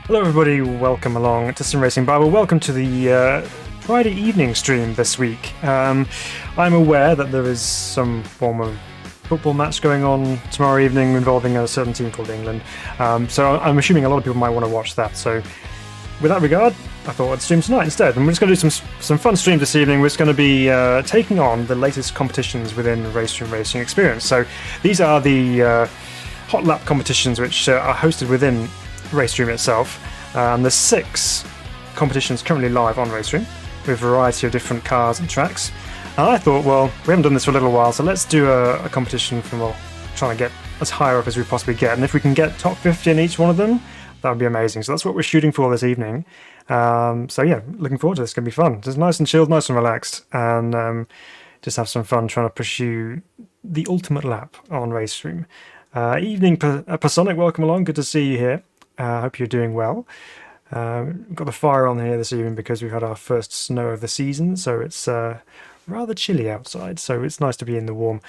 Hello everybody, welcome along to Sim Racing Bible. Welcome to the Friday evening stream this week. I'm aware that there is some form of football match going on tomorrow evening involving a certain team called England. So I'm assuming a lot of people might want to watch that. So with that regard, I thought I'd stream tonight instead. And we're just going to do some fun streams this evening. We're just going to be taking on the latest competitions within RaceRoom Racing Experience. So these are the hot lap competitions which are hosted within RaceRoom itself. There's 6 competitions currently live on RaceRoom with a variety of different cars and tracks. And I thought, well, we haven't done this for a little while, so let's do a competition from trying to get as high up as we possibly get. And if we can get top 50 in each one of them, that would be amazing. So that's what we're shooting for this evening. So yeah, looking forward to this. It's going to be fun. Just nice and chilled, nice and relaxed, and just have some fun trying to pursue the ultimate lap on RaceRoom. Evening, Pasonic, welcome along. Good to see you here. I hope you're doing well. We've got the fire on here this evening because we've had our first snow of the season, so it's rather chilly outside, so it's nice to be in the warm.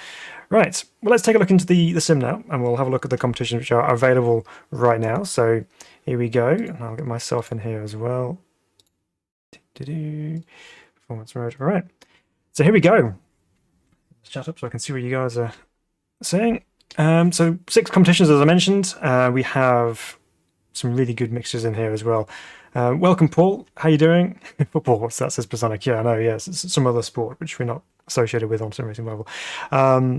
Right, well, let's take a look into the sim now, and we'll have a look at the competitions which are available right now. So here we go, and I'll get myself in here as well. Performance mode. All right, so here we go. Let's chat up so I can see what you guys are saying. So 6 competitions, as I mentioned. We have some really good mixtures in here as well. Welcome, Paul. How you doing? Football, what's that? Says Pasonic. Yeah, I know. Yes, it's some other sport which we're not associated with on Sim Racing Bible. So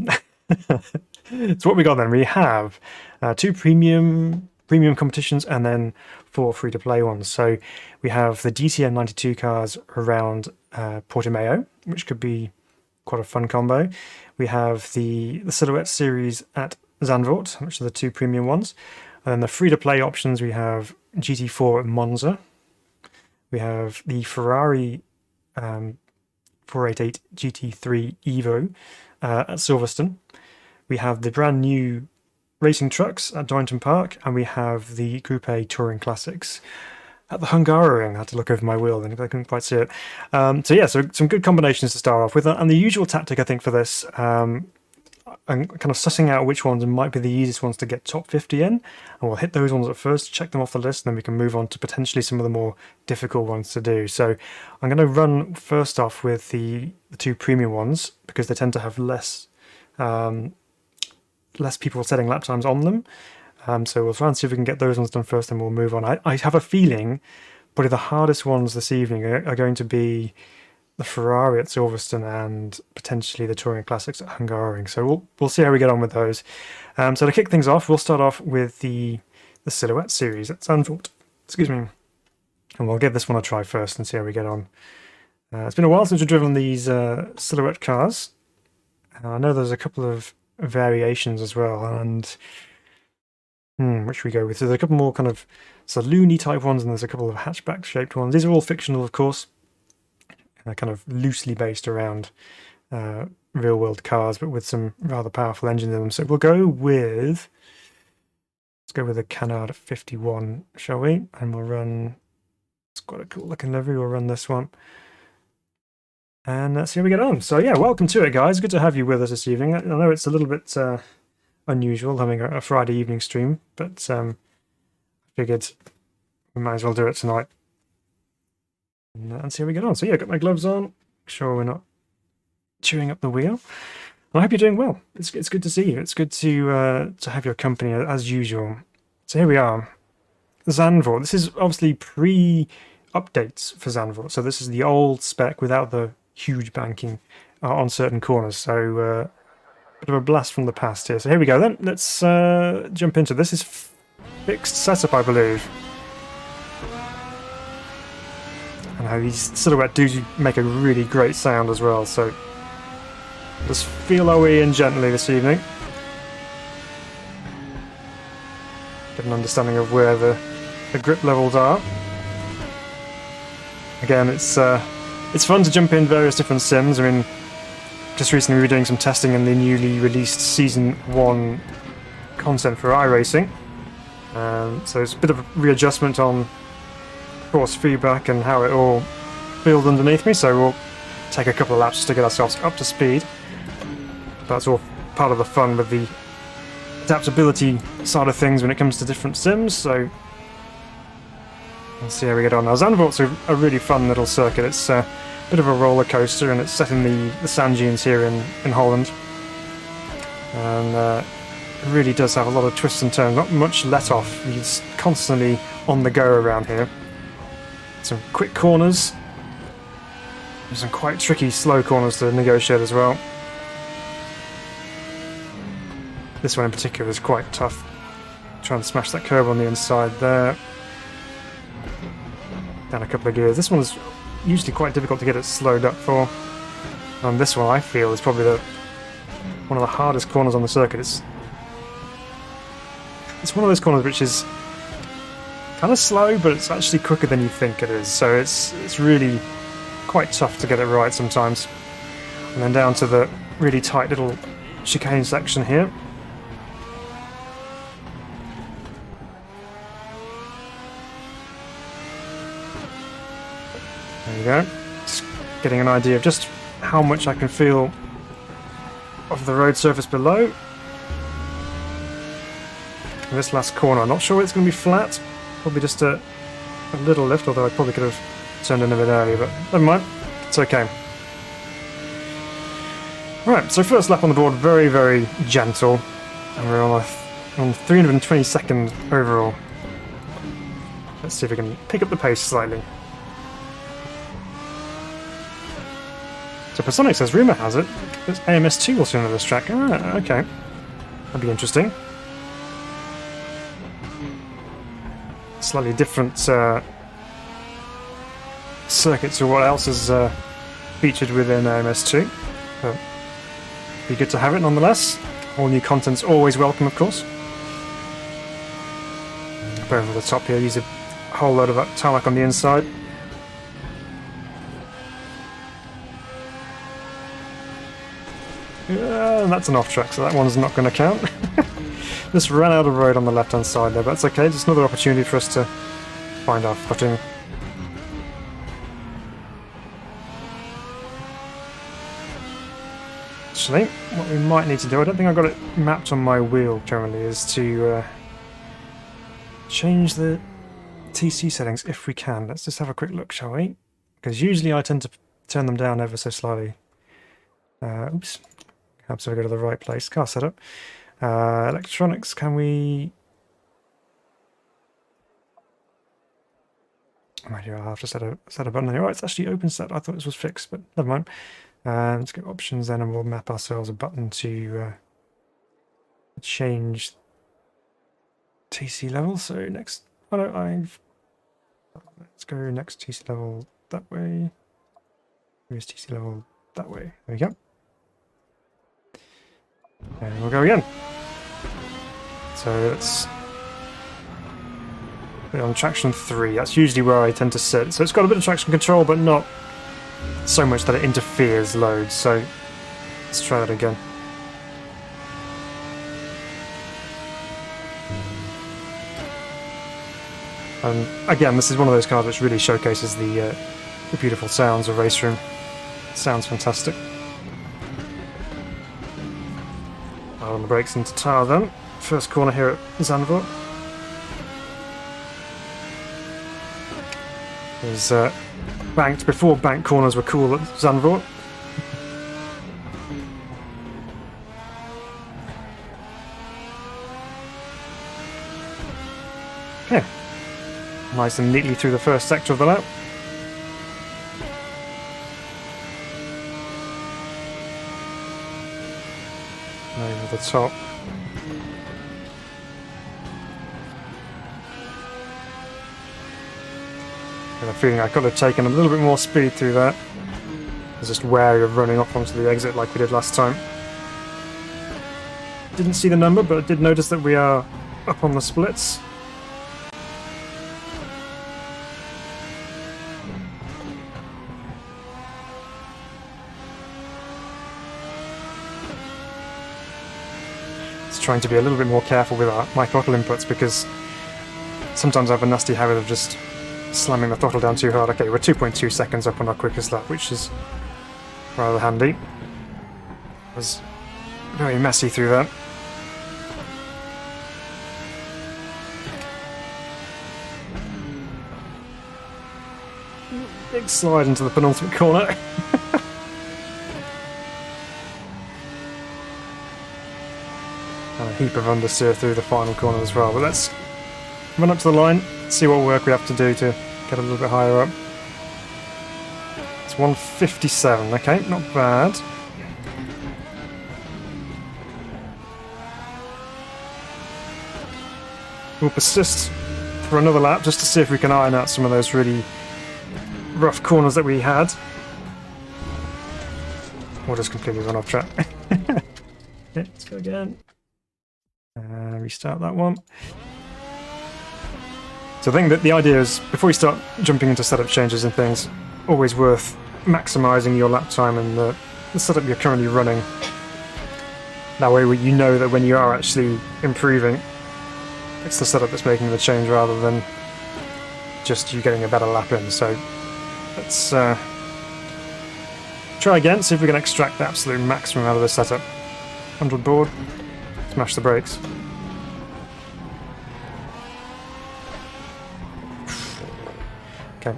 what we got then? We have 2 premium competitions and then 4 free-to-play ones. So we have the DTM 92 cars around Portimão, which could be quite a fun combo. We have the Silhouette series at Zandvoort, which are the 2 premium ones. And then the free-to-play options, we have GT4 at Monza. We have the Ferrari 488 GT3 Evo at Silverstone. We have the brand new racing trucks at Donington Park, and we have the Group A Touring Classics at the Hungaroring. I had to look over my wheel, and I couldn't quite see it. So yeah, so some good combinations to start off with. And the usual tactic, I think, for this, and kind of sussing out which ones might be the easiest ones to get top 50 in, and we'll hit those ones at first, check them off the list, and then we can move on to potentially some of the more difficult ones to do. So I'm going to run first off with the 2 premium ones because they tend to have less people setting lap times on them. So we'll try and see if we can get those ones done first, and we'll move on. I have a feeling probably the hardest ones this evening are going to be the Ferrari at Silverstone and potentially the Touring Classics at Hungaroring. So we'll see how we get on with those. So to kick things off, we'll start off with the Silhouette series at Zandvoort. Excuse me. And we'll give this one a try first and see how we get on. It's been a while since we've driven these Silhouette cars. I know there's a couple of variations as well, and which we go with. So there's a couple more kind of saloon-y type ones, and there's a couple of hatchback-shaped ones. These are all fictional, of course. Kind of loosely based around real-world cars, but with some rather powerful engines in them. So we'll go with, let's go with a Canard 51, shall we? And we'll run, it's quite a cool-looking livery. We'll run this one. And let's see how we get on. So yeah, welcome to it, guys. Good to have you with us this evening. I know it's a little bit unusual having a Friday evening stream, but I figured we might as well do it tonight. And see how we get on. So yeah, I've got my gloves on. Make sure we're not chewing up the wheel. And I hope you're doing well. It's good to see you. It's good to have your company as usual. So here we are, Zandvoort. This is obviously pre-updates for Zandvoort. So this is the old spec without the huge banking on certain corners. So a bit of a blast from the past here. So here we go then. Let's jump into this. Is fixed setup, I believe. And how these Silhouette do make a really great sound as well, so let's feel our way in gently this evening. Get an understanding of where the grip levels are. Again, it's fun to jump in various different sims. I mean, just recently we were doing some testing in the newly released Season 1 content for iRacing. So it's a bit of a readjustment on force feedback and how it all feels underneath me, so we'll take a couple of laps to get ourselves up to speed. That's all part of the fun with the adaptability side of things when it comes to different sims, so We'll see how we get on. Now, Zandvoort's a really fun little circuit. It's a bit of a roller coaster, and it's set in the sand dunes here in Holland. And it really does have a lot of twists and turns, not much let off. He's constantly on the go around here. Some quick corners. There's some quite tricky slow corners to negotiate as well. This one in particular is quite tough. Trying to smash that curb on the inside there. Down a couple of gears. This one's usually quite difficult to get it slowed up for. And this one I feel is probably one of the hardest corners on the circuit. It's one of those corners which is kind of slow, but it's actually quicker than you think it is. So it's really quite tough to get it right sometimes. And then down to the really tight little chicane section here. There you go. Just getting an idea of just how much I can feel of the road surface below. And this last corner, I'm not sure it's going to be flat. Probably just a little lift, although I probably could have turned in a bit earlier, but never mind. It's okay. Right, so first lap on the board, very, very gentle. And we're on 322nd overall. Let's see if we can pick up the pace slightly. So Personic says, rumour has it, there's AMS2 will soon on this track. Ah, okay. That'd be interesting. Slightly different circuit to what else is featured within AMS2. But be good to have it nonetheless. All new content's always welcome, of course. Up over the top here, use a whole load of that tarmac on the inside. And that's an off track, so that one's not going to count. Just ran out of road on the left hand side there, but that's okay, just another opportunity for us to find our footing. Actually, what we might need to do, I don't think I've got it mapped on my wheel currently, is to change the TC settings if we can. Let's just have a quick look, shall we? Because usually I tend to turn them down ever so slightly. Oops. Perhaps I go to the right place. Car setup. Electronics, can we... Right here, I'll have to set a button here. Oh, it's actually open set. I thought this was fixed, but never mind. Let's go options then, and we'll map ourselves a button to change TC level. So next... Oh no, let's go next TC level that way. Here's TC level that way. There we go. And we'll go again. So let's put it on traction 3. That's usually where I tend to sit. So it's got a bit of traction control, but not so much that it interferes loads. So let's try that again. And again, this is one of those cars which really showcases the beautiful sounds of RaceRoom. Sounds fantastic. On the brakes into Tower then. First corner here at Zandvoort. There's banked before bank corners were cool at Zandvoort. Okay. Nice and neatly through the first sector of the lap. Over the top. I have a feeling I could have taken a little bit more speed through that. I was just wary of running off onto the exit like we did last time. Didn't see the number, but I did notice that we are up on the splits. Trying to be a little bit more careful with my throttle inputs, because sometimes I have a nasty habit of just slamming the throttle down too hard. Okay, we're 2.2 seconds up on our quickest lap, which is rather handy. Was very messy through that. big slide into the penultimate corner. And a heap of understeer through the final corner as well. But let's run up to the line, see what work we have to do to get a little bit higher up. It's 157, okay, not bad. We'll persist for another lap just to see if we can iron out some of those really rough corners that we had. Or just completely run off track. Okay, let's go again. Restart that one. So I think that the idea is, before you start jumping into setup changes and things, always worth maximising your lap time and the setup you're currently running. That way you know that when you are actually improving, it's the setup that's making the change rather than just you getting a better lap in. So let's try again, see if we can extract the absolute maximum out of the setup. 100 board, smash the brakes. Okay.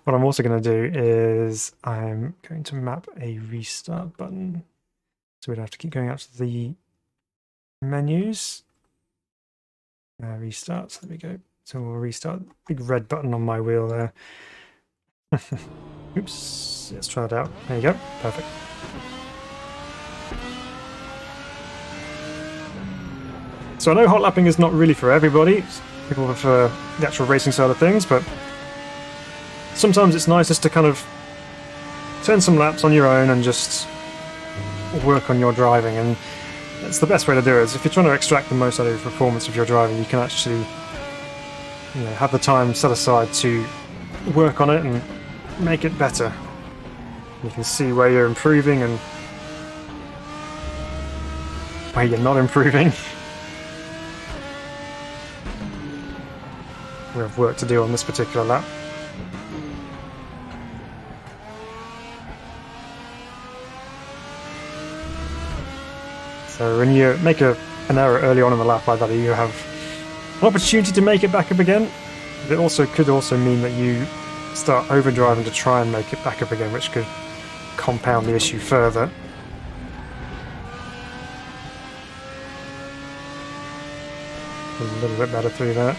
What I'm also going to do is I'm going to map a restart button. So we'd have to keep going out to the menus. Restart, so there we go. So we'll restart. Big red button on my wheel there. Oops, let's try it out. There you go, perfect. So I know hot lapping is not really for everybody. People prefer the actual racing side of things, but sometimes it's nice just to kind of turn some laps on your own and just work on your driving. And that's the best way to do it. Is if you're trying to extract the most out of the performance of your driving, you can actually, have the time set aside to work on it and make it better. You can see where you're improving and where you're not improving. We have work to do on this particular lap. So when you make an error early on in the lap like that, you have an opportunity to make it back up again. But it could also mean that you start overdriving to try and make it back up again, which could compound the issue further. A little bit better through that.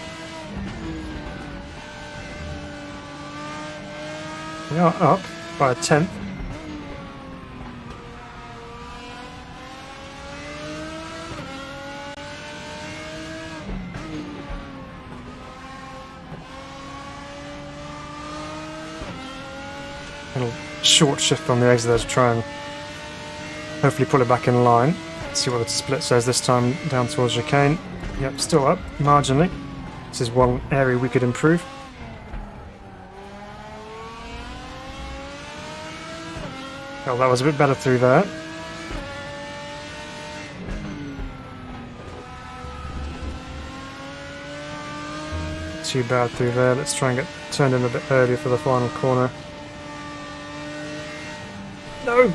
We are up by a tenth. Little short shift on the exit there to try and hopefully pull it back in line. Let's see what the split says this time down towards chicane. Yep, still up marginally. This is one area we could improve. Well, that was a bit better through there. Too bad through there. Let's try and get turned in a bit earlier for the final corner. No!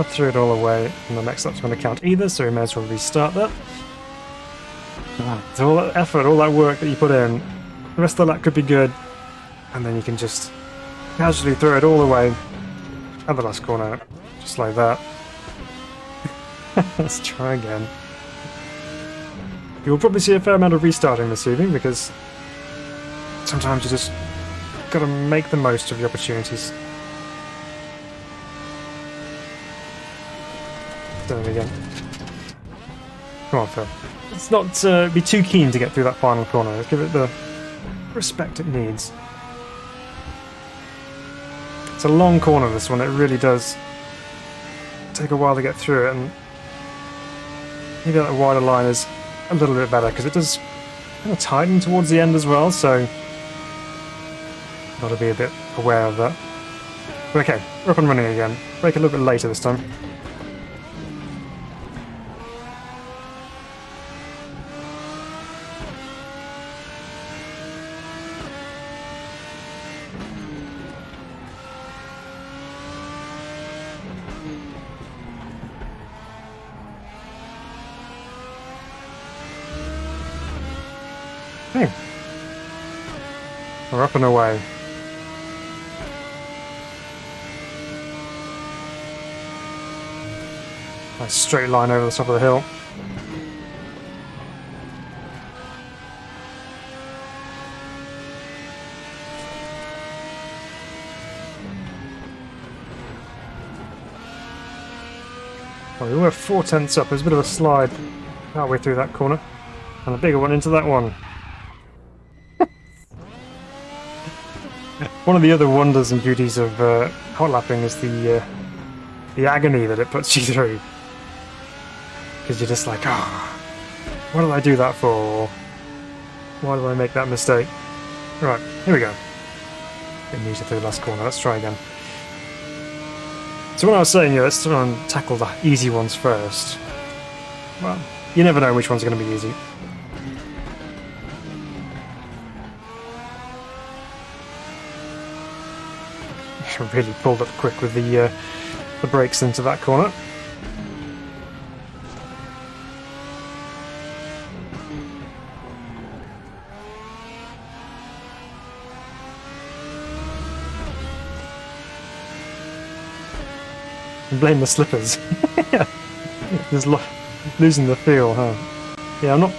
Threw it all away, and the next lap's going to count either, so we may as well restart that. So all that effort, all that work that you put in, the rest of the lap could be good, and then you can just casually throw it all away at the last corner, just like that. Let's try again. You'll probably see a fair amount of restarting this evening, because sometimes you just gotta make the most of the opportunities. Done it again. Come on, Phil. Let's not be too keen to get through that final corner. Let's give it the respect it needs. It's a long corner, this one. It really does take a while to get through it, and maybe that wider line is a little bit better, because it does kind of tighten towards the end as well, so got to be a bit aware of that. But okay, we're up and running again. Break a little bit later this time. Okay. We're up and away. Nice straight line over the top of the hill. Well, we were 4/10 up. There's a bit of a slide partway through that corner, and a bigger one into that one. One of the other wonders and beauties of hot lapping is the agony that it puts you through. Because you're just like, what did I do that for? Why did I make that mistake? Right, here we go. Bit muted through the last corner, let's try again. So when I was saying, let's try and tackle the easy ones first. Well, you never know which ones are going to be easy. Really pulled up quick with the brakes into that corner. Blame the slippers. Just losing the feel, huh? Yeah, I'm not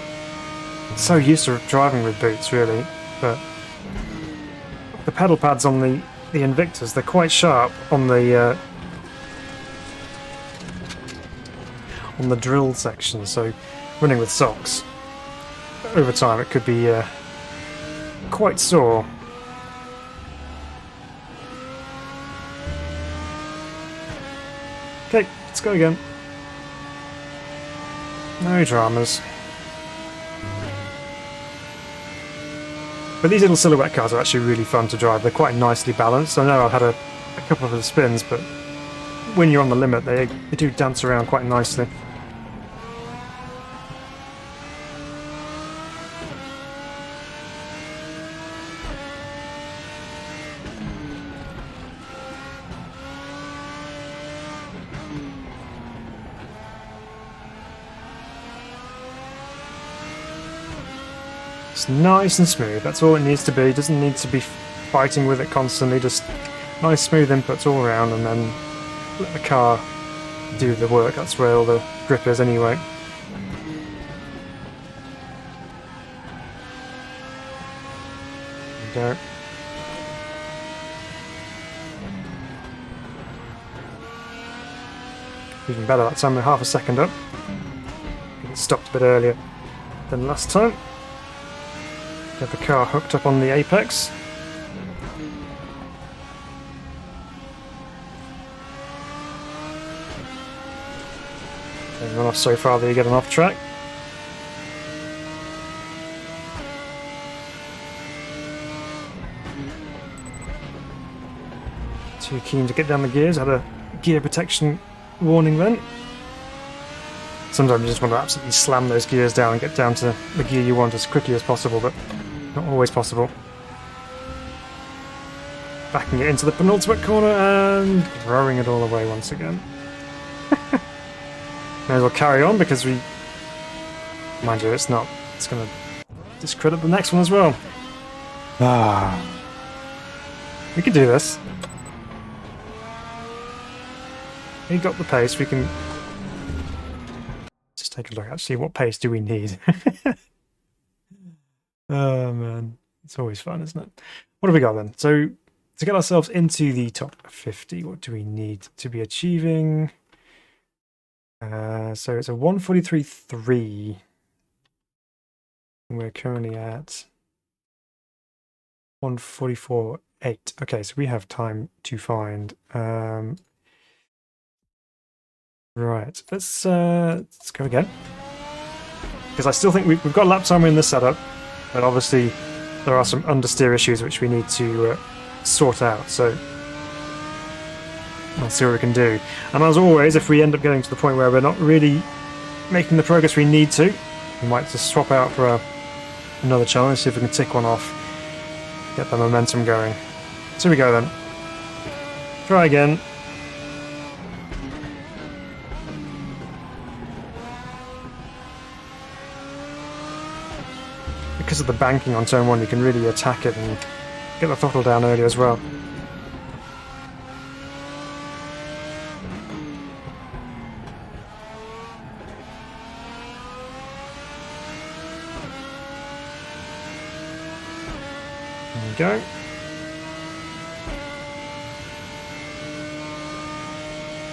so used to driving with boots, really, but the pedal pads on the Invictus, they're quite sharp on the drilled section, so running with socks, over time it could be quite sore. Okay, let's go again. No dramas. But these little silhouette cars are actually really fun to drive. They're quite nicely balanced. I know I've had a couple of spins, but when you're on the limit, they do dance around quite nicely. It's nice and smooth, that's all it needs to be. It doesn't need to be fighting with it constantly, just nice smooth inputs all around, and then let the car do the work. That's where all the grip is anyway. There we go. Even better that time, we're half a second up. It stopped a bit earlier than last time. Get the car hooked up on the apex. Don't run off so far that you get an off track. Too keen to get down the gears. Had a gear protection warning then. Sometimes you just want to absolutely slam those gears down and get down to the gear you want as quickly as possible, but not always possible. Backing it into the penultimate corner and throwing it all away once again. May as well carry on because we... Mind you, it's not. It's going to discredit the next one as well. We can do this. We got the pace, we can... Just take a look, actually, what pace do we need? Oh man, it's always fun, isn't it? What have we got then? So, to get ourselves into the top 50, what do we need to be achieving? So it's a 143.3. We're currently at 144.8. Okay, so we have time to find. Right, let's go again. Because I still think we've got lap timer in this setup. But obviously, there are some understeer issues which we need to sort out, so I'll see what we can do. And as always, if we end up getting to the point where we're not really making the progress we need to, we might just swap out for another challenge, see if we can tick one off, get the momentum going. So we go then. Try again. Because of the banking on turn one, you can really attack it and get the throttle down early as well. There we go.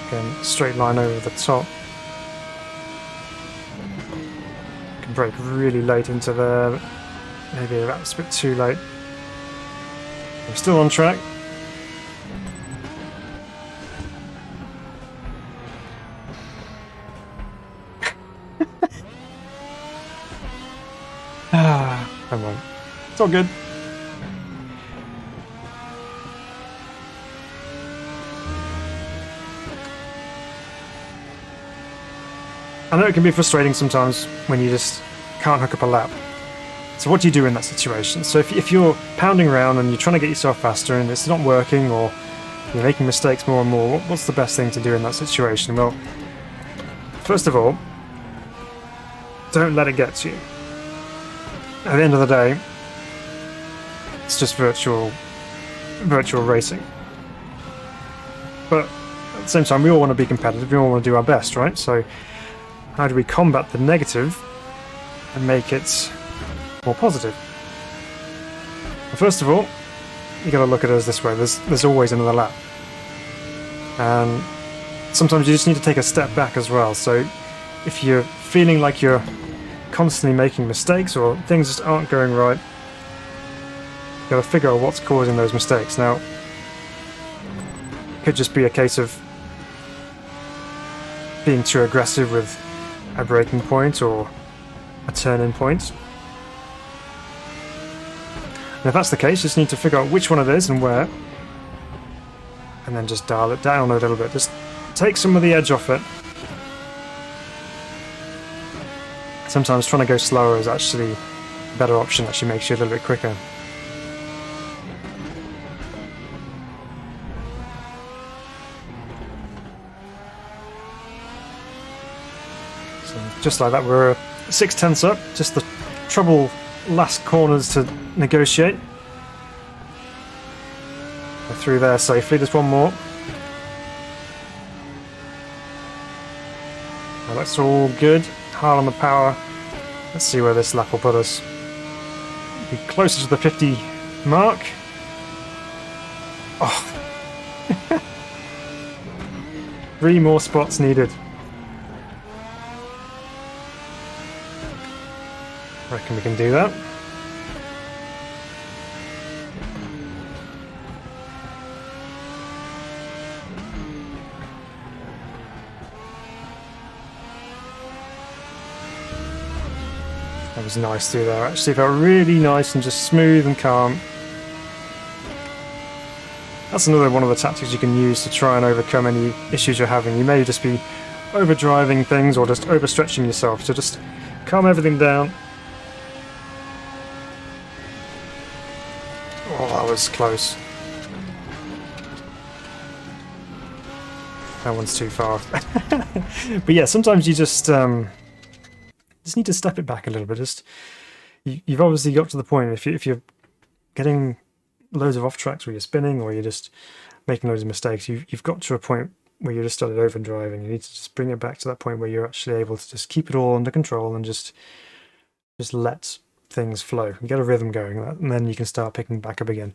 Again, straight line over the top. Can brake really late into there. Maybe that's a bit too late. We're still on track. Never mind. It's all good. I know it can be frustrating sometimes when you just can't hook up a lap. So what do you do in that situation? So if you're pounding around and you're trying to get yourself faster and it's not working, or you're making mistakes more and more, what's the best thing to do in that situation? Well, first of all, don't let it get to you. At the end of the day, it's just virtual racing. But at the same time, we all want to be competitive, we all want to do our best, right? So how do we combat the negative and make it more positive? Well, first of all, you got to look at it this way. There's always another lap, and sometimes you just need to take a step back as well. So if you're feeling like you're constantly making mistakes or things just aren't going right, you got to figure out what's causing those mistakes. Now, it could just be a case of being too aggressive with a braking point or a turn-in point. And if that's the case, you just need to figure out which one it is and where, and then just dial it down a little bit. Just take some of the edge off it. Sometimes trying to go slower is actually a better option, actually makes you a little bit quicker. Just like that, we're 6/10 up, just the trouble last corners to negotiate. We're through there safely, just one more. Now that's all good, hard on the power. Let's see where this lap will put us. Be closer to the 50 mark. Oh. 3 more spots needed. I reckon we can do that. That was nice through there. Actually felt really nice and just smooth and calm. That's another one of the tactics you can use to try and overcome any issues you're having. You may just be overdriving things or just overstretching yourself, so just calm everything down. Oh, that was close. That one's too far. But yeah, sometimes you just need to step it back a little bit. You've obviously got to the point, if you're getting loads of off tracks where you're spinning or you're just making loads of mistakes, you've got to a point where you just started overdriving. You need to just bring it back to that point where you're actually able to just keep it all under control and just let things flow and get a rhythm going, and then you can start picking back up again.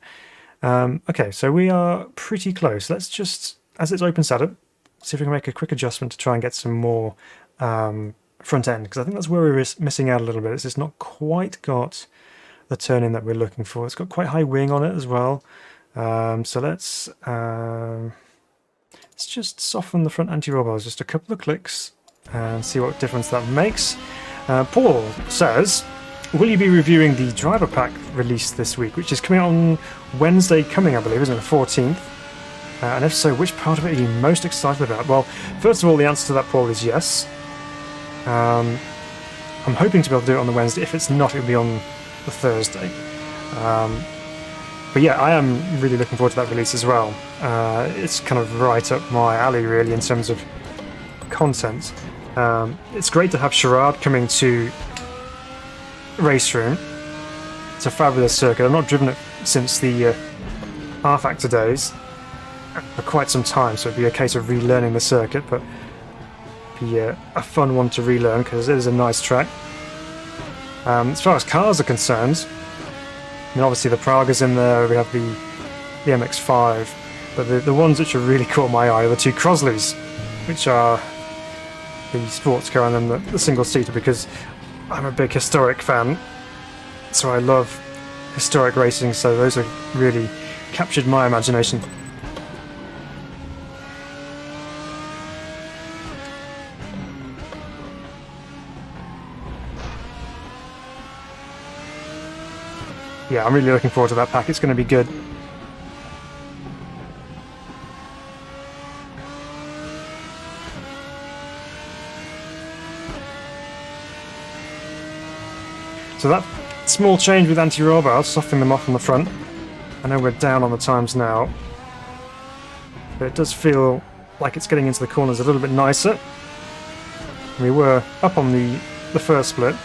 Okay, so we are pretty close. Let's just, as it's open setup, see if we can make a quick adjustment to try and get some more front end, because I think that's where we're missing out a little bit. It's just not quite got the turn in that we're looking for. It's got quite high wing on it as well. So let's just soften the front anti-roll bars just a couple of clicks and see what difference that makes. Paul says, will you be reviewing the driver pack release this week, which is coming out on Wednesday coming, I believe, isn't it, the 14th? And if so, which part of it are you most excited about? Well, first of all, the answer to that, Paul, is yes. I'm hoping to be able to do it on the Wednesday. If it's not, it'll be on the Thursday. But yeah, I am really looking forward to that release as well. It's kind of right up my alley, really, in terms of content. It's great to have Sherrard coming to RaceRoom. It's a fabulous circuit. I've not driven it since the R-Factor days for quite some time, so it'd be a case of relearning the circuit, but it'd be a fun one to relearn because it is a nice track. As far as cars are concerned, I mean, obviously the Praga's in there, we have the MX-5, but the ones which have really caught my eye are the two Crosleys, which are the sports car and then the single-seater, because I'm a big historic fan, so I love historic racing, so those have really captured my imagination. Yeah, I'm really looking forward to that pack. It's going to be good. So that small change with anti-roll bars, softening them off on the front. I know we're down on the times now, but it does feel like it's getting into the corners a little bit nicer. We were up on the first split.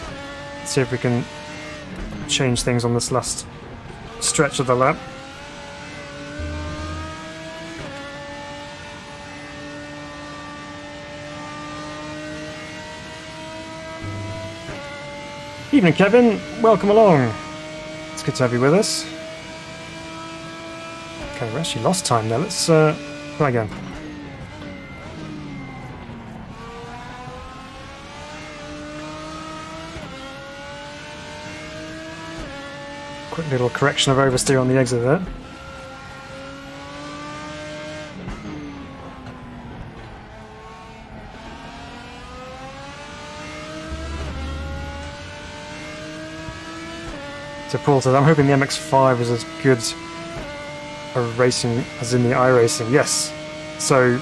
Let's see if we can change things on this last stretch of the lap. Evening, Kevin. Welcome along. It's good to have you with us. Okay, we actually lost time there. Let's try again. Quick little correction of oversteer on the exit there. So Paul says, I'm hoping the MX-5 is as good a racing as in the iRacing. Yes. So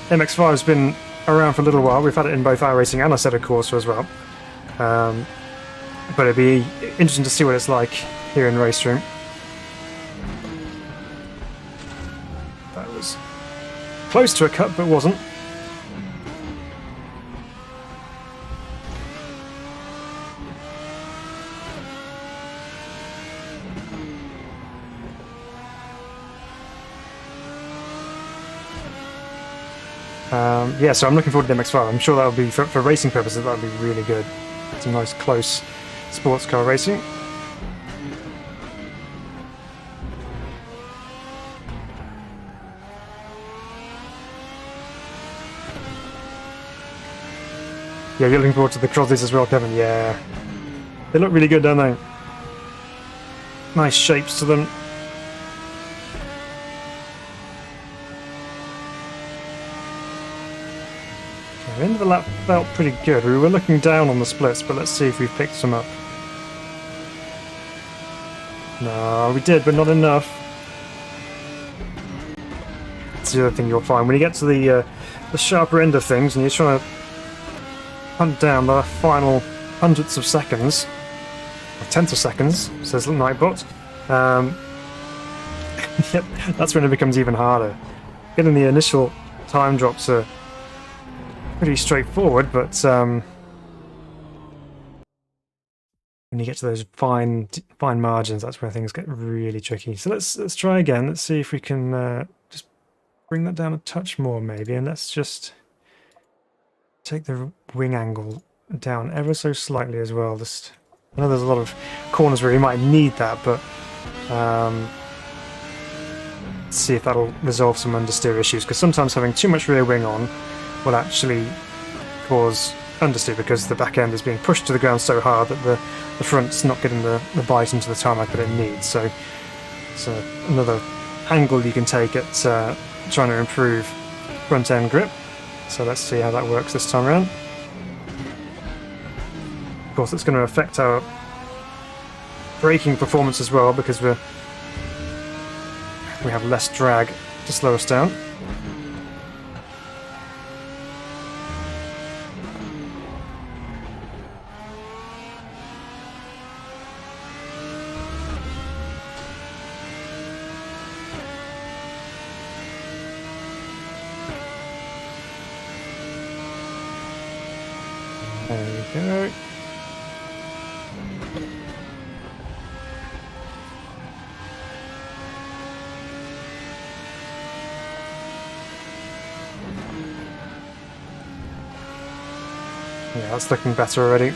MX-5 has been around for a little while. We've had it in both iRacing and Assetto Corsa as well. But it'd be interesting to see what it's like here in RaceRoom. That was close to a cut, but wasn't. Yeah, so I'm looking forward to the MX-5. I'm sure that'll be, for racing purposes, that'll be really good. It's a nice, close sports car racing. Yeah, you're looking forward to the Crosleys as well, Kevin. Yeah. They look really good, don't they? Nice shapes to them. The end of the lap felt pretty good. We were looking down on the splits, but let's see if we've picked some up. No, we did, but not enough. That's the other thing you'll find. When you get to the sharper end of things and you're trying to hunt down the final hundredths of seconds, or tenths of seconds, says Nightbot, yep, that's when it becomes even harder. Getting the initial time drops are pretty straightforward, but when you get to those fine margins, that's where things get really tricky. So let's try again. Let's see if we can just bring that down a touch more, maybe, and let's just take the wing angle down ever so slightly as well. Just, I know there's a lot of corners where you might need that, but let's see if that'll resolve some understeer issues, because sometimes having too much rear wing on will actually cause understeer because the back end is being pushed to the ground so hard that the front's not getting the bite into the tarmac that it needs. So it's another angle you can take at trying to improve front end grip. So let's see how that works this time around. Of course, it's going to affect our braking performance as well, because we have less drag to slow us down. There we go. Yeah, that's looking better already.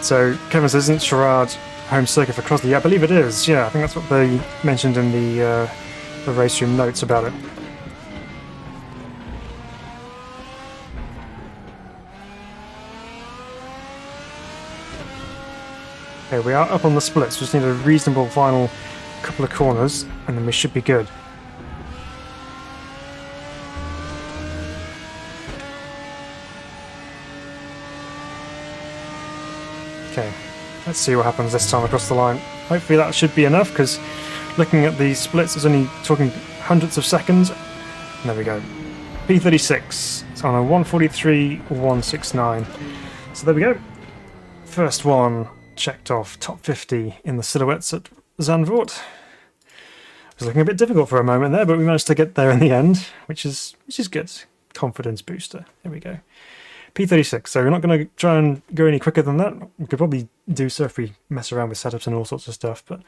So, Kevin says, isn't Sherrard home circuit for Crosley? Yeah, I believe it is. Yeah, I think that's what they mentioned in the RaceRoom notes about it. Okay, we are up on the splits. We just need a reasonable final couple of corners, and then we should be good. Okay, let's see what happens this time across the line. Hopefully that should be enough, because looking at the splits, it's only talking hundredths of seconds. There we go. P36. It's on a 1:43.169. So there we go. First one checked off. Top 50 in the silhouettes at Zandvoort. It was looking a bit difficult for a moment there, but we managed to get there in the end, which is good. Confidence booster. There we go. P36, so we're not going to try and go any quicker than that. We could probably do so if we mess around with setups and all sorts of stuff, but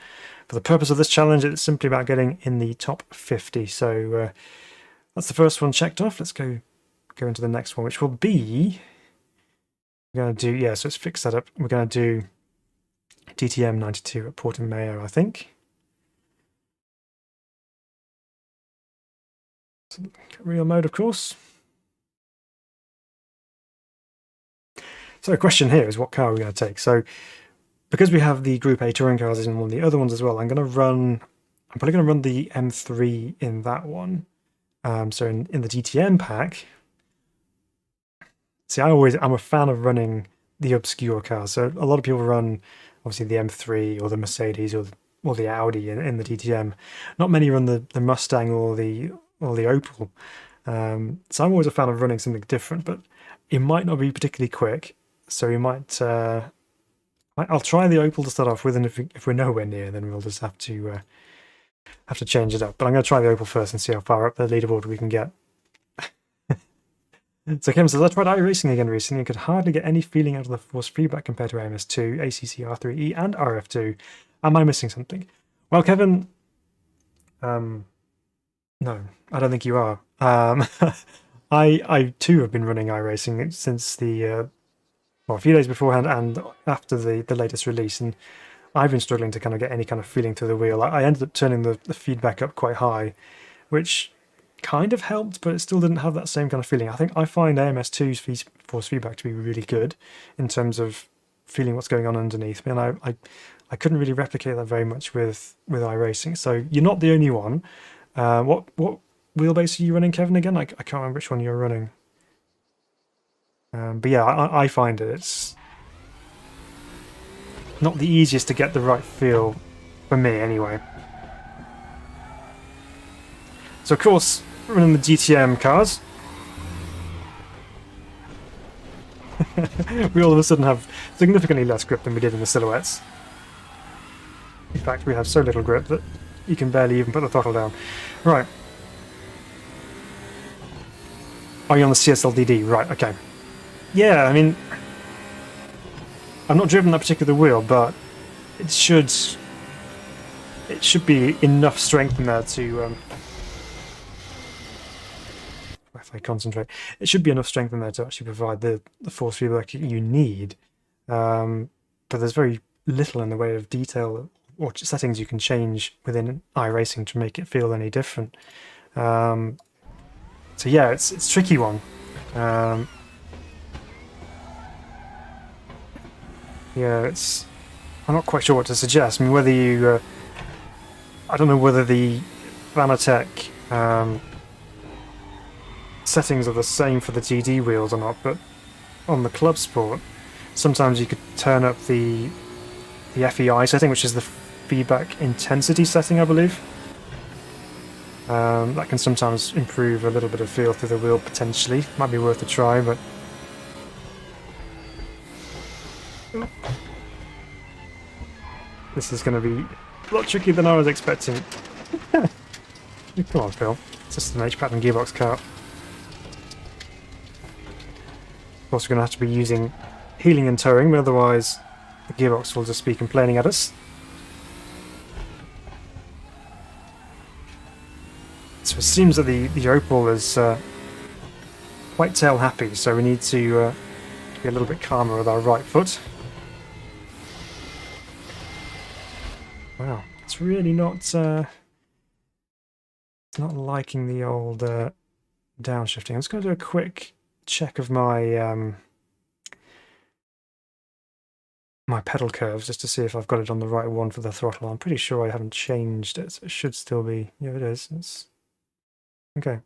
for the purpose of this challenge, it's simply about getting in the top 50. So that's the first one checked off. Let's go into the next one, which will be... We're going to do... Yeah, so it's fixed setup. We're going to do DTM 92 at Portimão, I think. Real mode, of course. So the question here is, what car are we going to take? So because we have the Group A touring cars in one of the other ones as well, I'm probably going to run the M3 in that one. So in the DTM pack, see, I'm a fan of running the obscure cars. So a lot of people run obviously the M3 or the Mercedes or the Audi in the DTM. Not many run the Mustang or the Opel. So I'm always a fan of running something different, but it might not be particularly quick. So we might, I'll try the Opel to start off with, and if we're nowhere near, then we'll just have to change it up. But I'm going to try the Opel first and see how far up the leaderboard we can get. So Kevin says, I tried iRacing again recently and could hardly get any feeling out of the force feedback compared to AMS2, ACC R3E, and RF2. Am I missing something? Well, Kevin, no, I don't think you are. I too have been running iRacing since a few days beforehand and after the latest release, and I've been struggling to kind of get any kind of feeling through the wheel. I ended up turning the feedback up quite high, which kind of helped, but it still didn't have that same kind of feeling. I find AMS2's force feedback to be really good in terms of feeling what's going on underneath me, and I couldn't really replicate that very much with iRacing. So you're not the only one. What wheelbase are you running, Kevin, again? I can't remember which one you're running. But yeah, I find it's not the easiest to get the right feel, for me anyway. So of course, running the GTM cars, we all of a sudden have significantly less grip than we did in the silhouettes. In fact, we have so little grip that you can barely even put the throttle down. Right. Are you on the CSLDD? Right, okay. Yeah, I mean, I've not driven that particular wheel, but it should be enough strength in there to, if I concentrate, it should be enough strength in there to actually provide the force feedback you need. But there's very little in the way of detail or settings you can change within iRacing to make it feel any different. So yeah, it's a tricky one. Yeah, I'm not quite sure what to suggest. I mean, whether you... I don't know whether the Vanatech settings are the same for the GD wheels or not, but on the Club Sport, sometimes you could turn up the FEI setting, which is the feedback intensity setting, I believe. That can sometimes improve a little bit of feel through the wheel, potentially. Might be worth a try, but... This is going to be a lot trickier than I was expecting. Come on, Phil. It's just an H-pattern gearbox car. Of course, we're going to have to be using healing and towing, but otherwise the gearbox will just be complaining at us. So it seems that the Opel is quite tail happy, so we need to be a little bit calmer with our right foot. Wow, it's really not liking the old downshifting. I'm just going to do a quick check of my my pedal curves just to see if I've got it on the right one for the throttle. I'm pretty sure I haven't changed it, so it should still be... Yeah, it is. It's okay.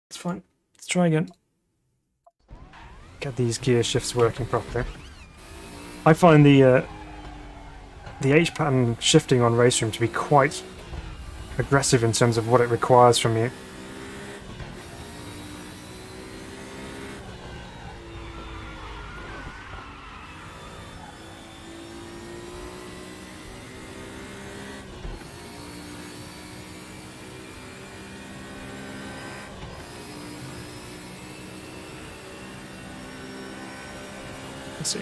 It's fine. Let's try again. Get these gear shifts working properly. I find the H-pattern shifting on RaceRoom to be quite aggressive in terms of what it requires from you. Let's see.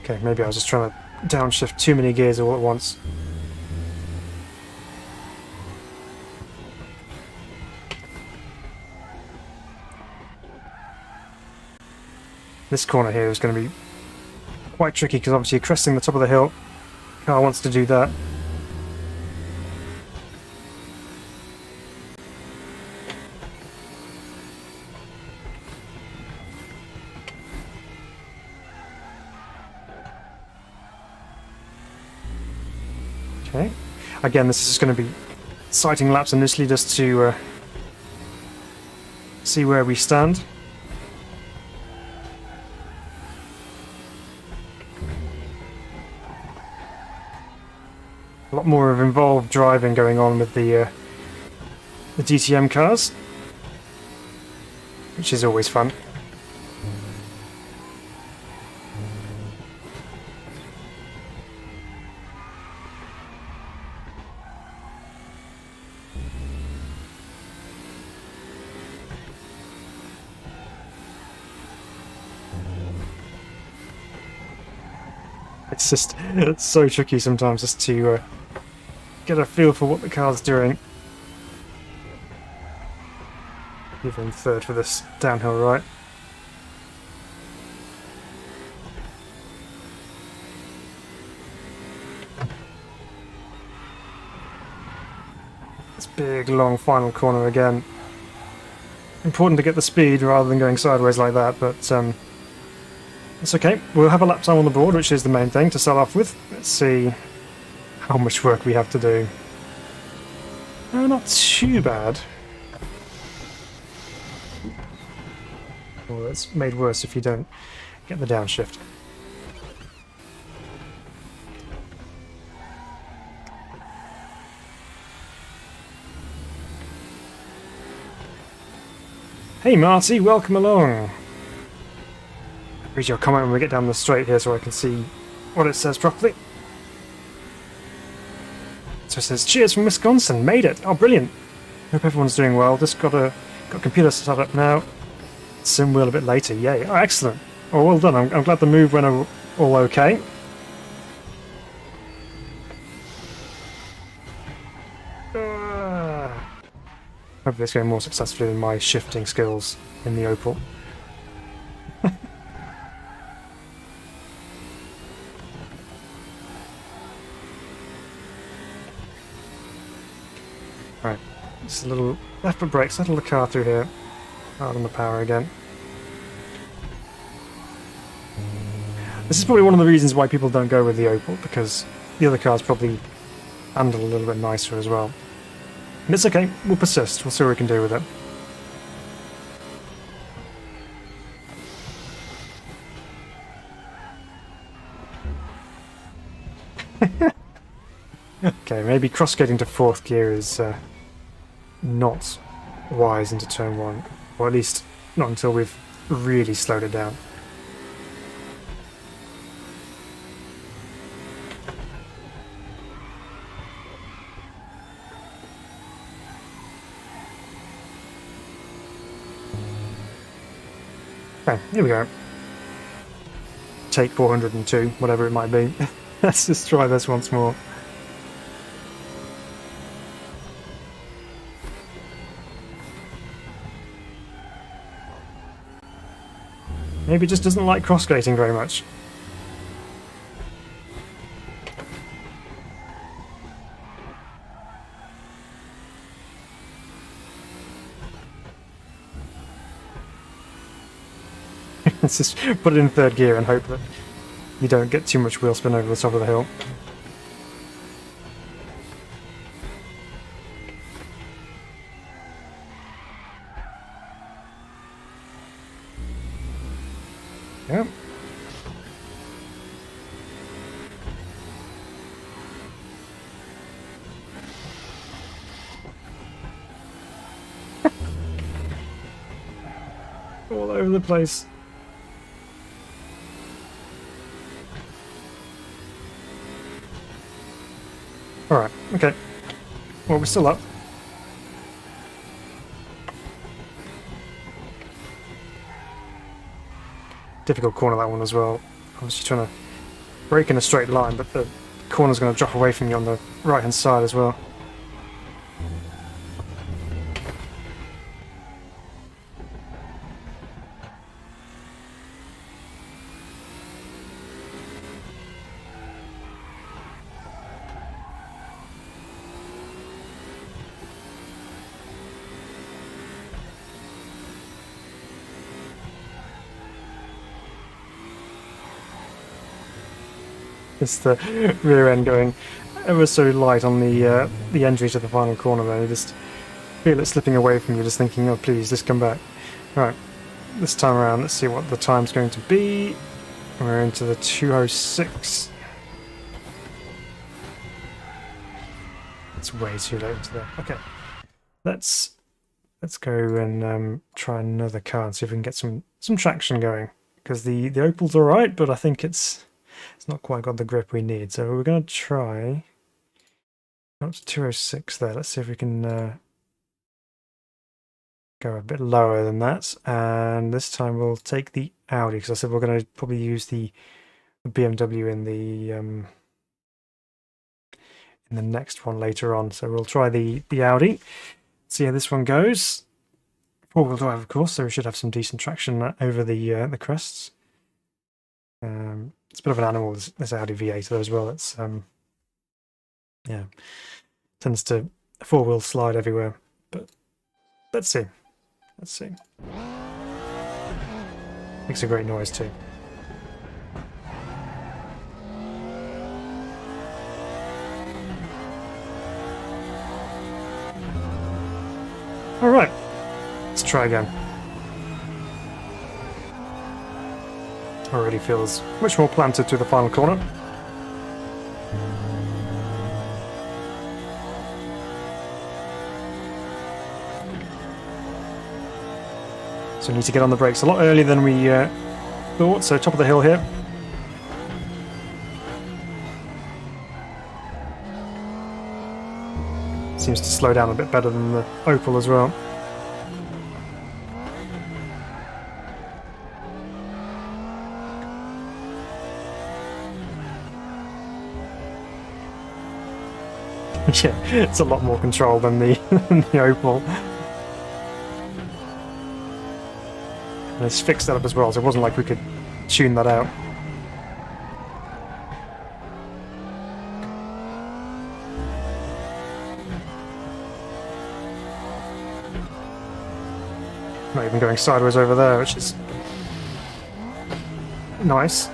Okay, maybe I was just trying to downshift too many gears all at once. This corner here is going to be quite tricky because obviously you're cresting the top of the hill. Car wants to do that. Okay. Again, this is going to be sighting laps initially just to see where we stand. A lot more of involved driving going on with the DTM cars, which is always fun. It's so tricky sometimes just to get a feel for what the car's doing. Even third for this downhill right. This big long final corner again. Important to get the speed rather than going sideways like that, but it's okay. We'll have a lap time on the board, which is the main thing to start off with. Let's see how much work we have to do. Oh, not too bad. Well, it's made worse if you don't get the downshift. Hey Marty, welcome along. Read your comment when we get down the straight here so I can see what it says properly. So it says, cheers from Wisconsin, made it! Oh, brilliant! Hope everyone's doing well. Just got computer set up now. Sim wheel a bit later, yay. Oh, excellent. Oh, well done. I'm glad the move went all okay. Hopefully it's going more successfully than my shifting skills in the Opel. Right, just a little left foot brake, settle the car through here. Hard on the power again. This is probably one of the reasons why people don't go with the Opel, because the other cars probably handle a little bit nicer as well. And it's okay, we'll persist, we'll see what we can do with it. Okay, maybe cross-skating to fourth gear is not wise into turn one, or at least not until we've really slowed it down. Okay, here we go. Take 402, whatever it might be. Let's just try this once more. Maybe it just doesn't like cross-gating very much. Let's just put it in third gear and hope that you don't get too much wheel spin over the top of the hill. Yep. All over the place. Alright, okay. Well, we're still up. Difficult corner, that one as well. Obviously trying to brake in a straight line, but the corner's going to drop away from you on the right-hand side as well. It's the rear end going ever so light on the entry to the final corner there. You just feel it slipping away from you, just thinking, oh please, just come back. Right, this time around, let's see what the time's going to be. We're into the 2:06. It's way too late into there. Okay, let's go and try another car and see if we can get some traction going. Because the Opel's alright, but I think it's not quite got the grip we need. So we're going to try up to 2:06 there. Let's see if we can go a bit lower than that. And this time we'll take the Audi, because I said we're going to probably use the BMW in the next one later on. So we'll try the Audi, see how this one goes. Four-wheel drive, of course, so we should have some decent traction over the crests. It's a bit of an animal, this Audi V8 though as well. It's yeah, tends to four-wheel slide everywhere. But let's see. Makes a great noise too. All right, let's try again. Already feels much more planted to the final corner. So we need to get on the brakes a lot earlier than we thought. So top of the hill here. Seems to slow down a bit better than the Opel as well. Yeah, it's a lot more control than the Opel. And it's fixed that up as well, so it wasn't like we could tune that out. Not even going sideways over there, which is nice.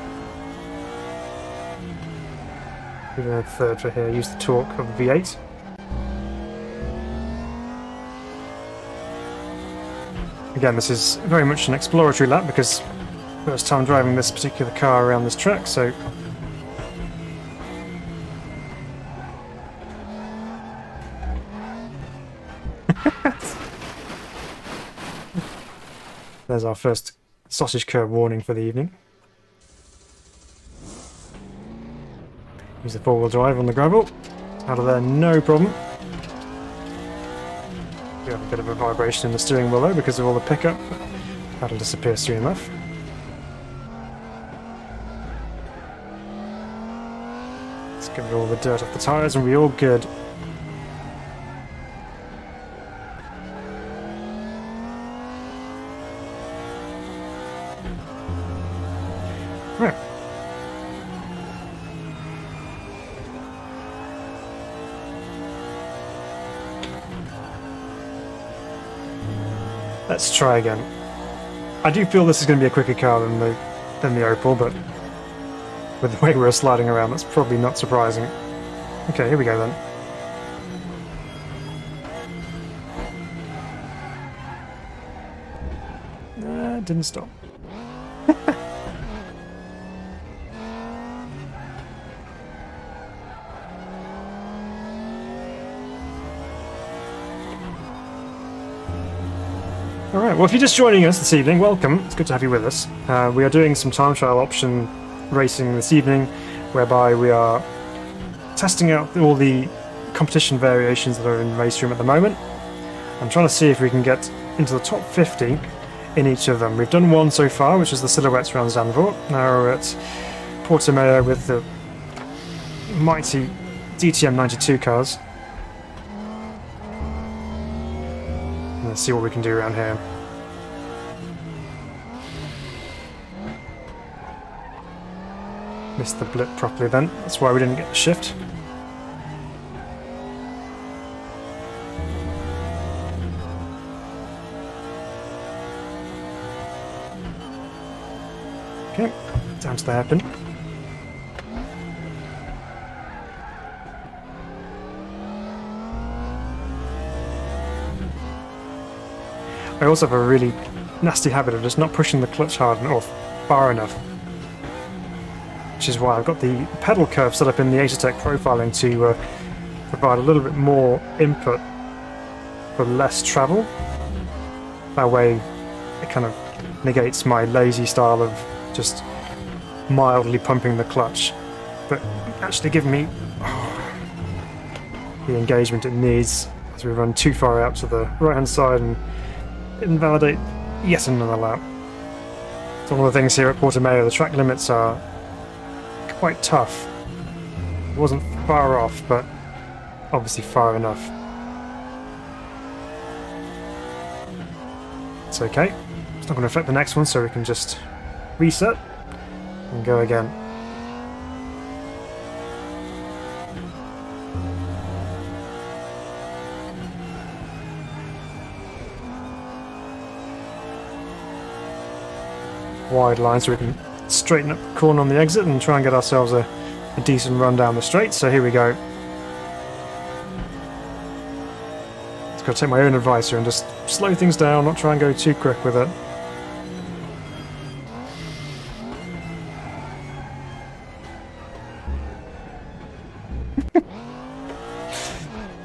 Give it a third for here, use the torque of the V8. Again, this is very much an exploratory lap because first time driving this particular car around this track, so there's our first sausage curb warning for the evening. Use the four-wheel drive on the gravel. Out of there, no problem. We have a bit of a vibration in the steering wheel though because of all the pickup. That'll disappear soon enough. get rid of all the dirt off the tyres and we're all good. Right. Let's try again. I do feel this is going to be a quicker car than the Opel, but with the way we're sliding around, that's probably not surprising. Okay, here we go then. Didn't stop. Alright, well if you're just joining us this evening, welcome. It's good to have you with us. We are doing some time trial option racing this evening, whereby we are testing out all the competition variations that are in RaceRoom at the moment. I'm trying to see if we can get into the top 50 in each of them. We've done one so far, which is the silhouettes around Zandvoort. Now we're at Portimão with the mighty DTM 92 cars. Let's see what we can do around here. Missed the blip properly then, that's why we didn't get the shift. Okay, down to the hairpin. I also have a really nasty habit of just not pushing the clutch hard or far enough. Which is why I've got the pedal curve set up in the Acertec profiling to provide a little bit more input for less travel. That way it kind of negates my lazy style of just mildly pumping the clutch, but actually giving me the engagement it needs as we run too far out to the right hand side and invalidate yet another lap. So one of the things here at Portimão, the track limits are quite tough. It wasn't far off, but obviously far enough. It's okay. It's not going to affect the next one, so we can just reset and go again. Wide line so we can straighten up the corner on the exit and try and get ourselves a decent run down the straight. So here we go. Just got to take my own advice here and just slow things down, not try and go too quick with it.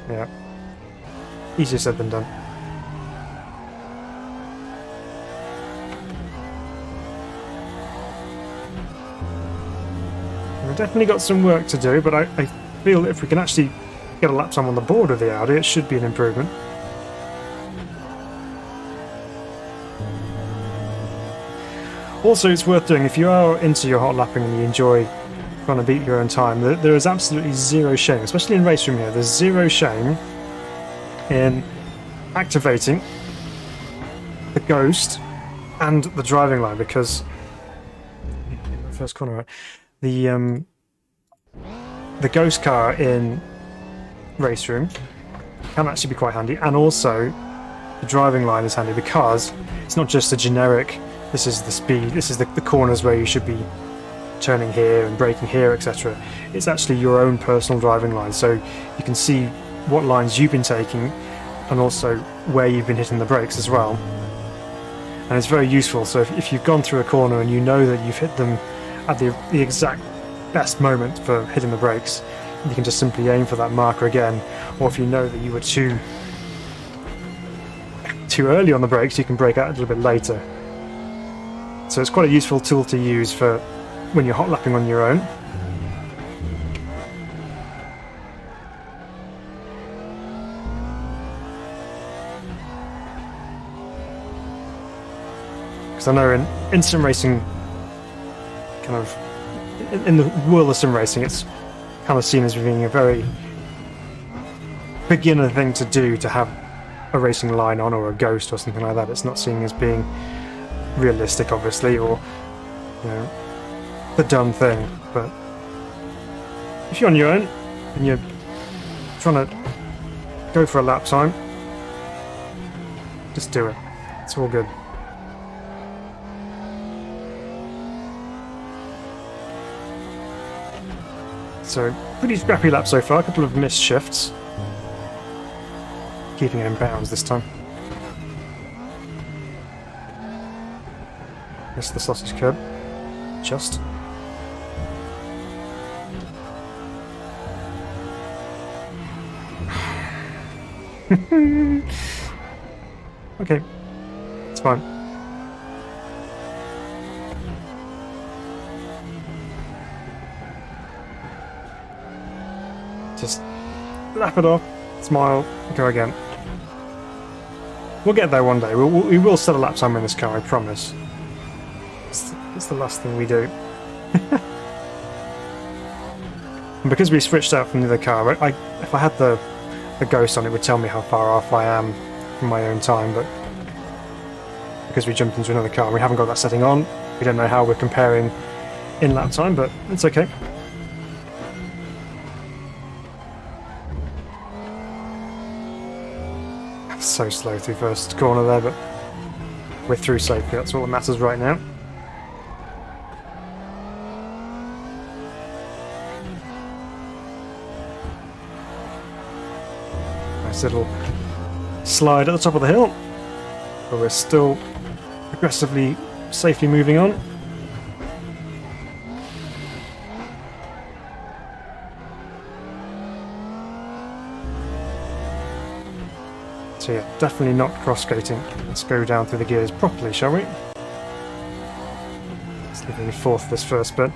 Yeah, easier said than done. We've definitely got some work to do, but I feel that if we can actually get a lap time on the board of the Audi, it should be an improvement. Also, it's worth doing, if you are into your hot lapping and you enjoy trying to beat your own time, there is absolutely zero shame, especially in RaceRoom here, there's zero shame in activating the ghost and the driving line, because in the first corner, right? The ghost car in RaceRoom can actually be quite handy, and also the driving line is handy because it's not just a generic, this is the speed, this is the corners where you should be turning here and braking here, etc. It's actually your own personal driving line, so you can see what lines you've been taking and also where you've been hitting the brakes as well. And it's very useful, so if you've gone through a corner and you know that you've hit them at the exact best moment for hitting the brakes, you can just simply aim for that marker again, or if you know that you were too early on the brakes, you can brake out a little bit later. So it's quite a useful tool to use for when you're hot lapping on your own. Because I know in sim racing, kind of in the world of sim racing, it's kind of seen as being a very beginner thing to do, to have a racing line on or a ghost or something like that. It's not seen as being realistic, obviously, or the done thing. But if you're on your own and you're trying to go for a lap time, just do it. It's all good. So, pretty scrappy lap so far. A couple of missed shifts. Keeping it in bounds this time. Missed the sausage curb. Just. Okay. It's fine. Just lap it off, smile, go again. We'll get there one day. We will set a lap time in this car, I promise. It's the last thing we do. And because we switched out from the other car, if I had the ghost on, it would tell me how far off I am from my own time, but because we jumped into another car and we haven't got that setting on, we don't know how we're comparing in lap time, but it's okay. So slow through first corner there, but we're through safely. That's all that matters right now. Nice little slide at the top of the hill, but we're still aggressively, safely moving on. So yeah, definitely not cross-skating. Let's go down through the gears properly, shall we? Let's leave in fourth this first bit.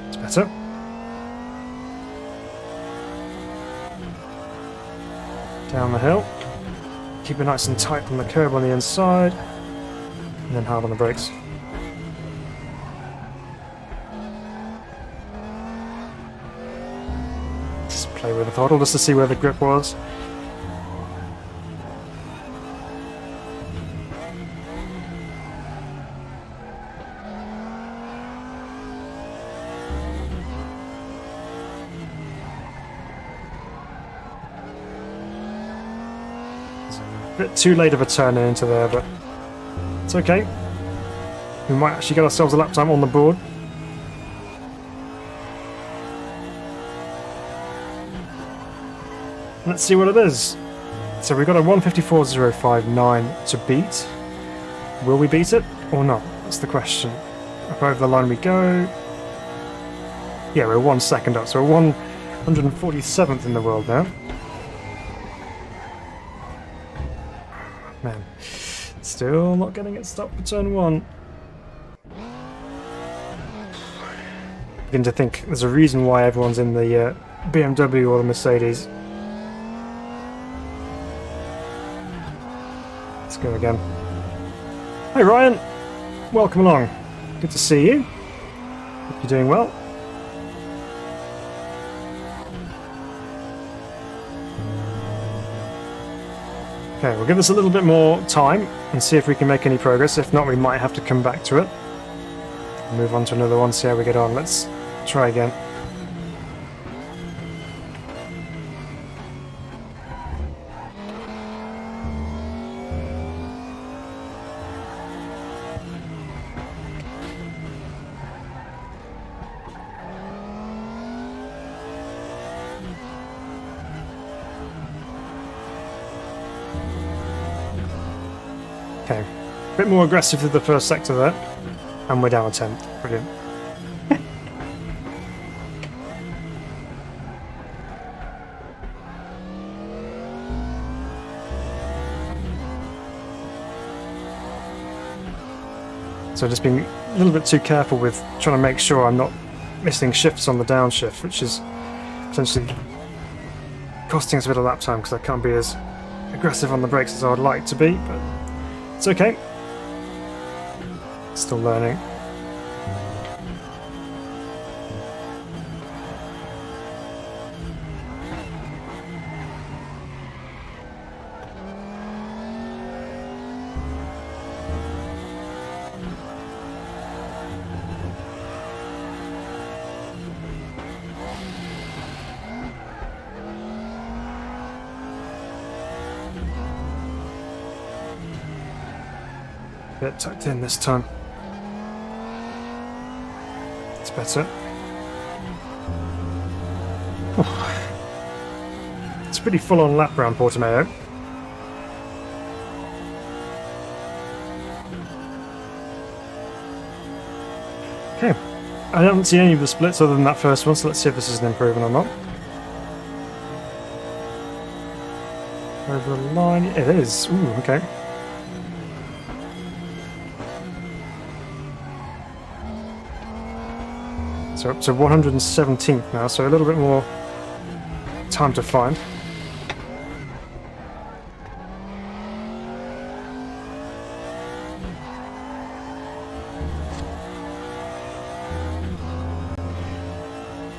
It's better. Down the hill. Keep it nice and tight on the curb on the inside. And then hard on the brakes. Play with the throttle just to see where the grip was. It's a bit too late of a turn into there, but it's okay. We might actually get ourselves a lap time on the board. Let's see what it is. So we've got a 1:54.059 to beat. Will we beat it or not? That's the question. Up over the line we go. Yeah, we're 1 second up, so we're 147th in the world now. Man, still not getting it stopped for turn one. Begin to think there's a reason why everyone's in the BMW or the Mercedes. Go again. Hey Ryan, welcome along. Good to see you. Hope you're doing well. Okay, we'll give this a little bit more time and see if we can make any progress. If not, we might have to come back to it. Move on to another one, see how we get on. Let's try again. Okay, a bit more aggressive through the first sector there, and we're down a 10th. Brilliant. So just being a little bit too careful with trying to make sure I'm not missing shifts on the downshift, which is potentially costing us a bit of lap time because I can't be as aggressive on the brakes as I would like to be, but it's okay. Still learning. Bit tucked in this time. It's better. Oh. It's a pretty full-on lap round Portimão. Okay, I haven't seen any of the splits other than that first one, so let's see if this is an improvement or not. Over the line, it is. Ooh, okay. So up to 117th now, so a little bit more time to find.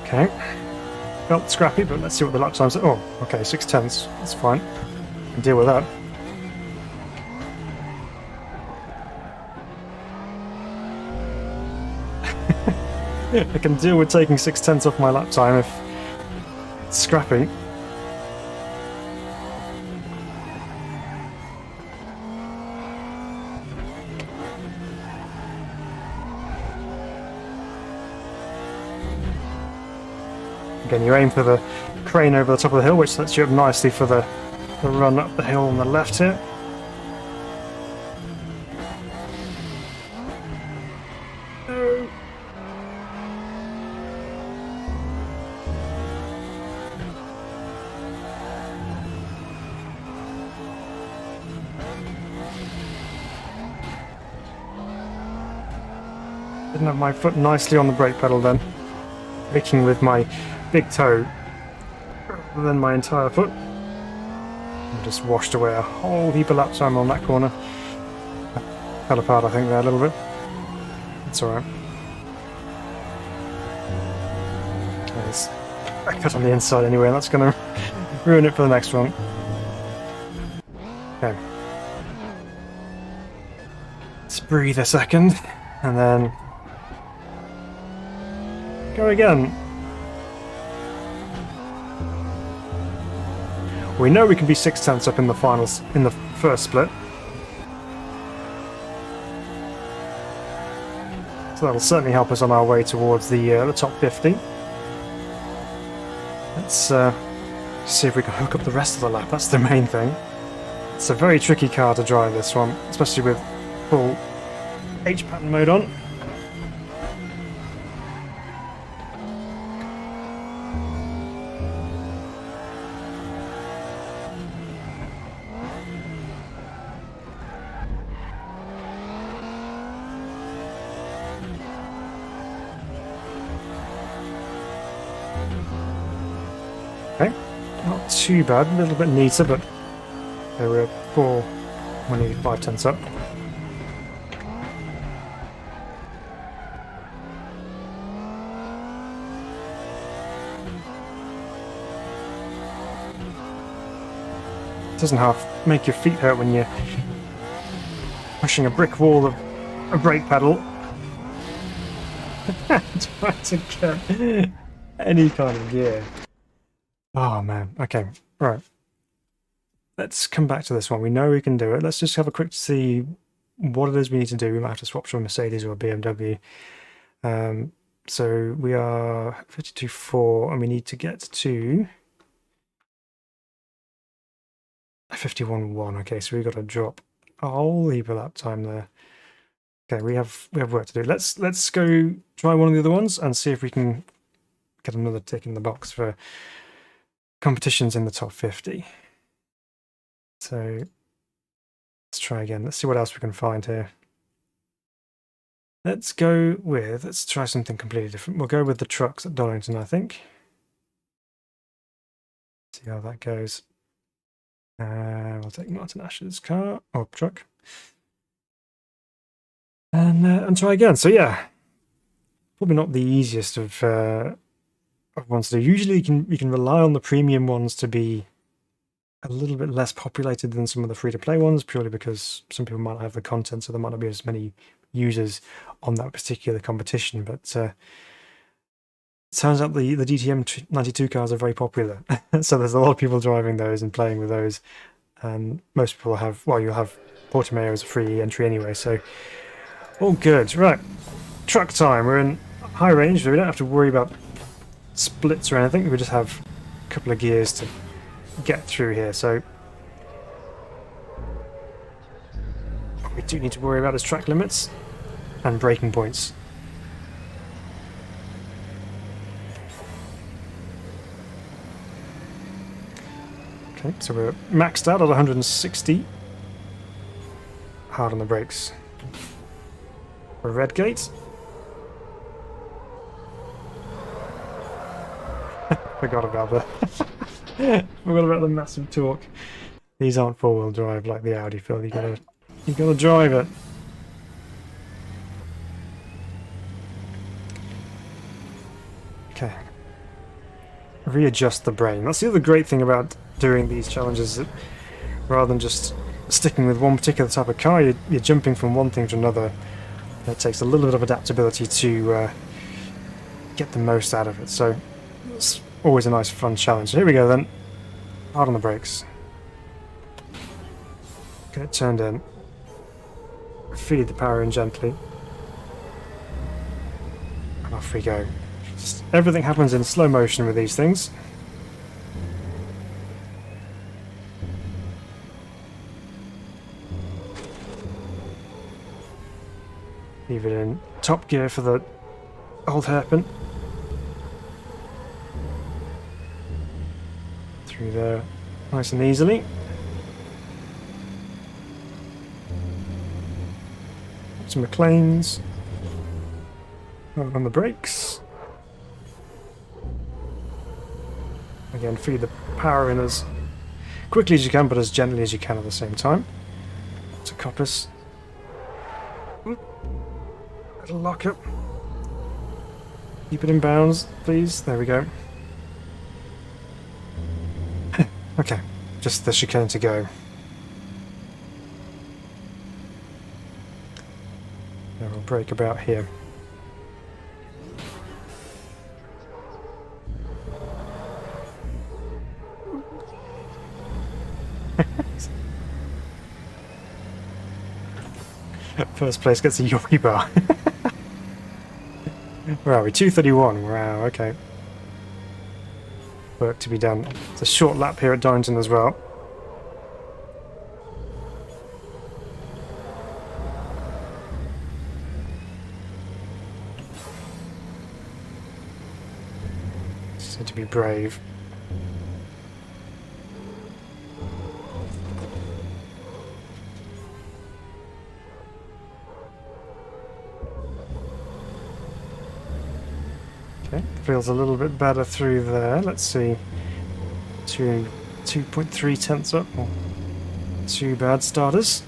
Okay. Felt scrappy, but let's see what the lap times are. Oh, okay, 6/10. That's fine. Can deal with that. I can deal with taking 6/10 off my lap time if it's scrappy. Again, you aim for the crane over the top of the hill, which sets you up nicely for the run up the hill on the left here. No. Didn't have my foot nicely on the brake pedal then. Braking with my big toe rather than my entire foot. I just washed away a whole heap of lap time on that corner. Fell apart, I think, there a little bit. It's alright. There's a cut on the inside anyway, and that's going to ruin it for the next one. Okay. Let's breathe a second, and then go again. We know we can be 6/10 up in the finals in the first split. So that'll certainly help us on our way towards the top 50. Let's see if we can hook up the rest of the lap. That's the main thing. It's a very tricky car to drive, this one, especially with full H-pattern mode on. Okay, not too bad, a little bit neater, but there we're 5/10 up. It doesn't half make your feet hurt when you're pushing a brick wall of a brake pedal. Trying to get any kind of gear. Oh man, okay, right. Let's come back to this one. We know we can do it. Let's just have a quick see what it is we need to do. We might have to swap to a Mercedes or a BMW. So we are 52.4 and we need to get to 51.1. Okay, so we've got to drop a whole heap of lap time there. Okay, we have work to do. Let's go try one of the other ones and see if we can get another tick in the box for competitions in the top 50. So let's try again. Let's see what else we can find here. Let's try something completely different. We'll go with the trucks at Donington, I think. See how that goes. We'll take Martin Asher's car or truck. And try again. So yeah, probably not the easiest of ones to do. Usually you can rely on the premium ones to be a little bit less populated than some of the free-to-play ones, purely because some people might not have the content, so there might not be as many users on that particular competition. But it turns out the DTM 92 cars are very popular, so there's a lot of people driving those and playing with those. And most people have, well, you'll have Portimão as a free entry anyway, so all good. Right, truck time. We're in high range, so we don't have to worry about splits or anything. We just have a couple of gears to get through here, so what we do need to worry about is track limits and braking points. Okay, so we're maxed out at 160. Hard on the brakes. For red gate. Forgot about the massive torque. These aren't four-wheel drive like the Audi, Phil. You gotta drive it. Okay. Readjust the brain. That's the other great thing about doing these challenges, that rather than just sticking with one particular type of car, you're jumping from one thing to another. It takes a little bit of adaptability to get the most out of it. So it's always a nice fun challenge. So here we go then. Hard on the brakes. Get it turned in. Feed the power in gently. And off we go. Just everything happens in slow motion with these things. Leave it in top gear for the old hairpin. Through there, nice and easily. Some McLeans. On the brakes. Again, feed the power in as quickly as you can, but as gently as you can at the same time. To coppice. Little lock up. Keep it in bounds, please. There we go. Okay, just the chicane to go. Now we'll brake about here. First place gets a Yogi bar. Where are we? 2:31. Wow, okay. Work to be done. It's a short lap here at Donington as well. Just need to be brave. Okay, feels a little bit better through there. Let's see. 2.3 tenths up. Not too bad starters.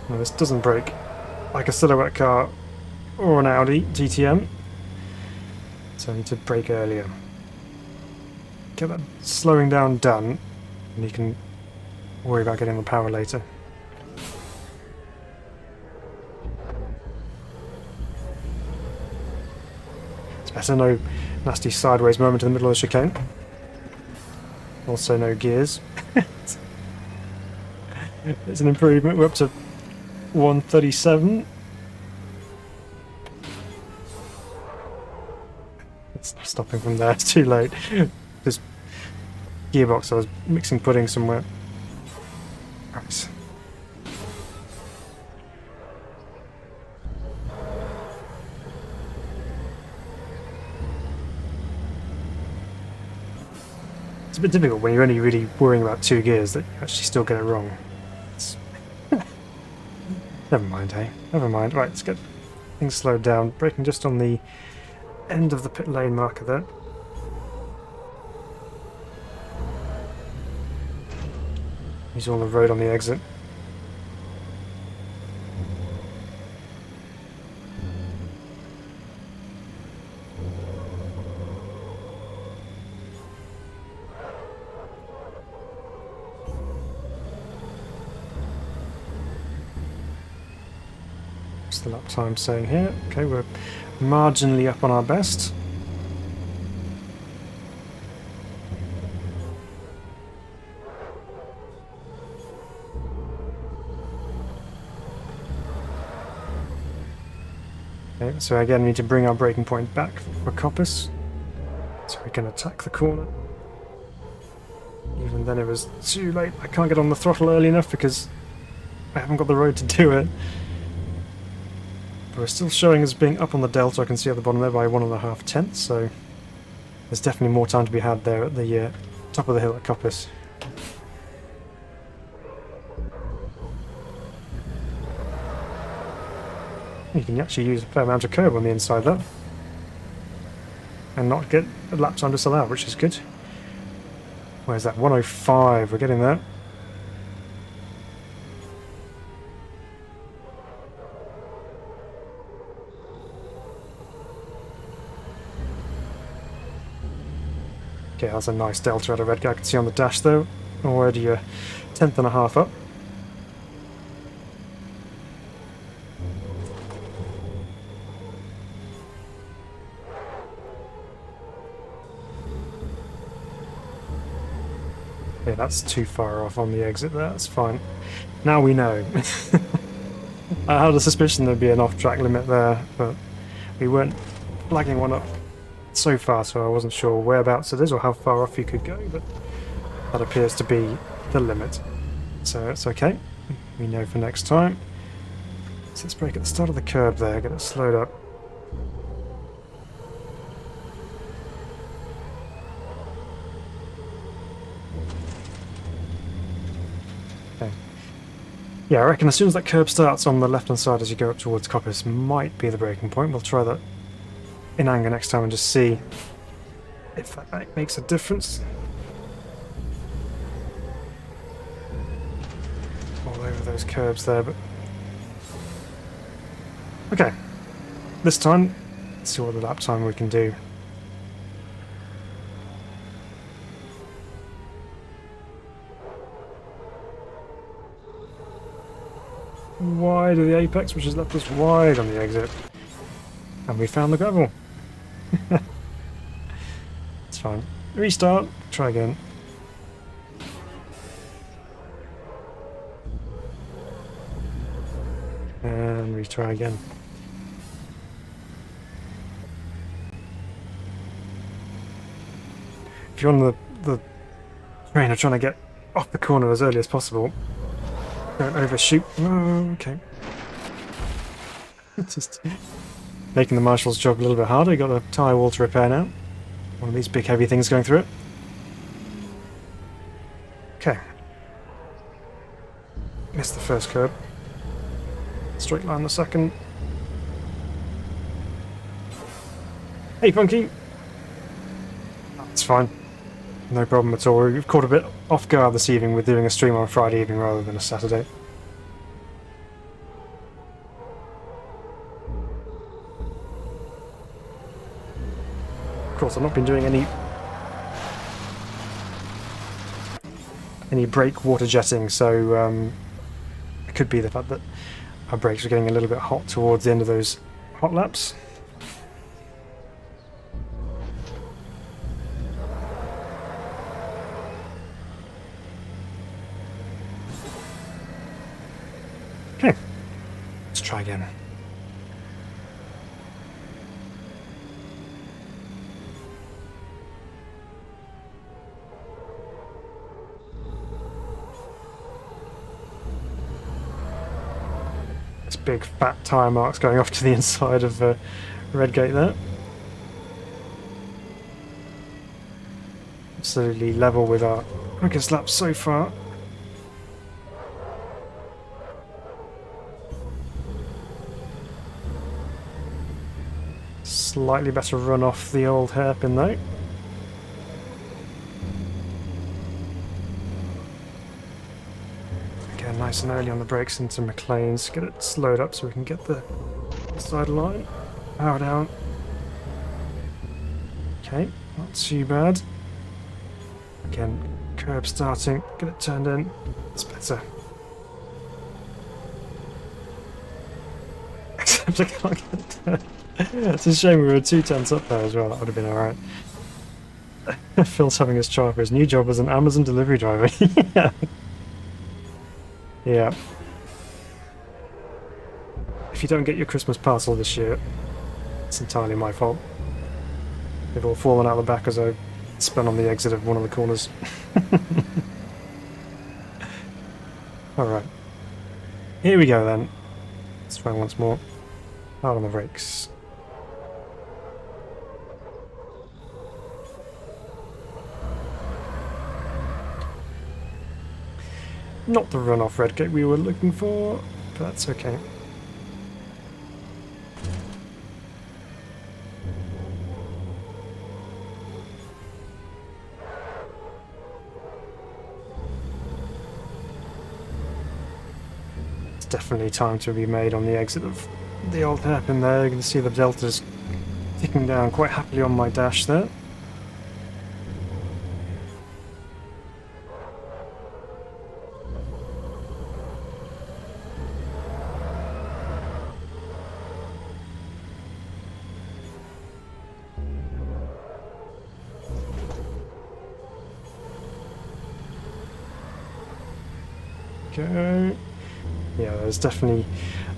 Now this doesn't brake like a silhouette car or an Audi GTM, so I need to brake earlier. Get that slowing down done, and you can worry about getting the power later. It's better no nasty sideways moment in the middle of the chicane. Also no gears. It's an improvement. We're up to 137. Stopping from there, it's too late. This gearbox, I was mixing pudding somewhere. Right. It's a bit difficult when you're only really worrying about two gears that you actually still get it wrong. Never mind, hey? Never mind. Right, let's get things slowed down. Braking just on the end of the pit lane marker there. Use all the road on the exit. What's the lap time saying here? Okay, we're marginally up on our best. Okay, so again we need to bring our braking point back for Coppice, so we can attack the corner. Even then it was too late. I can't get on the throttle early enough because I haven't got the road to do it. But we're still showing as being up on the delta. I can see at the bottom there by 1.5 tenths, so there's definitely more time to be had there at the top of the hill at Coppice. You can actually use a fair amount of curb on the inside though, and not get a lap time disallowed, which is good. Where's that? 105, we're getting there. Okay, that's a nice delta out of Redcar. I can see on the dash though, already a 1/10.5 up. Yeah, that's too far off on the exit there, that's fine. Now we know. I had a suspicion there'd be an off-track limit there, but we weren't flagging one up so far, so I wasn't sure whereabouts it is or how far off you could go, but that appears to be the limit. So it's okay, we know for next time. So let's brake at the start of the curb there, get it slowed up. Yeah, I reckon as soon as that curb starts on the left-hand side as you go up towards Coppice might be the breaking point. We'll try that in anger next time and just see if that makes a difference. All over those curbs there, but... Okay, this time, let's see what the lap time we can do. Wide of the apex, which has left us wide on the exit. And we found the gravel. It's fine. Restart, try again. And retry again. If you're on the train or trying to get off the corner as early as possible, don't overshoot. Oh, okay. Just making the marshal's job a little bit harder. You've got a tyre wall to repair now. One of these big heavy things going through it. Okay. Missed the first curb. Straight line the second. Hey, Funky! That's fine. No problem at all. We've caught a bit off guard this evening with doing a stream on a Friday evening rather than a Saturday. Of course, I've not been doing any brake water jetting, so it could be the fact that our brakes are getting a little bit hot towards the end of those hot laps. Okay, let's try again. This big fat tyre marks going off to the inside of Redgate there. Absolutely level with our quickest lap so far. slightly better run off the old hairpin though. Again, nice and early on the brakes into McLean's. Get it slowed up so we can get the side line. Power down. Okay, not too bad. Again, curb starting. Get it turned in. It's better. Except I can't get it turned. It's a shame we were 2/10 up there as well. That would have been alright. Phil's having his try for his new job as an Amazon delivery driver. Yeah. Yeah. If you don't get your Christmas parcel this year, it's entirely my fault. They've all fallen out the back as I spun on the exit of one of the corners. Alright. Here we go then. Let's try once more. Hard on the brakes. Not the run-off Redgate we were looking for, but that's okay. It's definitely time to be made on the exit of the old hairpin there. You can see the deltas ticking down quite happily on my dash there. Go. Yeah, there's definitely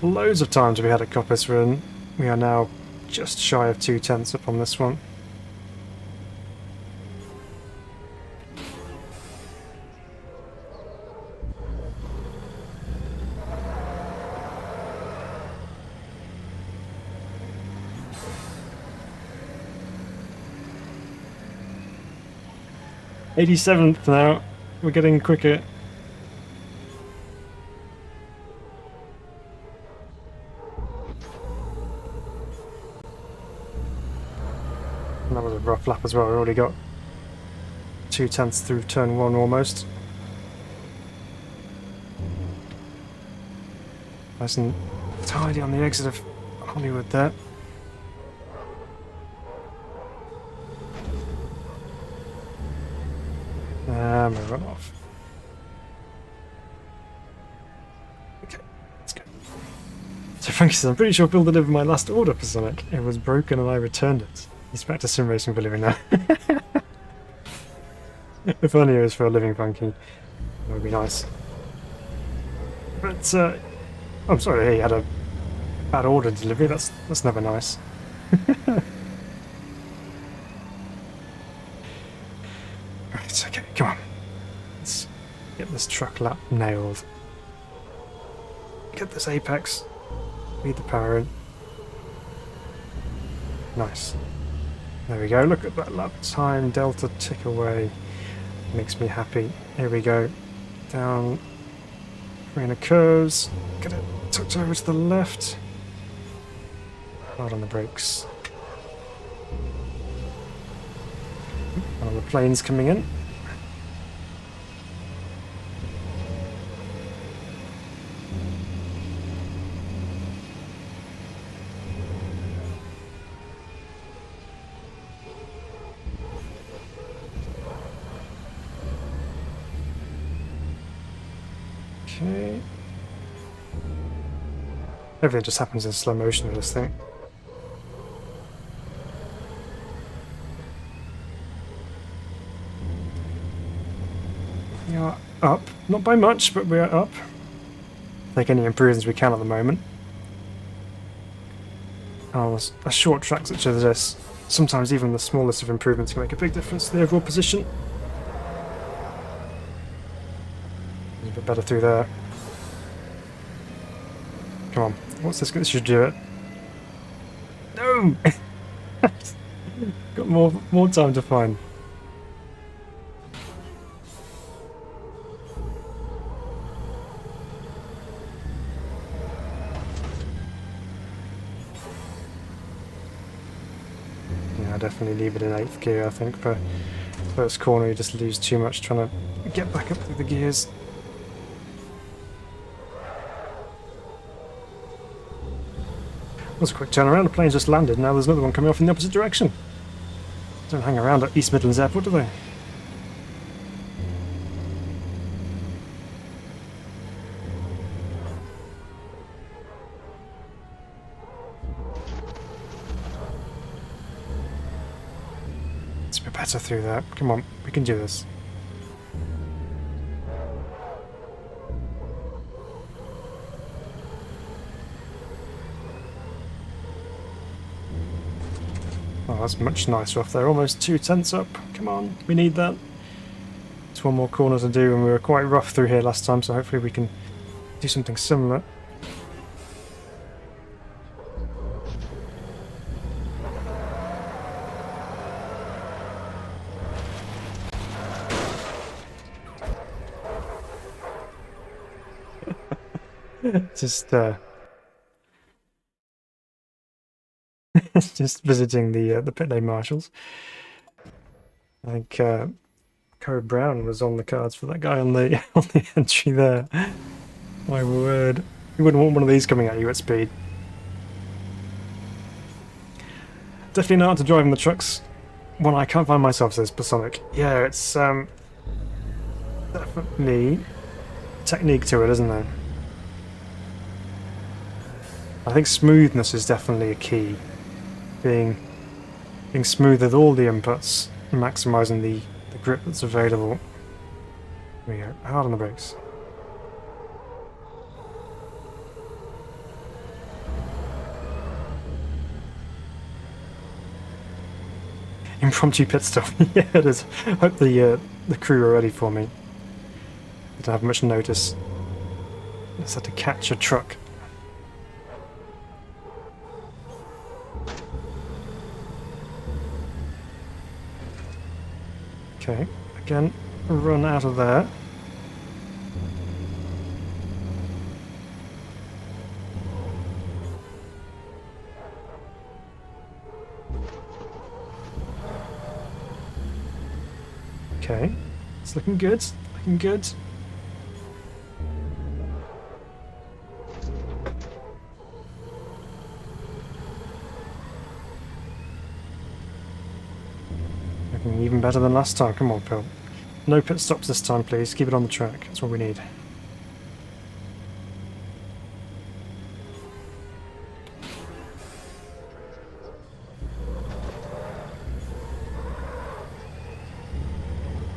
loads of times we had a coppice run. We are now just shy of 2/10 up on this one. '87th now. We're getting quicker. That was a rough lap as well. We already got 2/10 through turn 1 almost. Nice and tidy on the exit of Hollywood there. And we run off. Okay, let's go. So Frankie says, I'm pretty sure Bill delivered my last order for Sonic. It was broken and I returned it. He's back to sim racing for a living now. If only it was for a living, Funky. That would be nice. But, I'm sorry he had a bad order delivery. That's never nice. Right, okay, come on. Let's get this truck lap nailed. Get this apex. Feed the power in. Nice. There we go, look at that lap time, delta tick away. Makes me happy. Here we go. Down arena curves. Get it tucked over to the left. Hard on the brakes. One of the planes coming in. Okay. Everything just happens in slow motion with this thing. We are up. Not by much, but we are up. Take any improvements we can at the moment. Oh, a short track such as this, sometimes even the smallest of improvements can make a big difference to the overall position. A bit better through there. Come on, what's this? This should do it. No! Got more time to find. definitely leave it in 8th gear, I think. For first corner, you just lose too much trying to get back up through the gears. That was a quick turnaround. The plane's just landed. Now there's another one coming off in the opposite direction. Don't hang around at East Midlands Airport, do they? Let's be better through that. Come on, we can do this. Oh, that's much nicer off there. Almost 2/10 up. Come on, we need that. It's one more corner to do, and we were quite rough through here last time, so hopefully we can do something similar. Just visiting the pit lane marshals. I think Code Brown was on the cards for that guy on the on the entry there. My word, you wouldn't want one of these coming at you at speed. Definitely not to driving the trucks when I can't find myself so supersonic. Yeah, it's definitely technique to it, isn't there? I think smoothness is definitely a key. Being smooth with all the inputs, and maximising the grip that's available. There we go, hard on the brakes. Impromptu pit stop. Yeah, it is. Hope the crew are ready for me. Didn't have much notice. Just had to catch a truck. Okay, again, run out of there. Okay, it's looking good, looking good. Even better than last time. Come on, Phil. No pit stops this time, please. Keep it on the track. That's what we need.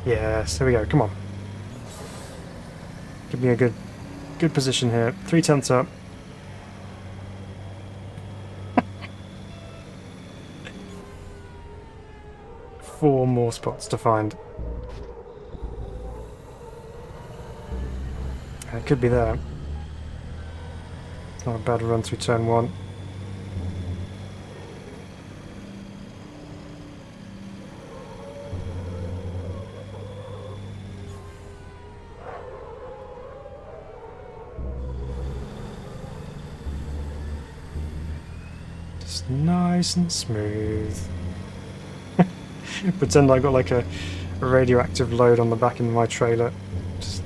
Yes, there we go. Come on. Give me a good position here. 3/10 up. 4 more spots to find. It could be there. It's not a bad run through turn 1. Just nice and smooth. Pretend I got like a radioactive load on the back of my trailer. Just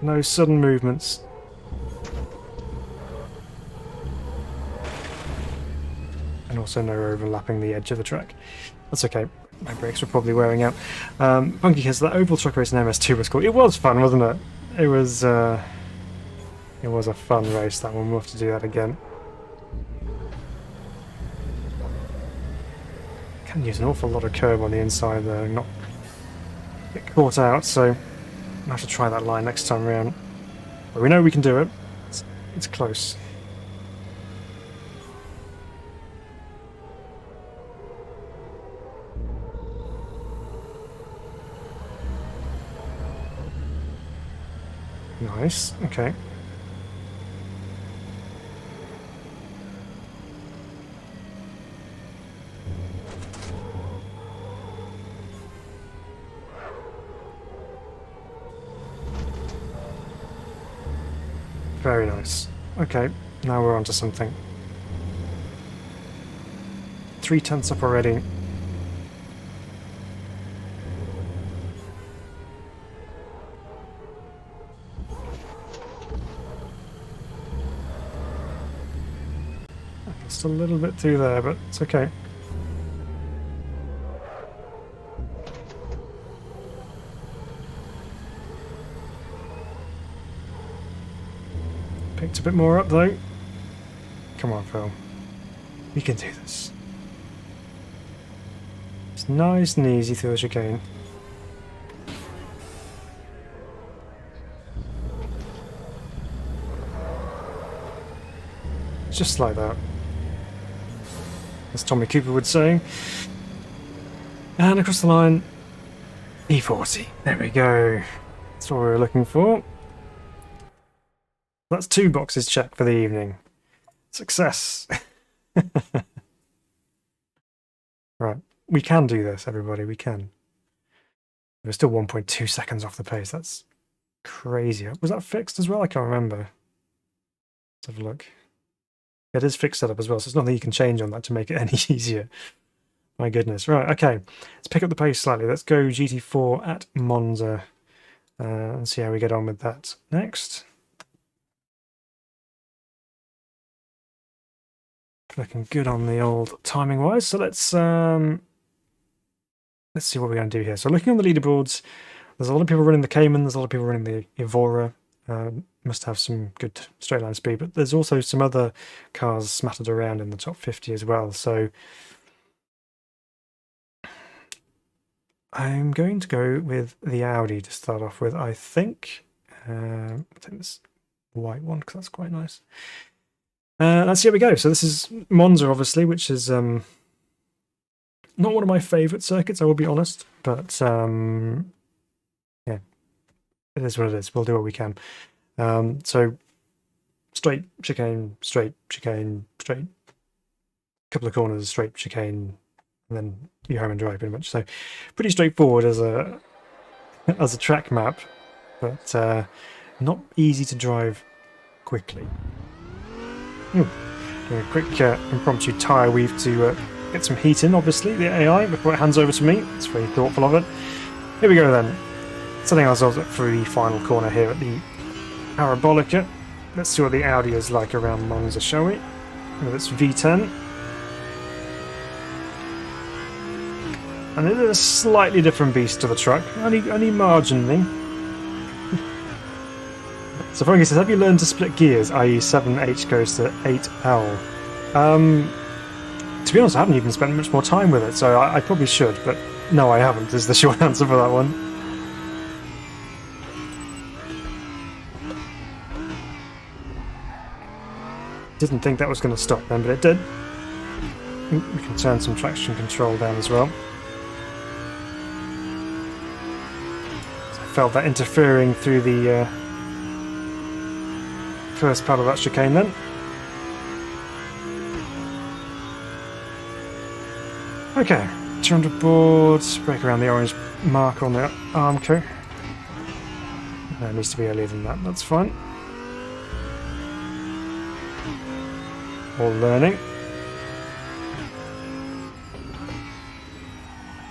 no sudden movements. And also no overlapping the edge of the track. That's okay. My brakes were probably wearing out. Funky Kids, that Oval Truck Race in MS2 was cool. It was fun, wasn't it? It was a fun race, that one. We'll have to do that again. Can use an awful lot of curve on the inside there, not get caught out, so I'll have to try that line next time around. But we know we can do it. It's close. Nice, okay. Very nice. Okay, now we're onto something. 3/10 up already. Just a little bit through there, but it's okay. Picked a bit more up though. Come on, Phil. We can do this. It's nice and easy through the chicane. Just like that. As Tommy Cooper would say. And across the line, E40. There we go. That's what we were looking for. That's 2 boxes checked for the evening. Success. Right, we can do this, everybody. We can. We're still 1.2 seconds off the pace. That's crazy. Was that fixed as well? I can't remember. Let's have a look. It is fixed setup as well, so there's nothing you can change on that to make it any easier. My goodness. Right, okay. Let's pick up the pace slightly. Let's go GT4 at Monza and see how we get on with that next. Looking good on the old timing wise. So let's see what we're going to do here. So looking on the leaderboards, there's a lot of people running the Cayman, there's a lot of people running the Evora. Must have some good straight line speed, but there's also some other cars smattered around in the top 50 as well. So I'm going to go with the Audi to start off with, I think. I'll take this white one because that's quite nice. Let's see how we go. So this is Monza, obviously, which is not one of my favourite circuits, I will be honest. But yeah, it is what it is. We'll do what we can. So straight, chicane, straight, chicane, straight. Couple of corners, straight, chicane, and then you're home and dry, pretty much. So pretty straightforward as a track map, but not easy to drive quickly. Doing a quick impromptu tyre weave to get some heat in, obviously, the AI, before it hands over to me. It's very thoughtful of it. Here we go then. Setting ourselves up for the final corner here at the Parabolica. Let's see what the Audi is like around Monza, shall we? With its V10. And it is a slightly different beast to the truck, only marginally. So Frankie says, have you learned to split gears, i.e. 7H goes to 8L? To be honest, I haven't even spent much more time with it, so I probably should, but no, I haven't, is the short answer for that one. Didn't think that was going to stop then, but it did. We can turn some traction control down as well. So I felt that interfering through the first part of that chicane then. Okay, 200 boards, brake around the orange marker on the Armco. It needs to be earlier than that, that's fine. All learning.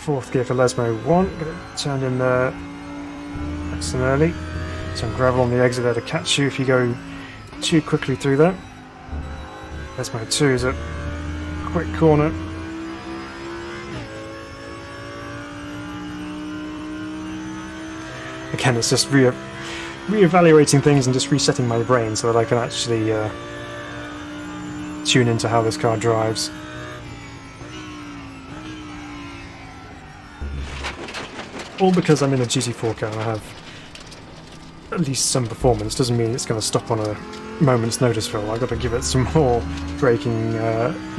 4th gear for Lesmo 1, get it turned in there nice and early. Some gravel on the exit there to catch you if you go too quickly through there. Lesmo 2 is a quick corner. Again, it's just re-evaluating things and just resetting my brain so that I can actually tune into how this car drives. All because I'm in a GT4 car and I have at least some performance. Doesn't mean it's going to stop on a moment's notice, Phil. I've got to give it some more braking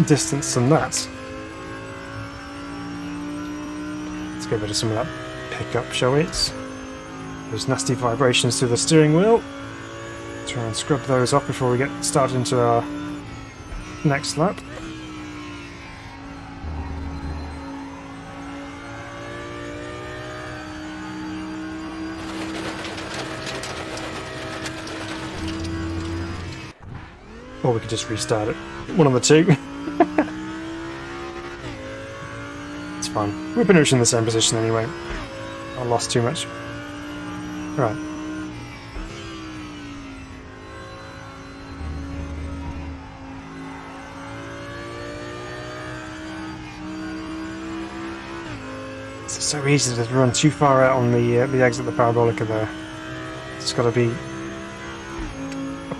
distance than that. Let's get rid of some of that pickup, shall we? Those nasty vibrations through the steering wheel. Try and scrub those off before we get started into our next lap. Or we could just restart it. One of the two. fine. We're pretty much in the same position anyway. I lost too much. Right. It's so easy to run too far out on the exit of the parabolica there. It's got to be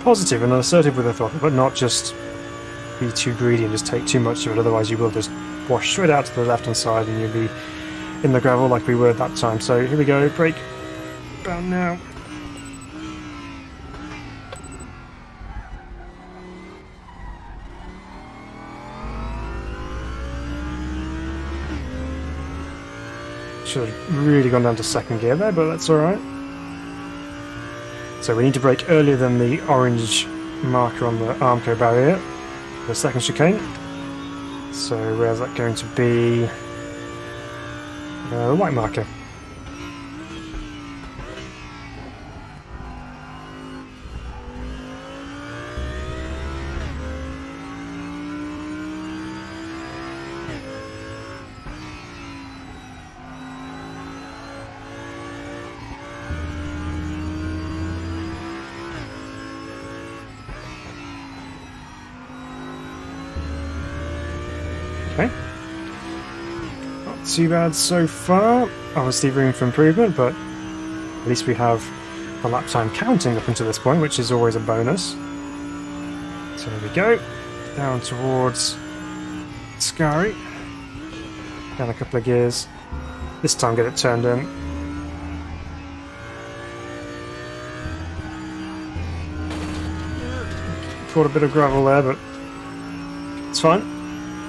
positive and assertive with the throttle, but not just be too greedy and just take too much of it, otherwise you will just wash straight out to the left hand side and you'll be in the gravel like we were that time. So here we go, brake down now. Should have really gone down to second gear there, but that's alright. So we need to brake earlier than the orange marker on the Armco barrier, the second chicane. So where's that going to be? The white marker. Okay. Not too bad so far. Obviously room for improvement, but at least we have the lap time counting up until this point, which is always a bonus. So there we go. Down towards Scary. Down a couple of gears. This time get it turned in. Caught a bit of gravel there, but it's fine.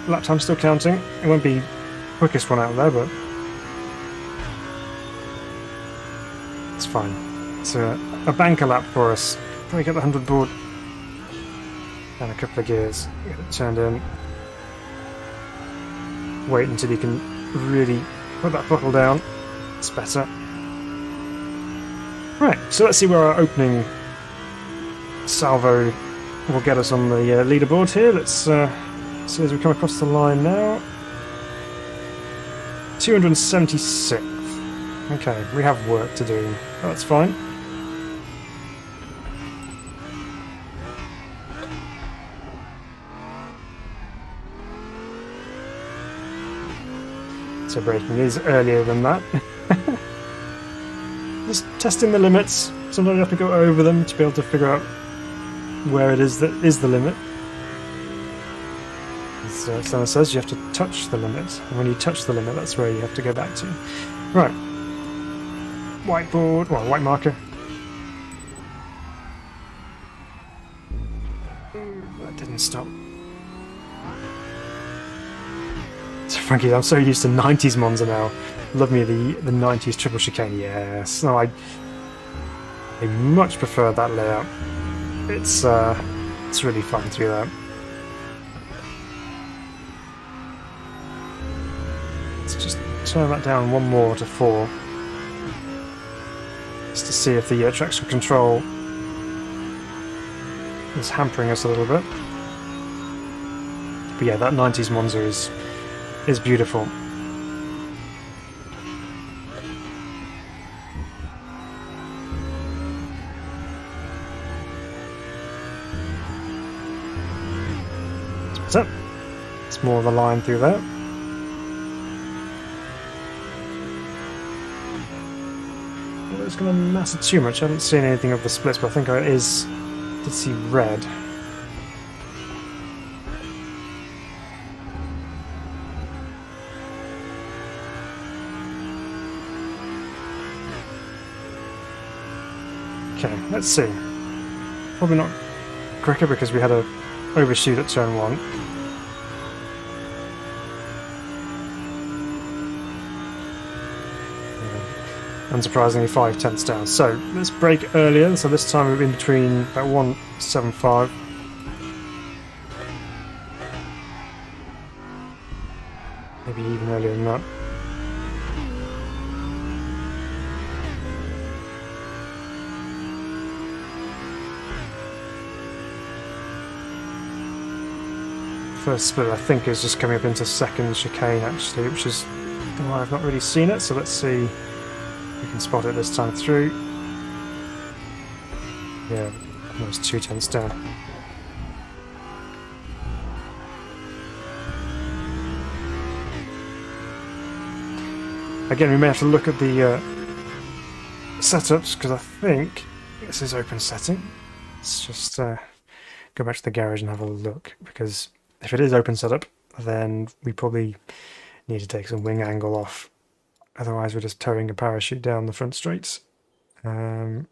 Lap time still counting. It won't be quickest one out there, but it's fine. It's a banker lap for us. Break at the 100 board. Down a couple of gears. Get it turned in. Wait until you can really put that throttle down. It's better. Right, so let's see where our opening salvo will get us on the leaderboard here. Let's see as we come across the line now. 276th. Okay, we have work to do. That's fine. So braking is earlier than that. Just testing the limits. Sometimes you have to go over them to be able to figure out where it is that is the limit. As Stella says, you have to touch the limit. And when you touch the limit, that's where you have to go back to. Right. Whiteboard. Well, white marker. That didn't stop. So Frankie, I'm so used to 90s Monza now. Love me the 90s triple chicane. Yes. No, I much prefer that layout. It's really fun to do that. Let's just turn that down one more to 4. Just to see if the traction control is hampering us a little bit. But yeah, that 90s Monza is beautiful. That's it. It's more of a line through there. Well, it's going to matter too much. I haven't seen anything of the splits, but I think I did see red. Okay, let's see. Probably not quicker because we had a overshoot at turn 1. Unsurprisingly 5 tenths down. So let's brake earlier. So this time we're in between about 175. Maybe even earlier than that. First split I think is just coming up into second chicane actually, which is Well, I've not really seen it, so let's see if we can spot it this time through. Yeah, almost 2/10 down. Again, we may have to look at the setups, because I think this is open setting. Let's just go back to the garage and have a look, because if it is open setup, then we probably need to take some wing angle off. Otherwise, we're just towing a parachute down the front straights. Okay,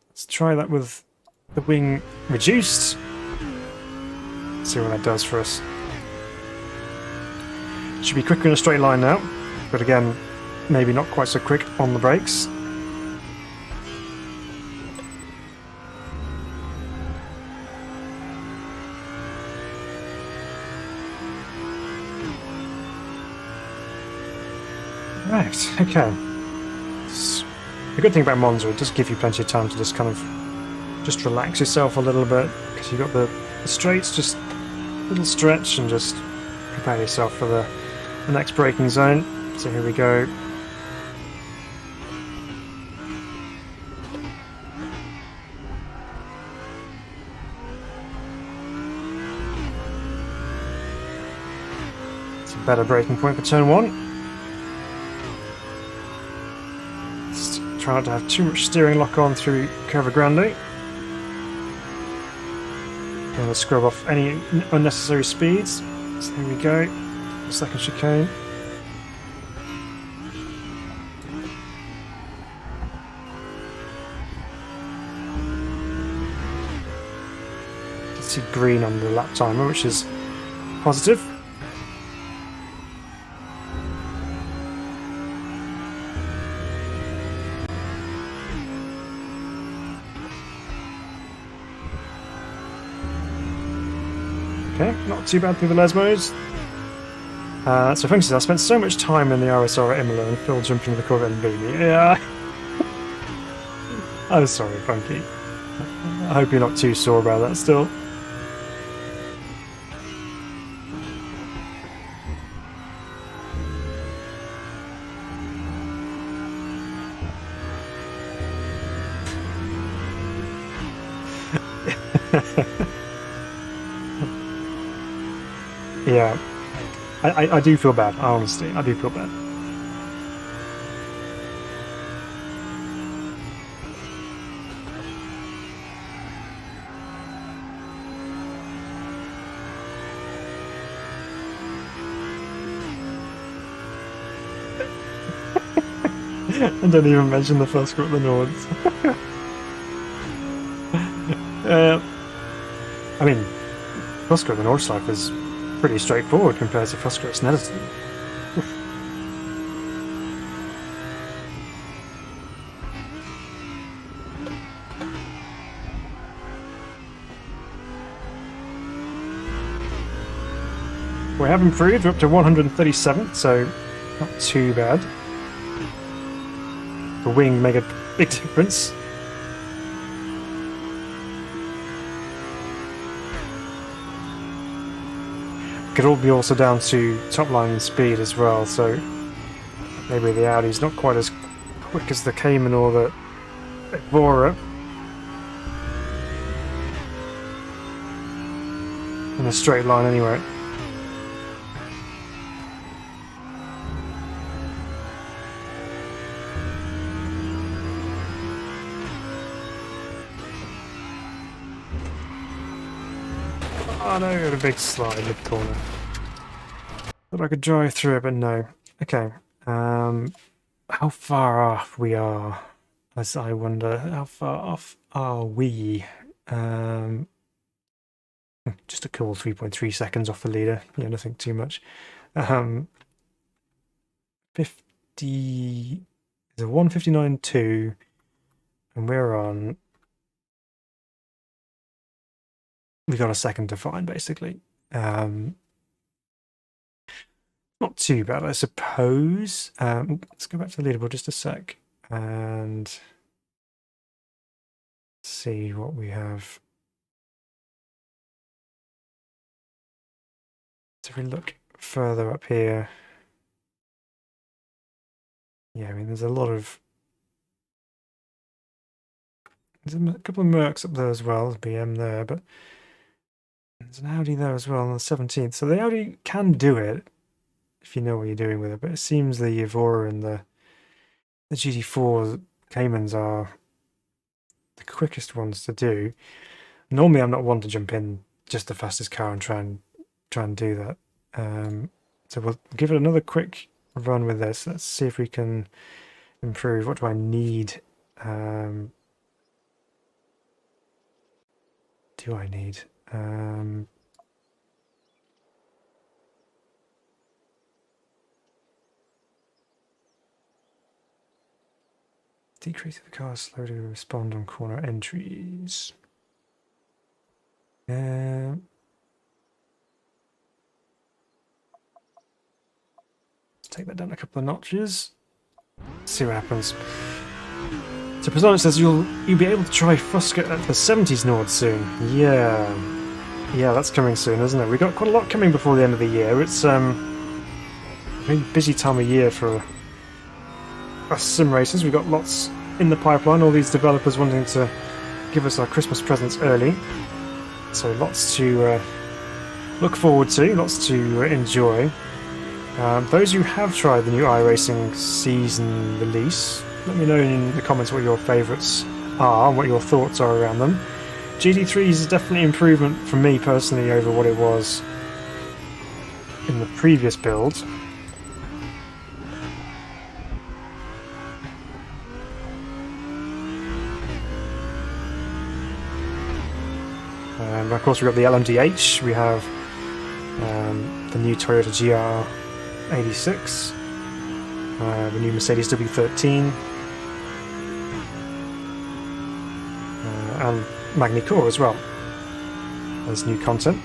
let's try that with the wing reduced. See what that does for us. Should be quicker in a straight line now, but again, maybe not quite so quick on the brakes. Right, okay. The good thing about Monza, it does give you plenty of time to just kind of just relax yourself a little bit, because you've got the straights, just a little stretch and just prepare yourself for the next braking zone. So here we go. It's a better braking point for turn 1. Just try not to have too much steering lock on through Curva Grande. Going to scrub off any unnecessary speeds. So here we go. Second chicane. See green on the lap timer, which is positive. Okay, not too bad through the Lesmos. So for instance, I spent so much time in the RSR at Imola and Phil jumped into the Corvette and beat me. Yeah. I'm sorry, Funky. I hope you're not too sore about that still. Yeah, I do feel bad, honestly. I do feel bad. And don't even mention the first group of the Nords. I mean, first group of the Nordschleife is pretty straightforward compared to first group Snetterton. We have improved, we're up to 137th, so not too bad. The wing made a big difference. Could all be also down to top line speed as well, so maybe the Audi's not quite as quick as the Cayman or the Evora. In a straight line anyway. Oh no, got a big slide in the corner. Thought I could drive through it, but no. Okay. How far off we are? As I wonder, how far off are we? Just a cool 3.3 seconds off the leader. Yeah, nothing too much. 50 is a 1:59.2, and we're on. We got a second to find, basically. Not too bad, I suppose. Let's go back to the leaderboard just a sec and see what we have. So if we look further up here, Yeah, I mean, there's a lot of... There's a couple of Mercs up there as well, there's BM there, but there's an Audi there as well on the 17th. So the Audi can do it, if you know what you're doing with it, but it seems the Evora and the GT4 Caymans are the quickest ones to do. Normally I'm not one to jump in just the fastest car and try and do that. So we'll give it another quick run with this. Let's see if we can improve. What do I need? Do I need? Decrease the car slow to respond on corner entries. Take that down a couple of notches. See what happens. So Personic says you'll be able to try Fusca at the 70s Nord soon. Yeah, that's coming soon, isn't it? We've got quite a lot coming before the end of the year. It's a very busy time of year for us sim racers. We've got lots in the pipeline. All these developers wanting to give us our Christmas presents early. So lots to look forward to, lots to enjoy. Those who have tried the new iRacing season release, let me know in the comments what your favourites are and what your thoughts are around them. GT3 is definitely an improvement for me personally over what it was in the previous build. Of course we've got the LMDH, we have the new Toyota GR86, the new Mercedes W13, and Magni Core as well. There's new content.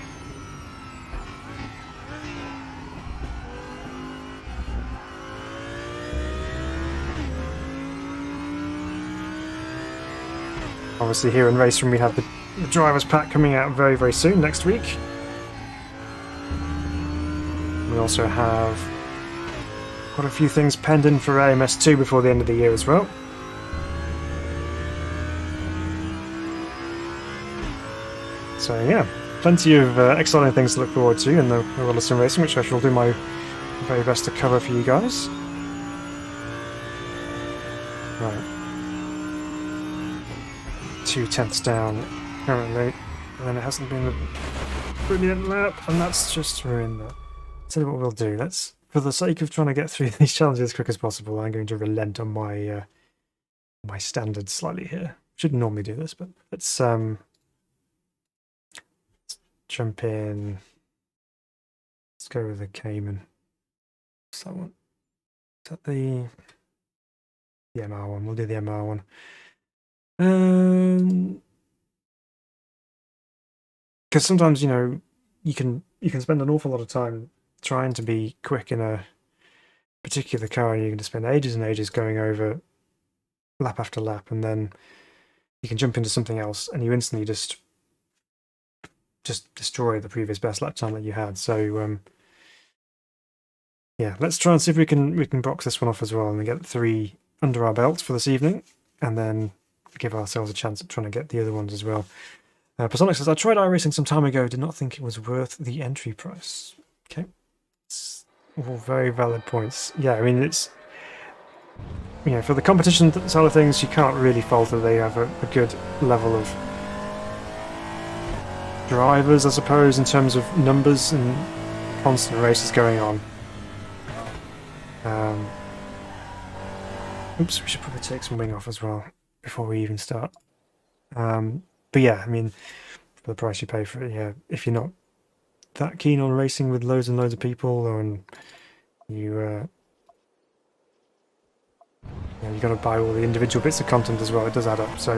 Obviously here in RaceRoom we have the driver's pack coming out very, very soon, next week. We also have quite a few things penned in for AMS2 before the end of the year as well. So yeah, plenty of exciting things to look forward to in the world of sim racing, which I shall do my very best to cover for you guys. Right. 2/10 down currently, and it hasn't been a brilliant lap, and that's just ruined that. So what we'll do, let's, for the sake of trying to get through these challenges as quick as possible, I'm going to relent on my my standards slightly here. Shouldn't normally do this, but let's jump in. Let's go with the Cayman. What's that one? Is that the MR one? We'll do the MR one. Because sometimes, you know, you can spend an awful lot of time trying to be quick in a particular car, and you can spend ages and ages going over lap after lap, and then you can jump into something else and you instantly just destroy the previous best lap time that you had. So yeah, let's try and see if we can box this one off as well and get 3 under our belts for this evening, and then give ourselves a chance at trying to get the other ones as well. Personic says, I tried iRacing some time ago, did not think it was worth the entry price. Okay. It's all very valid points. Yeah, I mean, it's, you know, for the competition side of things, you can't really fault that they have a good level of drivers, I suppose, in terms of numbers and constant races going on. Oops, we should probably take some wing off as well before we even start. But yeah, I mean, for the price you pay for it, yeah, if you're not that keen on racing with loads and loads of people, and you got to buy all the individual bits of content as well, it does add up. So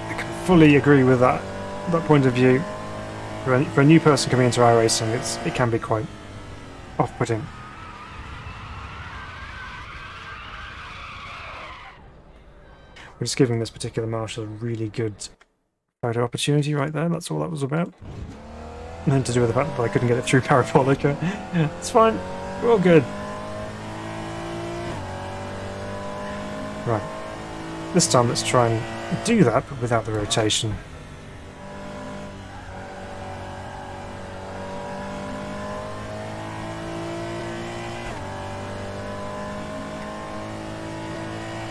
I can fully agree with that point of view. For a new person coming into iRacing, it can be quite off-putting. We're just giving this particular marshal a really good photo opportunity right there. That's all that was about. Nothing to do with the fact that I couldn't get it through Parabolica. Yeah, it's fine. We're all good. Right. This time let's try and do that, but without the rotation.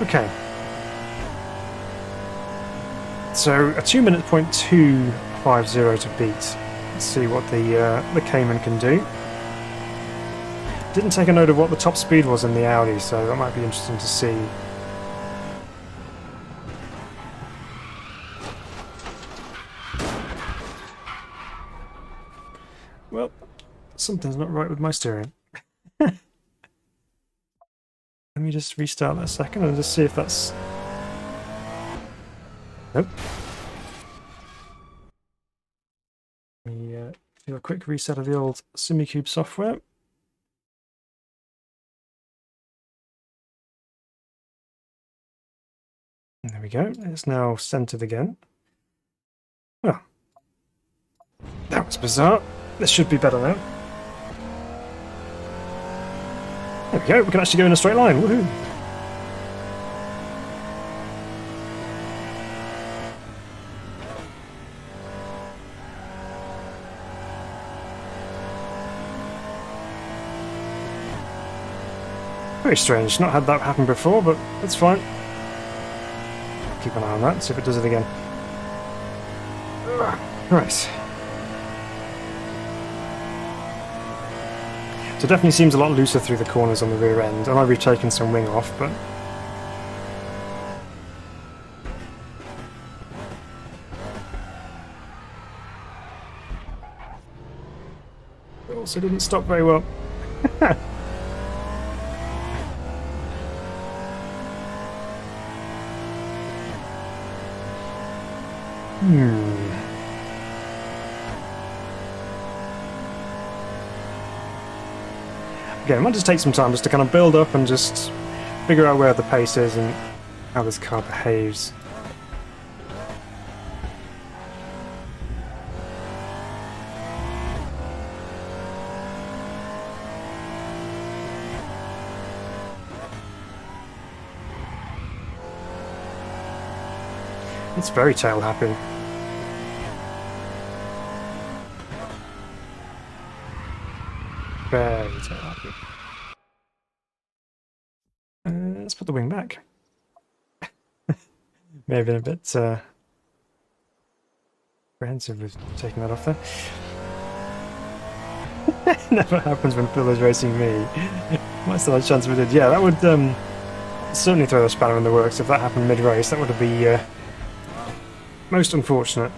Okay. So a 2-minute .250 to beat. Let's see what the Cayman can do. Didn't take a note of what the top speed was in the Audi, so that might be interesting to see. Well, something's not right with my steering. Let me just restart that a second and just see if that's... Nope. Let me do a quick reset of the old SimiCube software. And there we go. It's now centered again. Oh. That was bizarre. This should be better now. There we go. We can actually go in a straight line. Woohoo! Very strange. Not had that happen before, but it's fine. Keep an eye on that, see if it does it again. Right. So it definitely seems a lot looser through the corners on the rear end, and I've retaken some wing off, but... It also didn't stop very well. Okay, it might just take some time just to kind of build up and just figure out where the pace is and how this car behaves. It's very tail happy. Very tail happy. Let's put the wing back. May have been a bit apprehensive with taking that off there. Never happens when Phil is racing me. Might still have a chance if it did. Yeah, that would certainly throw a spanner in the works if that happened mid-race. That would be most unfortunate.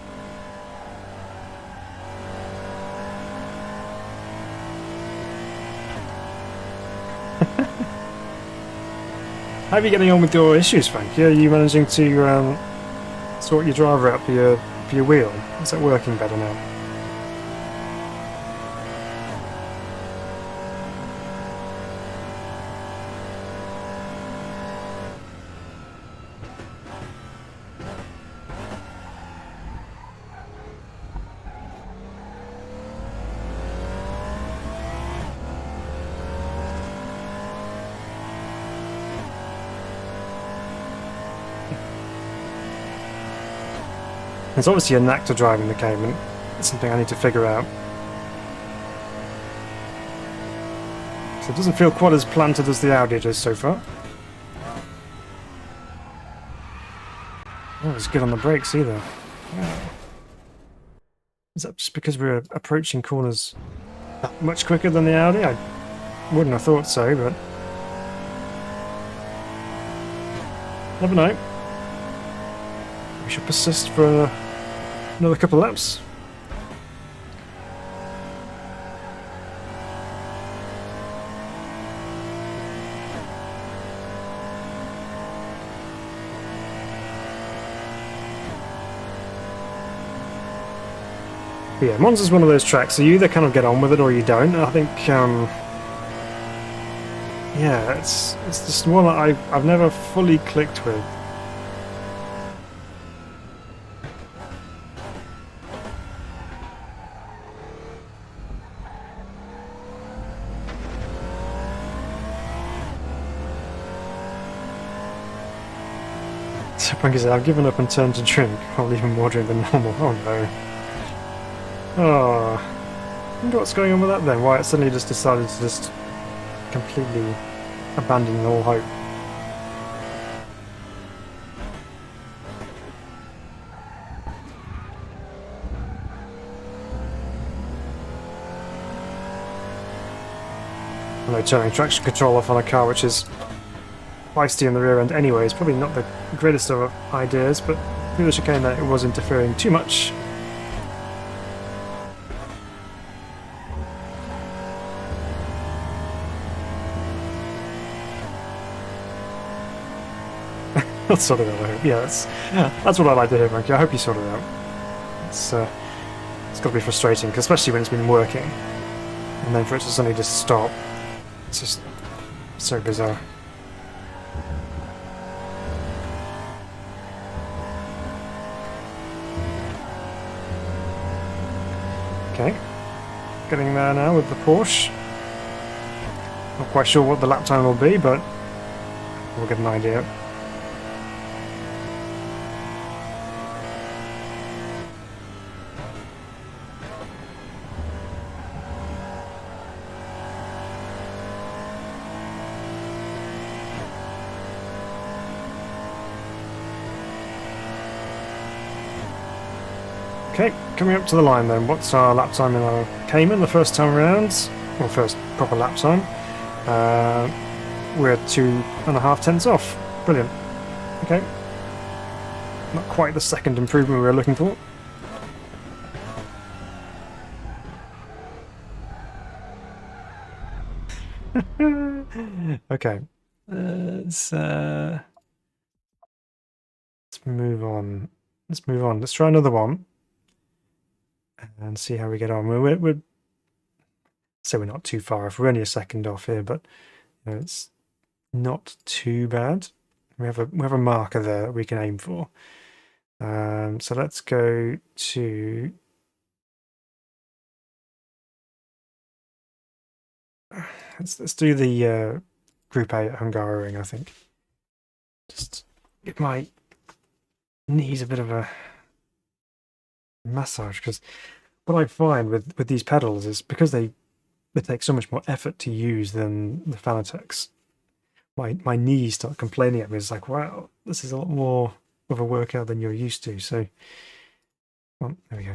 How are you getting on with your issues, Frank? Are you managing to sort your driver out for your wheel? Is that working better now? There's obviously a knack to driving the Cayman. It's something I need to figure out. So it doesn't feel quite as planted as the Audi does so far. Not as good on the brakes either. Wow. Is that just because we're approaching corners that much quicker than the Audi? I wouldn't have thought so, but... never know. We should persist for another couple of laps. But yeah, Monza's one of those tracks, so you either kind of get on with it or you don't. I think, yeah, it's just one that I've never fully clicked with. So Frankie said, I've given up and turned to drink. Probably even more drink than normal. Oh no. Oh. I wonder what's going on with that then. Why it suddenly just decided to just completely abandon all hope. I know turning traction control off on a car which is feisty in the rear end anyway is probably not the greatest of ideas, but through the chicane that it was interfering too much. I'll sort it out, I hope. Yeah, that's what I like to hear, Frankie. I hope you sort it out. It's got to be frustrating, cause especially when it's been working, and then for it to suddenly just stop. It's just so bizarre. Okay, getting there now with the Porsche. Not quite sure what the lap time will be, but we'll get an idea. Okay, coming up to the line then. What's our lap time in our Cayman the first time around? Well, first proper lap time. We're 2.5 tenths off. Brilliant. Okay. Not quite the second improvement we were looking for. Okay. Let's move on. Let's move on. Let's try another one. And see how we get on. We're so we're not too far off. We're only a second off here, but you know, it's not too bad. We have a marker there that we can aim for. So let's go to let's do the Group A at Hungaroring, I think. Just give my knees a bit of a massage, because what I find with these pedals is because they take so much more effort to use than the Fanatec's, my knees start complaining at me. It's like, wow, this is a lot more of a workout than you're used to. So, well, there we go.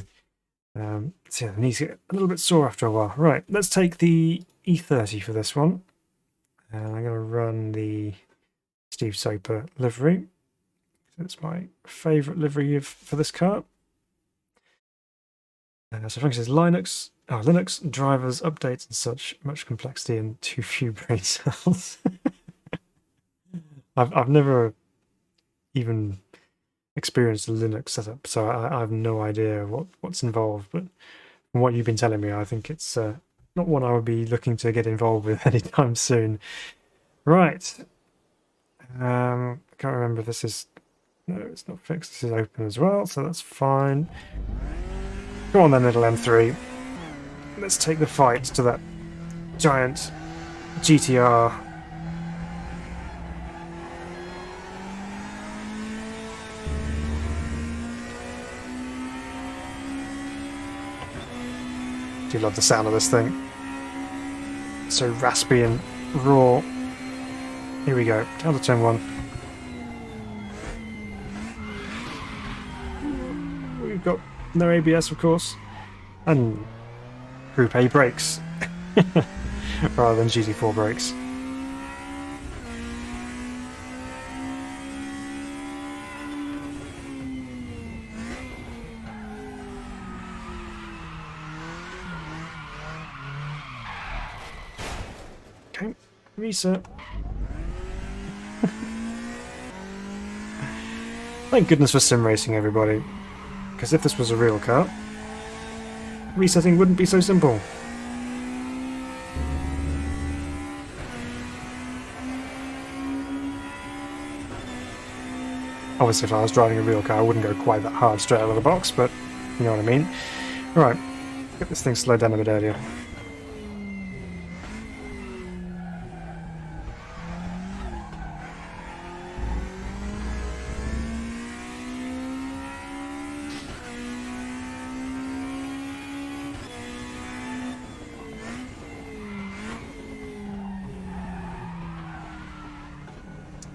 So yeah, the knees get a little bit sore after a while. Right, let's take the E30 for this one. And I'm going to run the Steve Soper livery. It's my favourite livery for this car. So Frank says Linux drivers, updates and such, much complexity and too few brain cells. I've never even experienced a Linux setup, so I have no idea what's involved, but from what you've been telling me, I think it's not one I would be looking to get involved with anytime soon. Right. I can't remember if this is... No, it's not fixed. This is open as well, so that's fine. Go on then, little M3. Let's take the fight to that giant GTR. Do love the sound of this thing. So raspy and raw. Here we go. Down to turn 1. We've got no ABS, of course, and Group A brakes rather than GT4 brakes. Okay, reset. Thank goodness for sim racing, everybody. Because if this was a real car, resetting wouldn't be so simple. Obviously, if I was driving a real car, I wouldn't go quite that hard straight out of the box, but you know what I mean. Right, get this thing slowed down a bit earlier.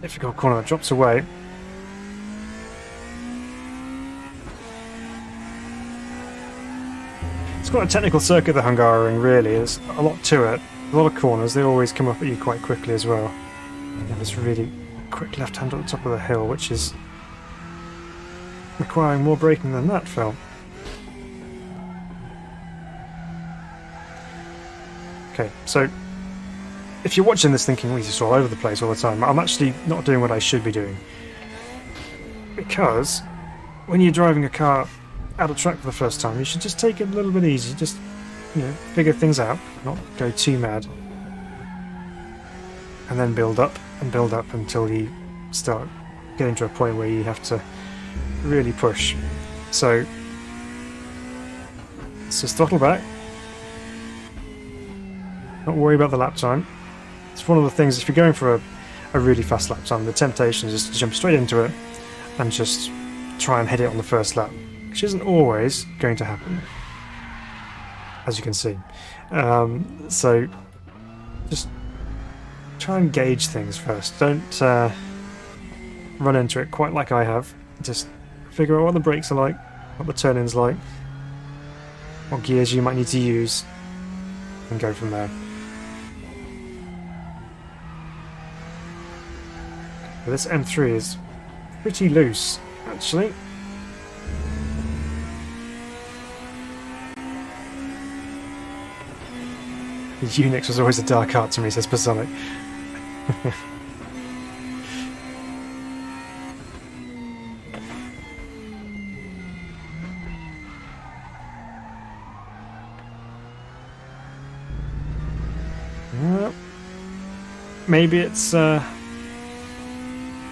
difficult corner that drops away. It's quite a technical circuit, the Hungaroring, really. There's a lot to it. A lot of corners, they always come up at you quite quickly as well. You have this really quick left-hand at the top of the hill, which is requiring more braking than that felt. Okay, so if you're watching this thinking, we're just all over the place all the time, I'm actually not doing what I should be doing. Because when you're driving a car out of track for the first time, you should just take it a little bit easy, just, figure things out, not go too mad. And then build up until you start getting to a point where you have to really push. So, let's just throttle back. Not worry about the lap time. It's one of the things, if you're going for a really fast lap time, the temptation is just to jump straight into it and just try and hit it on the first lap, which isn't always going to happen, as you can see. So just try and gauge things first. Don't run into it quite like I have. Just figure out what the brakes are like, what the turn-in's like, what gears you might need to use, and go from there. This M3 is pretty loose, actually. Unix was always a dark art to me, says Pasonic. Maybe it's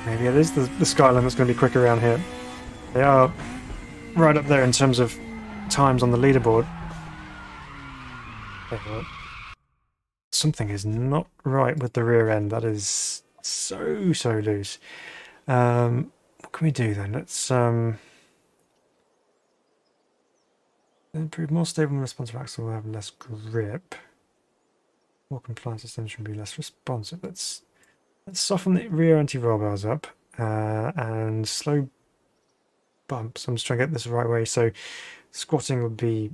maybe it is the Skyline that's going to be quicker around here. They are right up there in terms of times on the leaderboard. Something is not right with the rear end. That is so loose. What can we do then? Let's improve more stable and responsive axle. Will have less grip. More compliance systems should be less responsive. Let's soften the rear anti-roll bars up and slow bumps. I'm just trying to get this the right way. So squatting would be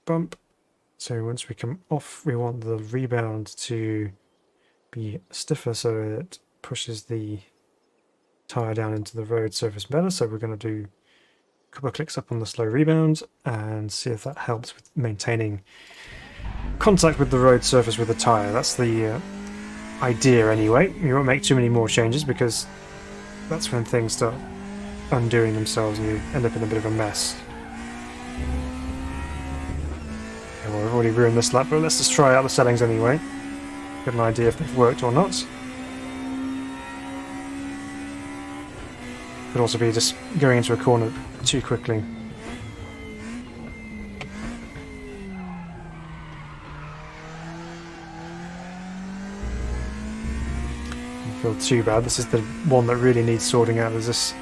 bump. So once we come off, we want the rebound to be stiffer so it pushes the tyre down into the road surface better. So we're going to do a couple of clicks up on the slow rebound and see if that helps with maintaining contact with the road surface with the tyre. That's the idea anyway. You won't make too many more changes because that's when things start undoing themselves and you end up in a bit of a mess. Okay, well, I've already ruined this lap, but let's just try out the settings anyway. Get an idea if they've worked or not. Could also be just going into a corner too quickly. Feel too bad. This is the one that really needs sorting out. There's this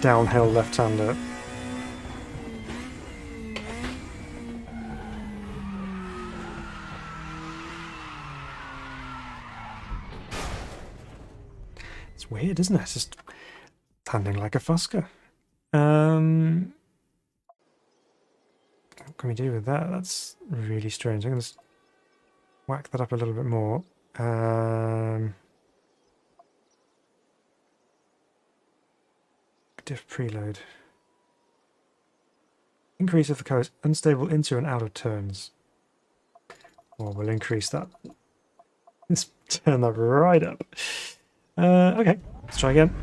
downhill left-hander. It's weird, isn't it? It's just landing like a Fusca. What can we do with that? That's really strange. I'm going to whack that up a little bit more. Diff preload. Increase if the car is unstable into and out of turns. Well, we'll increase that. Let's turn that right up. Okay, let's try again.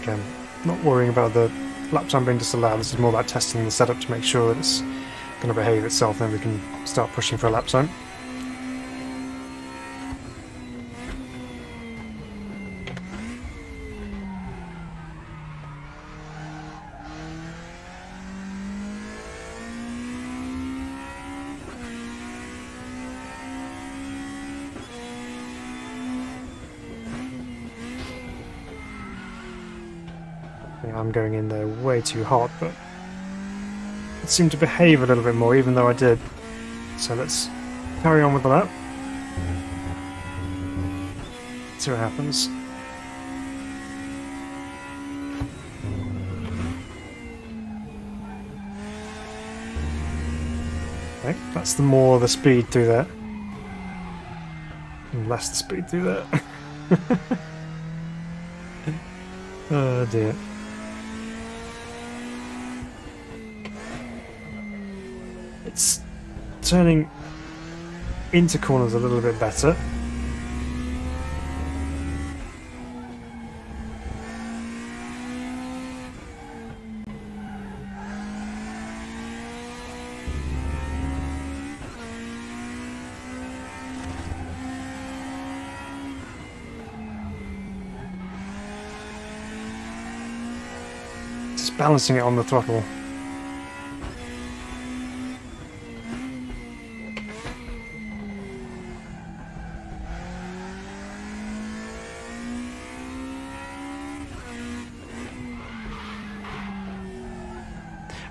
Again, not worrying about the lap time being disallowed. This is more about testing the setup to make sure that it's going to behave itself, then we can start pushing for a lap time. think I'm going in there way too hot, but it seemed to behave a little bit more, even though I did. So let's carry on with that. See what happens. Okay, that's the speed through there. And less the speed through there. Oh dear. It's turning into corners a little bit better. Just balancing it on the throttle.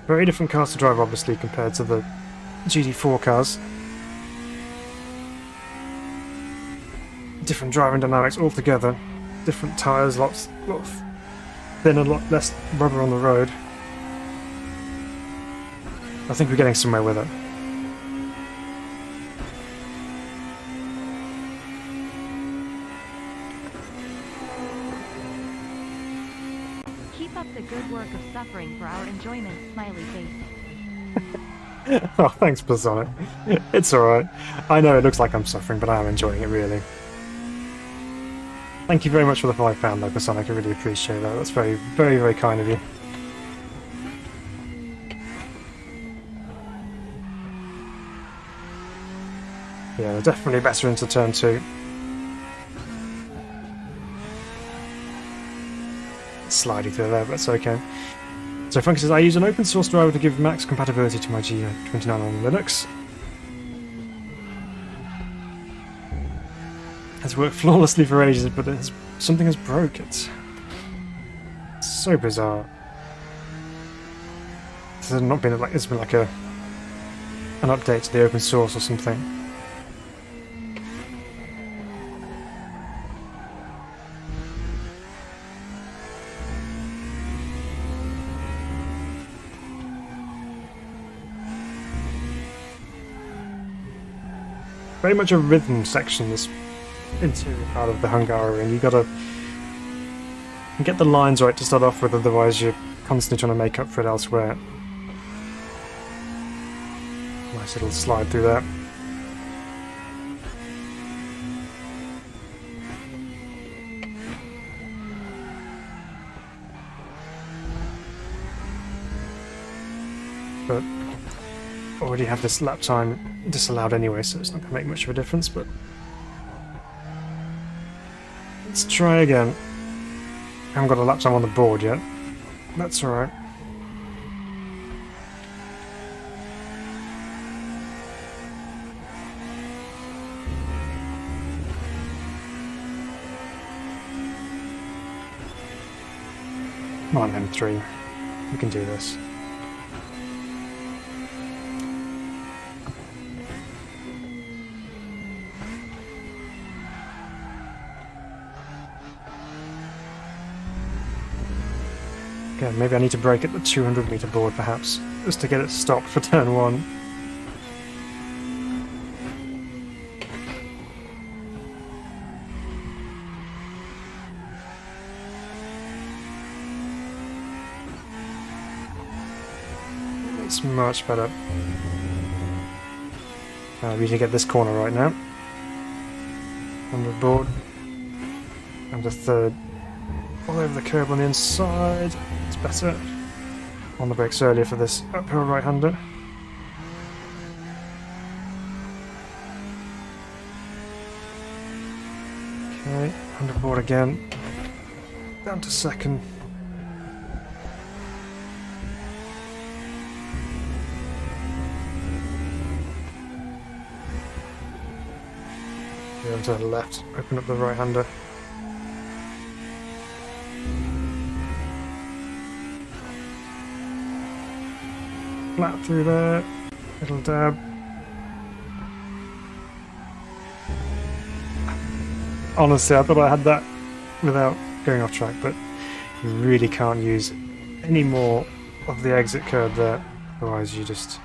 Very different cars to drive, obviously, compared to the GT4 cars. Different driving dynamics altogether. Different tyres, lot thinner, a lot less rubber on the road. I think we're getting somewhere with it. Keep up the good work of suffering for our enjoyment, smiley face. Oh, thanks, Platonic. It's alright. I know it looks like I'm suffering, but I am enjoying it, really. Thank you very much for the £5 though, Platonic. I really appreciate that. That's very, very, very kind of you. Yeah, definitely better into turn 2. Sliding through there, but that's okay. So Funky says, I use an open source driver to give max compatibility to my G29 on Linux. It's worked flawlessly for ages, but something has broke it. It's so bizarre. This has not been like it's been like an update to the open source or something. Very much a rhythm section, this interior part of the Hungaroring. You gotta get the lines right to start off with, otherwise you're constantly trying to make up for it elsewhere. Nice little slide through there. But already have this lap time disallowed anyway, so it's not going to make much of a difference, but let's try again. I haven't got a lap time on the board yet. That's alright. Come on, M3. We can do this. Okay, maybe I need to brake at the 200 meter board perhaps, just to get it stopped for turn 1. It's much better. We need to get this corner right now. On the board. And a third. All over the curb on the inside. It's better. On the brakes earlier for this uphill right-hander. Okay, underboard again. Down to second. Over to the left, open up the right-hander. Flat through there. Little dab. Honestly, I thought I had that without going off track, but you really can't use any more of the exit curve there, otherwise you just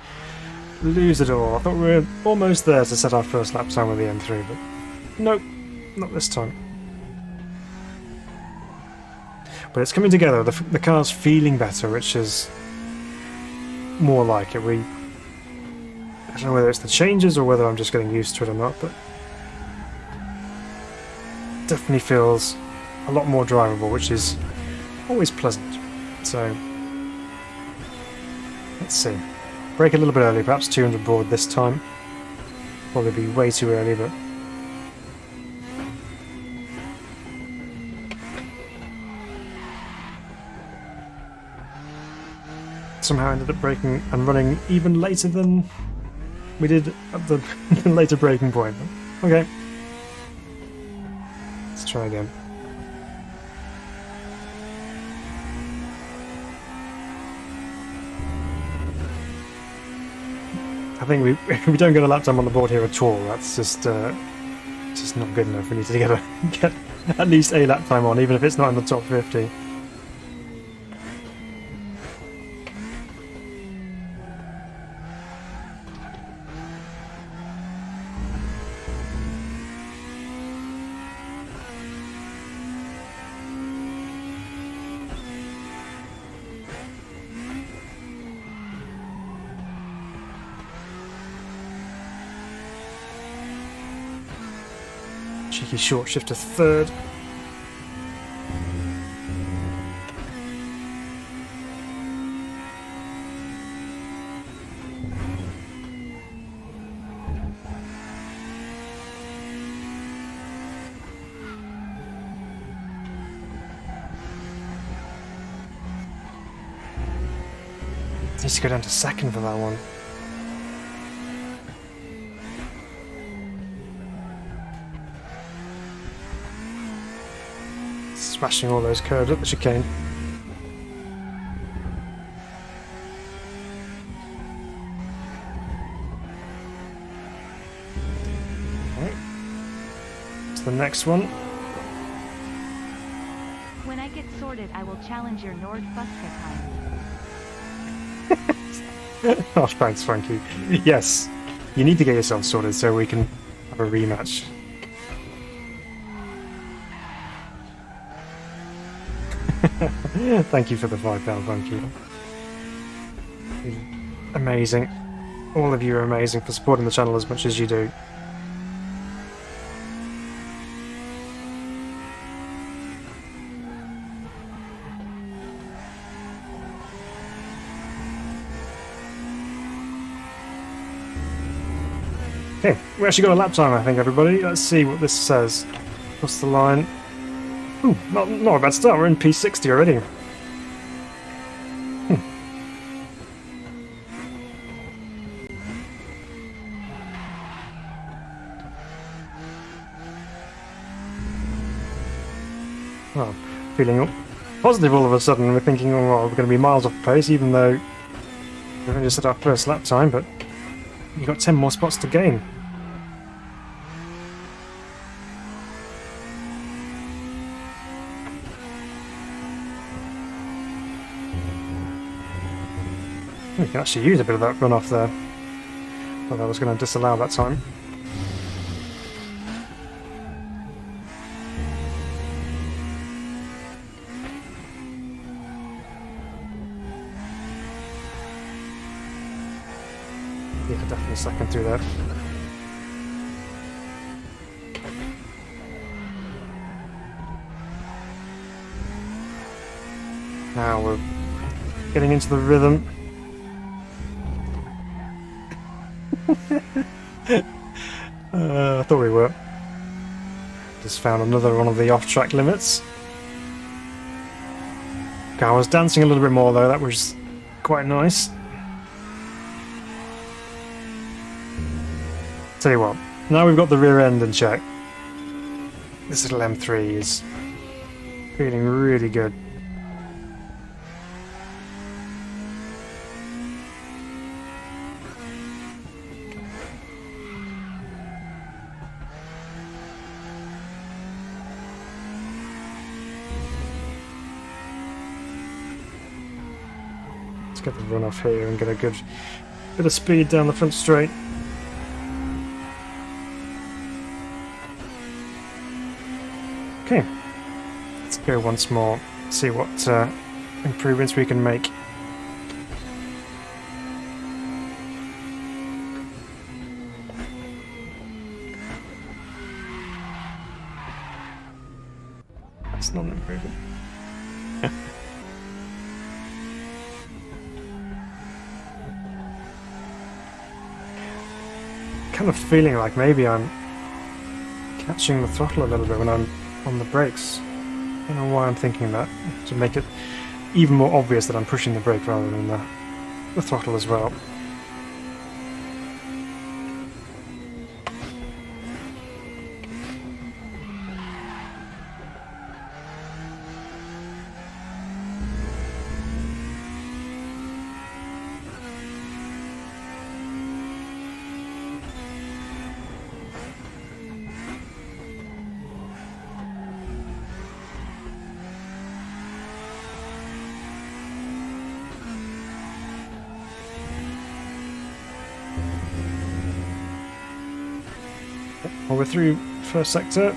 lose it all. I thought we were almost there to set our first lap time with the M3, but nope, not this time. But it's coming together, the car's feeling better, which is more like it. I don't know whether it's the changes or whether I'm just getting used to it or not, but definitely feels a lot more drivable, which is always pleasant. So let's see. Brake a little bit early, perhaps 200 broad this time. Probably be way too early, but somehow ended up braking and running even later than we did at the later braking point. Okay. Let's try again. I think we don't get a lap time on the board here at all. That's just not good enough. We need to get at least a lap time on, even if it's not in the top 50. Cheeky short shift to third. Needs to go down to second for that one. Smashing all those curves up the chicane. Okay. To the next one. When I get sorted, I will challenge your Nord Fuska time. Oh, thanks, Frankie. Yes, you need to get yourself sorted so we can have a rematch. Thank you for the £5, Frankie. Amazing. All of you are amazing for supporting the channel as much as you do. Okay, we actually got a lap time, I think, everybody. Let's see what this says. Across the line. Ooh, not a bad start. We're in P60 already. Well, feeling positive all of a sudden. We're thinking, oh, well, we're going to be miles off pace, even though we've only just had our first lap time, but you've got 10 more spots to gain. We can actually use a bit of that runoff there. Thought I was going to disallow that time. Yeah, definitely second through there. Now we're getting into the rhythm. I thought we were. Just found another one of the off-track limits. Car was dancing a little bit more though, that was quite nice. Tell you what, now we've got the rear end in check. This little M3 is feeling really good. get the run off here and get a good bit of speed down the front straight. Okay, let's go once more, see what improvements we can make. That's not an improvement. Kind of feeling like maybe I'm catching the throttle a little bit when I'm on the brakes. I don't know why I'm thinking that, to make it even more obvious that I'm pushing the brake rather than the throttle as well. Well, we're through first sector.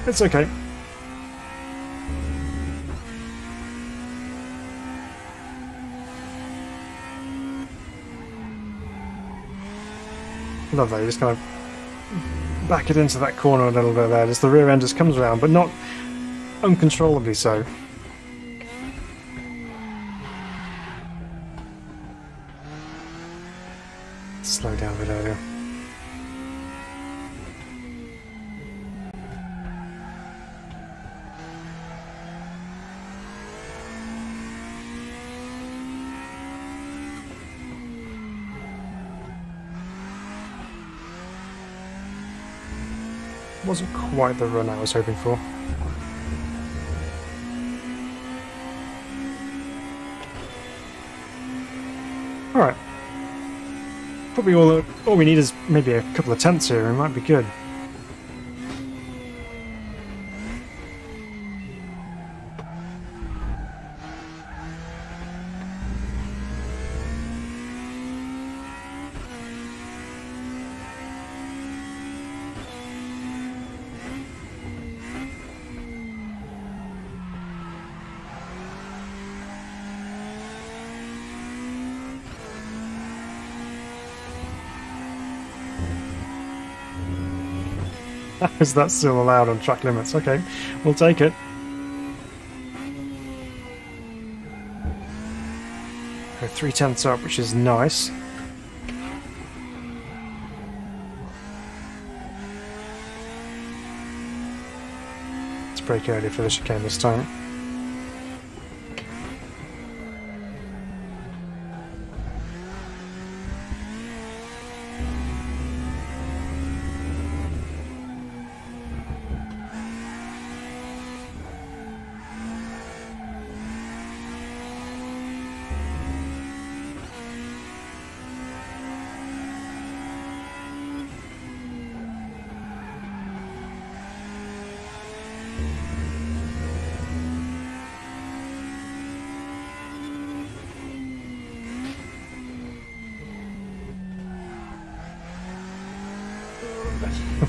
It's okay. Love that, you just kind of back it into that corner a little bit there, just the rear end just comes around, but not uncontrollably so. Slow down a bit earlier. Wasn't quite the run I was hoping for. Alright. Probably all we need is maybe a couple of tenths here and it might be good. Is that still allowed on track limits? Okay, we'll take it. Go 3/10 up, which is nice. Let's brake early for the chicane this time.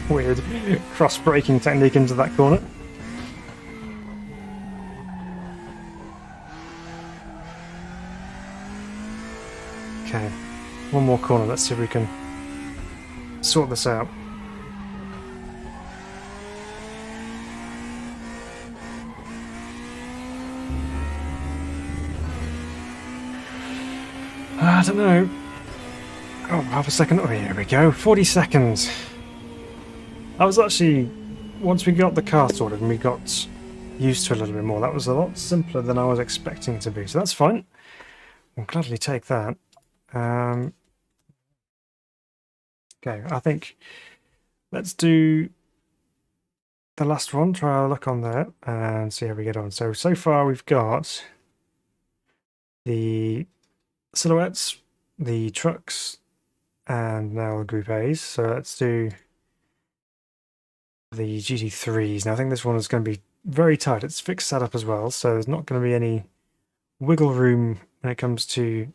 Weird cross-braking technique into that corner. Okay, one more corner, let's see if we can sort this out. I don't know. Oh, half a second. Oh, here we go. 40 seconds. I was actually, once we got the car sorted and we got used to a little bit more. That was a lot simpler than I was expecting it to be, so that's fine. I'll gladly take that. Okay, I think let's do the last one, try our luck on there, and see how we get on. So far we've got the silhouettes, the trucks, and now the Group A's. So let's do the GT3s. Now I think this one is going to be very tight. It's fixed setup as well, so there's not going to be any wiggle room when it comes to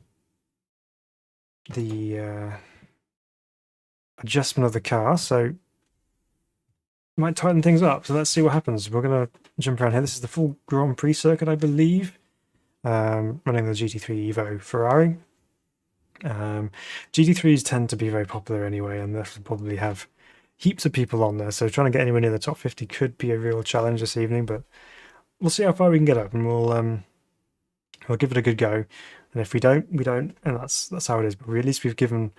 the adjustment of the car. So might tighten things up, so let's see what happens. We're going to jump around here. This is the full Grand Prix circuit, I believe, running the GT3 Evo Ferrari. GT3s tend to be very popular anyway, and they'll probably have heaps of people on there, so trying to get anywhere near the top 50 could be a real challenge this evening, but we'll see how far we can get up, and we'll give it a good go. And if we don't, we don't, and that's how it is. But at least we've given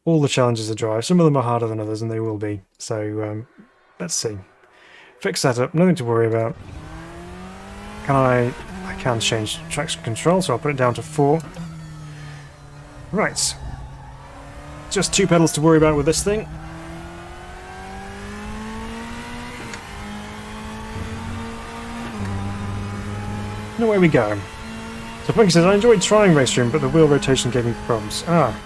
all the challenges a drive. Some of them are harder than others, and they will be. So let's see. Fixed setup, nothing to worry about. I can change traction control, so I'll put it down to 4. Right. Just 2 pedals to worry about with this thing. And away we go. So Punky says, I enjoyed trying RaceRoom, but the wheel rotation gave me problems. Ah.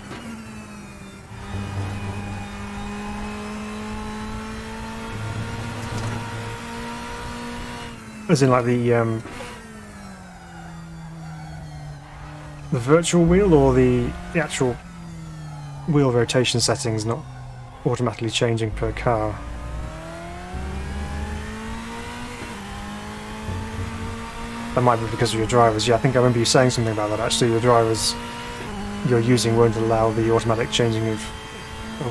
As in like the virtual wheel, or the actual wheel rotation settings not automatically changing per car? That might be because of your drivers. Yeah, I think I remember you saying something about that actually. The drivers you're using won't allow the automatic changing of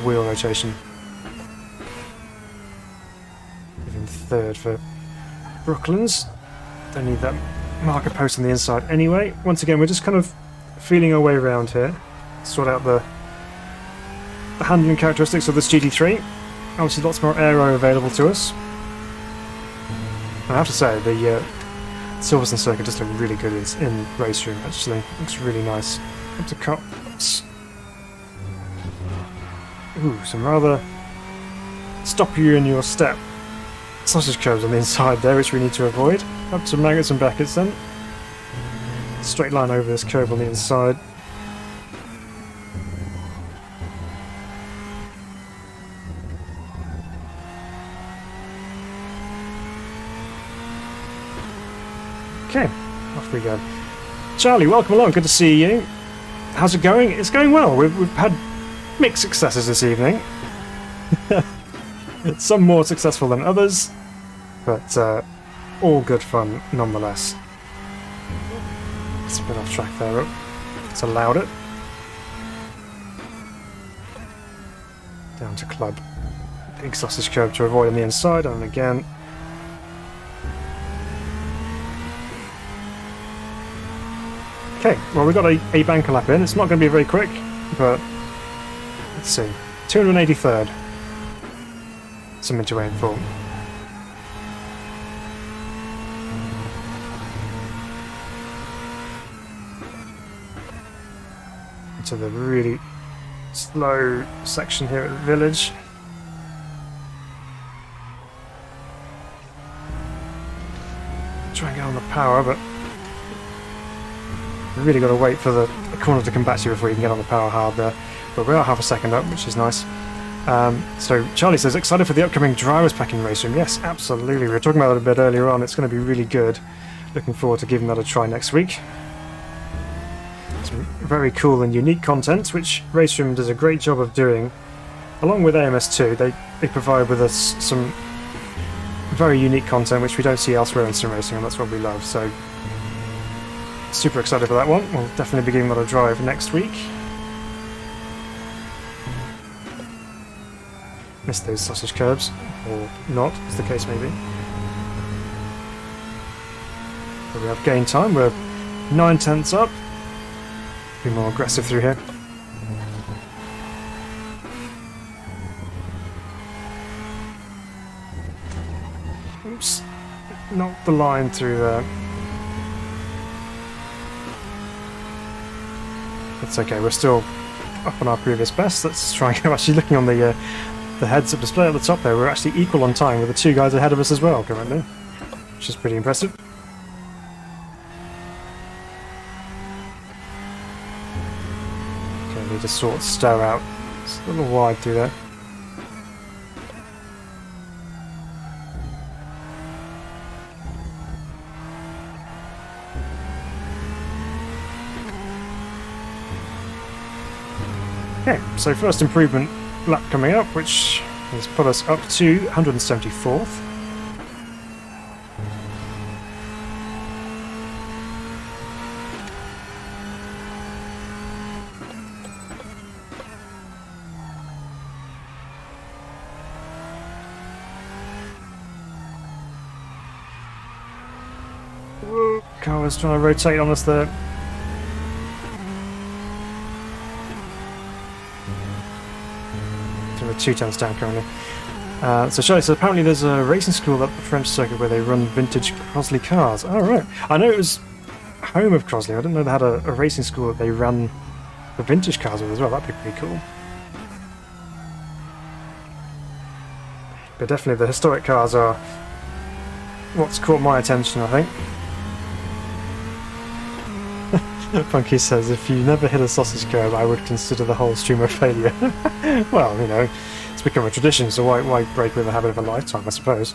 wheel rotation. Even 3rd for Brooklands. Don't need that marker post on the inside anyway. Once again, we're just kind of feeling our way around here. Sort out the handling characteristics of this GT3. Obviously lots more aero available to us. I have to say, the Silverstone circuit does look really good in RaceRoom, actually. Looks really nice. Up to cops. Ooh, some rather stop you in your step sausage curves on the inside there, which we need to avoid. Up to Maggots and Beckett's then. Straight line over this curve on the inside. Okay, off we go. Charlie, welcome along. Good to see you. How's it going? It's going well. We've had mixed successes this evening. Some more successful than others, but all good fun nonetheless. It's a bit off track there. It's allowed it. Down to club. Big sausage curve to avoid on the inside, and again. Okay, well, we've got a banker lap in. It's not going to be very quick, but let's see. 283rd. Something to aim for. Into the really slow section here at the village. Try and get on the power, but you've really got to wait for the corner to come back to you before you can get on the power hard there. But we are half a second up, which is nice. So Charlie says, excited for the upcoming drivers pack in RaceRoom. Yes, absolutely. We were talking about it a bit earlier on. It's going to be really good. Looking forward to giving that a try next week. Some very cool and unique content, which RaceRoom does a great job of doing. Along with AMS2, they provide with us some very unique content which we don't see elsewhere in sim racing, and that's what we love. So super excited for that one. We'll definitely be giving that a drive next week. Missed those sausage curbs, or not, as the case may be. But we have gain time. We're 9/10 up. Be more aggressive through here. Oops. knocked the line through there. It's okay, we're still up on our previous best. Let's try and go. Actually, looking on the heads-up display at the top there, we're actually equal on time with the two guys ahead of us as well currently, which is pretty impressive. Okay, we just sort of stow out. It's a little wide through there. Okay, so first improvement lap coming up, which has put us up to 174th. Whoa, car was trying to rotate on us there. We're 2 tenths down currently. So Shelley, so apparently there's a racing school at the French circuit where they run vintage Crosley cars. Oh right, I know it was home of Crosley. I didn't know they had a racing school that they ran the vintage cars with as well. That'd be pretty cool. But definitely the historic cars are what's caught my attention, I think. Funky says, if you never hit a sausage curb, I would consider the whole stream a failure. Well, you know, it's become a tradition, so why break with the habit of a lifetime, I suppose.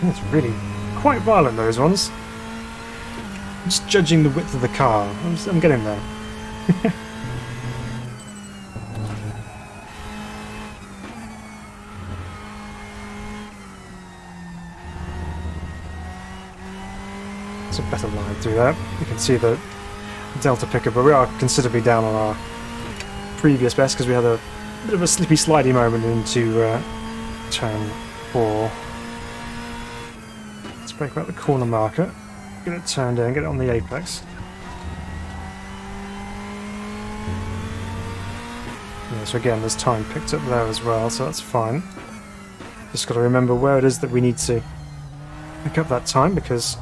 It's really quite violent, those ones. Just judging the width of the car. I'm getting there. It's a better line through there. You can see the delta picker, but we are considerably down on our previous best because we had a bit of a slippy slidey moment into turn 4. Let's break out the corner marker, get it turned in, get it on the apex. Yeah, so again, there's time picked up there as well, so that's fine. Just got to remember where it is that we need to pick up that time, because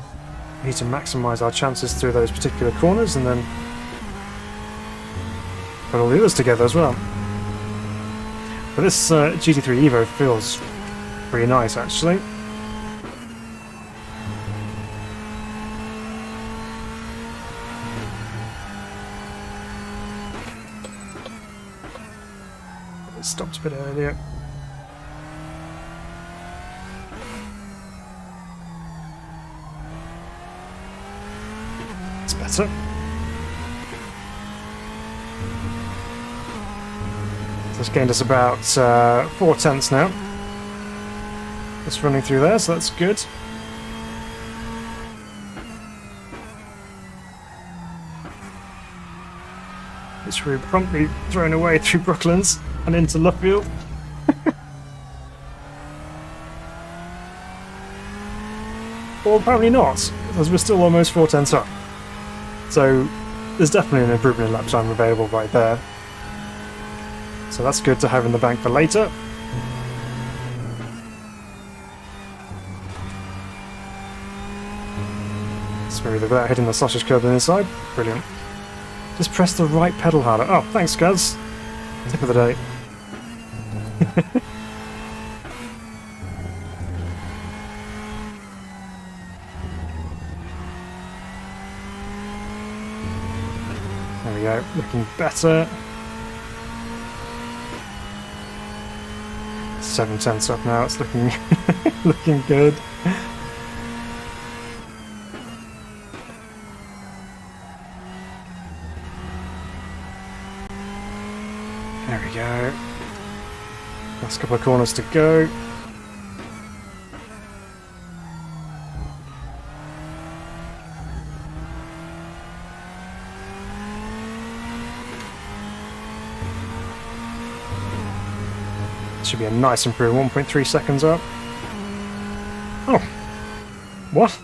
we need to maximise our chances through those particular corners and then put all the others together as well. But this GT3 Evo feels pretty nice, actually. It stopped a bit earlier. It's better. So it's gained us about 4 tenths now. It's running through there, so that's good. It's really promptly thrown away through Brooklands and into Luffield. Or apparently not, because we're still almost 4 tenths up. So there's definitely an improvement in lap time available right there. So that's good to have in the bank for later. Smooth without hitting the sausage curb on the inside. Brilliant. Just press the right pedal harder. Oh, thanks, Guz. Tip of the day. There we go. Looking better. 7 tenths up now. It's looking looking good. There we go. Last couple of corners to go. Should be a nice improvement. 1.3 seconds up. Oh. What?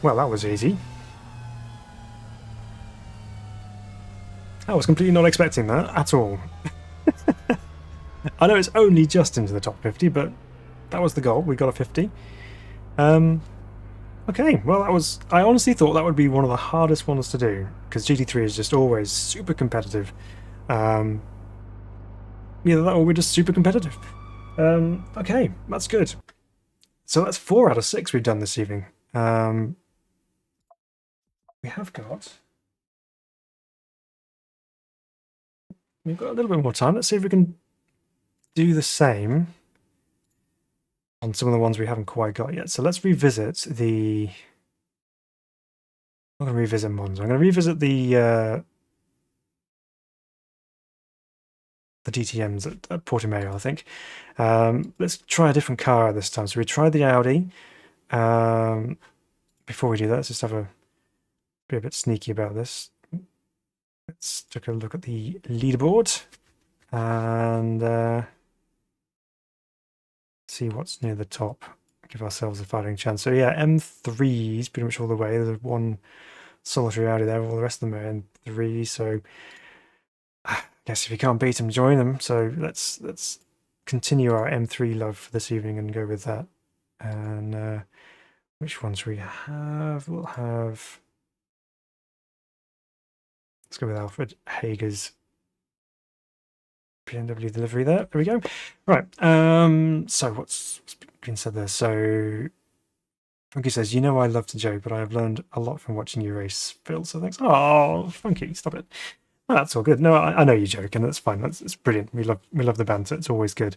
Well, that was easy. I was completely not expecting that at all. I know it's only just into the top 50, but that was the goal. We got a 50. Okay, well, that was... I honestly thought that would be one of the hardest ones to do, because GT3 is just always super competitive. Yeah, we're just super competitive. Okay, that's good. So that's 4 out of 6 we've done this evening. We have got... We've got a little bit more time. Let's see if we can do the same on some of the ones we haven't quite got yet. So let's revisit the... I'm going to revisit Monza. I'm going to revisit the DTMs at Portimão, I think. Let's try a different car this time. So we tried the Audi. Before we do that, let's just be a bit sneaky about this. Let's take a look at the leaderboard and see what's near the top. Give ourselves a fighting chance. So yeah, M3s pretty much all the way. There's one solitary Audi there. All the rest of them are M3. So I guess if you can't beat them, join them. So let's continue our M3 love for this evening and go with that. And which ones we have? We'll have... Let's go with Alfred Hager's BMW delivery there. There we go. Right. So what's been said there? So Funky says, you know I love to joke, but I have learned a lot from watching you race, Phil. So thanks. Oh, Funky, stop it. Well, that's all good. No, I know you joke, and that's fine. It's brilliant. We love the banter. It's always good.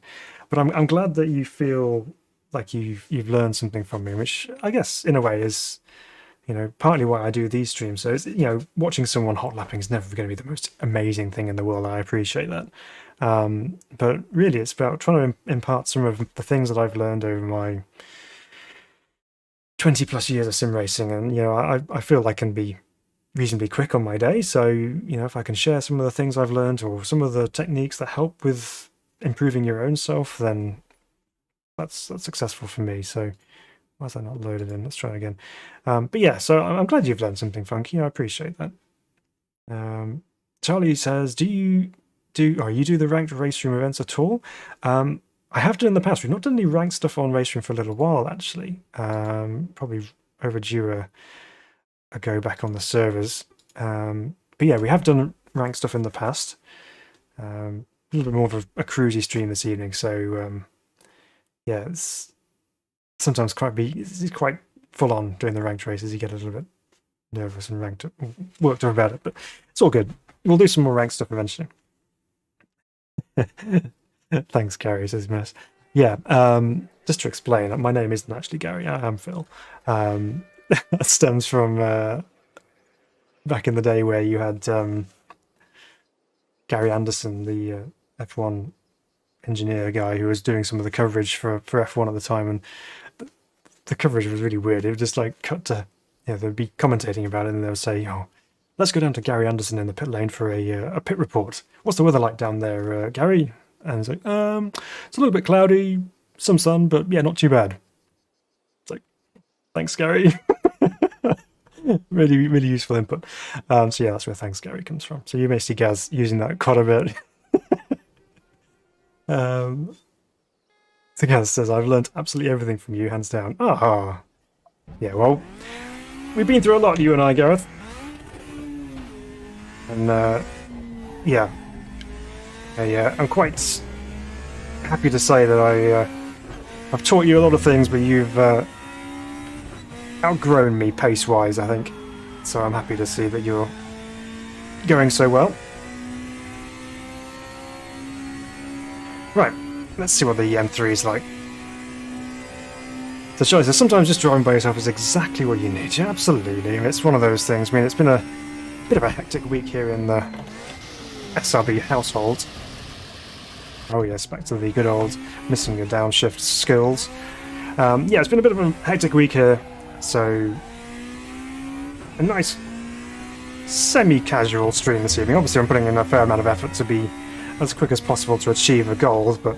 But I'm glad that you feel like you've learned something from me, which I guess in a way is, you know, partly why I do these streams. So it's, you know, watching someone hot lapping is never going to be the most amazing thing in the world. I appreciate that. But really, it's about trying to impart some of the things that I've learned over my 20 plus years of sim racing, and you know, I feel I can be reasonably quick on my day. So you know, if I can share some of the things I've learned or some of the techniques that help with improving your own self, then that's successful for me. So why is that not loaded in? Let's try again. But yeah, so I'm glad you've learned something, Funky. I appreciate that. Charlie says, do you do the ranked race room events at all? I have done in the past. We've not done any ranked stuff on race room for a little while, actually. Probably overdue a go back on the servers. But yeah, we have done ranked stuff in the past. A little bit more of a cruisy stream this evening. So yeah, it's sometimes it's quite full on doing the ranked races. You get a little bit nervous and worked up about it, but it's all good. We'll do some more ranked stuff eventually. Thanks, Gary, says Mess. Yeah, just to explain, my name isn't actually Gary, I am Phil. That stems from back in the day where you had Gary Anderson, the F1 engineer guy who was doing some of the coverage for F1 at the time, and the coverage was really weird. It would just like cut to, you know, they'd be commentating about it and they would say, oh, let's go down to Gary Anderson in the pit lane for a pit report. What's the weather like down there, Gary? And it's like, it's a little bit cloudy, some sun, but yeah, not too bad. It's like, thanks, Gary. Really, really useful input. So yeah, that's where thanks, Gary comes from. So you may see Gaz using that quite a bit. So Gaz says, I've learned absolutely everything from you, hands down. Ah, yeah, well, we've been through a lot, you and I, Gareth. And yeah, I'm quite happy to say that I've taught you a lot of things, but you've outgrown me pace-wise, I think. So I'm happy to see that you're going so well. Right, let's see what the M3 is like. So Charlie says, sometimes just driving by yourself is exactly what you need. Yeah, absolutely. It's one of those things. I mean, it's been a bit of a hectic week here in the SRB household. Oh yes, back to the good old missing your downshift skills. Yeah, it's been a bit of a hectic week here, so a nice semi-casual stream this evening. Obviously I'm putting in a fair amount of effort to be as quick as possible to achieve the goals, but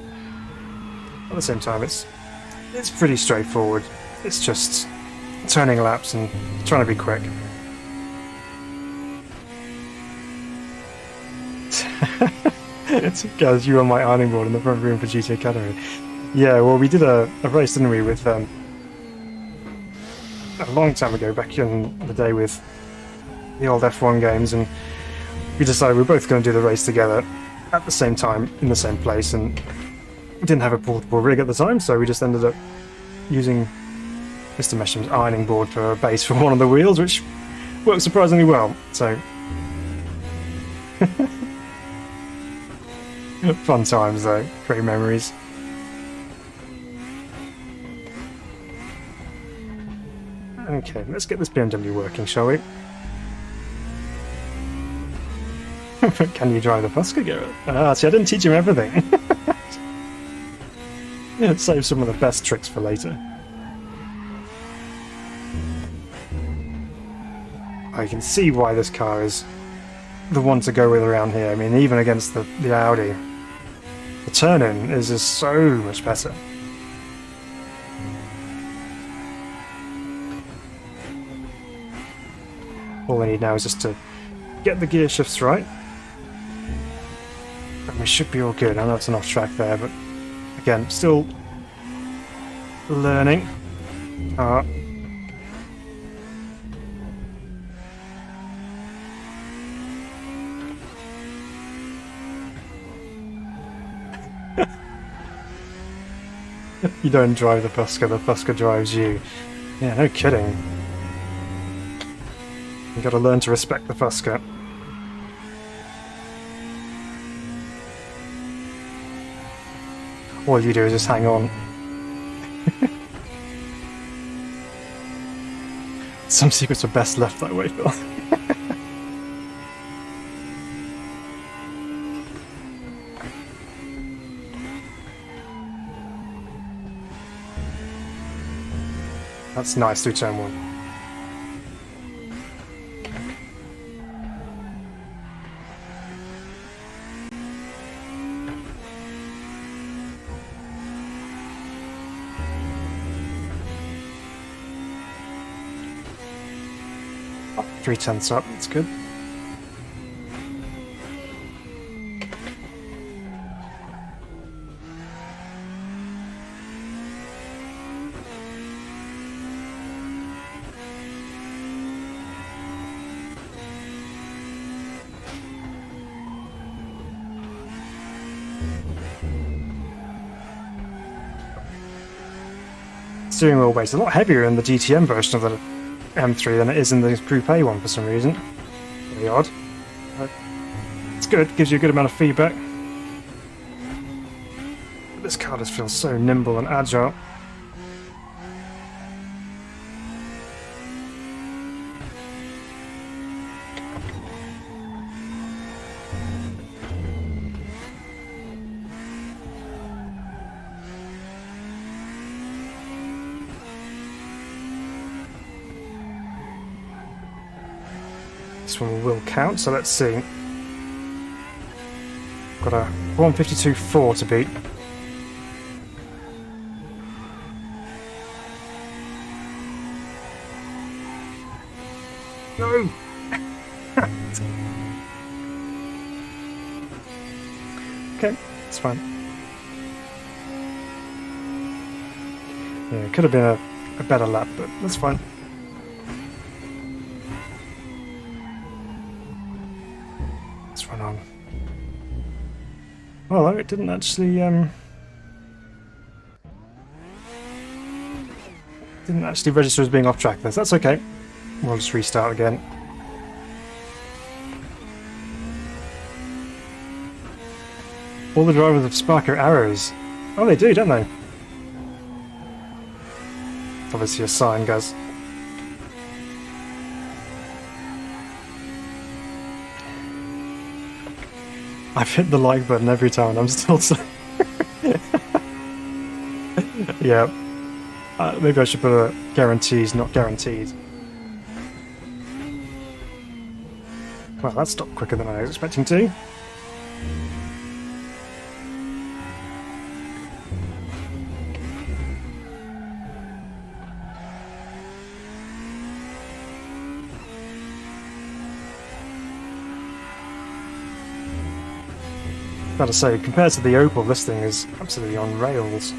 at the same time it's pretty straightforward. It's just turning laps and trying to be quick. It's because you were my ironing board in the front room for GT Academy. Yeah, well, we did a race, didn't we, with a long time ago, back in the day with the old F1 games, and we decided we were both going to do the race together at the same time in the same place, and we didn't have a portable rig at the time, so we just ended up using Mr. Mesham's ironing board for a base for one of the wheels, which worked surprisingly well. So fun times though, great memories. Okay, let's get this BMW working, shall we? Can you drive the Fusca, Garrett? Ah, see, I didn't teach him everything. Yeah, save some of the best tricks for later. I can see why this car is the one to go with around here. I mean, even against the Audi, the turn-in is just so much better. All I need now is just to get the gear shifts right. And we should be all good. I know it's an off track there, but again, still learning. You don't drive the Fusca drives you. Yeah, no kidding. You gotta learn to respect the Fusca. All you do is just hang on. Some secrets are best left that way, Phil. That's nice through turn one. Oh, 3/10 up, that's good. Steering wheel weight is a lot heavier in the GTM version of the M3 than it is in the Group A one for some reason. Very odd. But it's good, gives you a good amount of feedback. But this car just feels so nimble and agile. This one will count, so let's see. Got a 152.4 to beat. No! Okay, it's fine. Yeah, it could have been a better lap, but that's fine. Well, it didn't actually register as being off track there, so that's okay. We'll just restart again. All the drivers of Sparker arrows. Oh, they do, don't they? It's obviously a sign, guys. I've hit the like button every time and I'm still so... Yeah. Maybe I should put a guarantees, not guaranteed. Well, that stopped quicker than I was expecting to. Gotta say, compared to the Opel, this thing is absolutely on rails.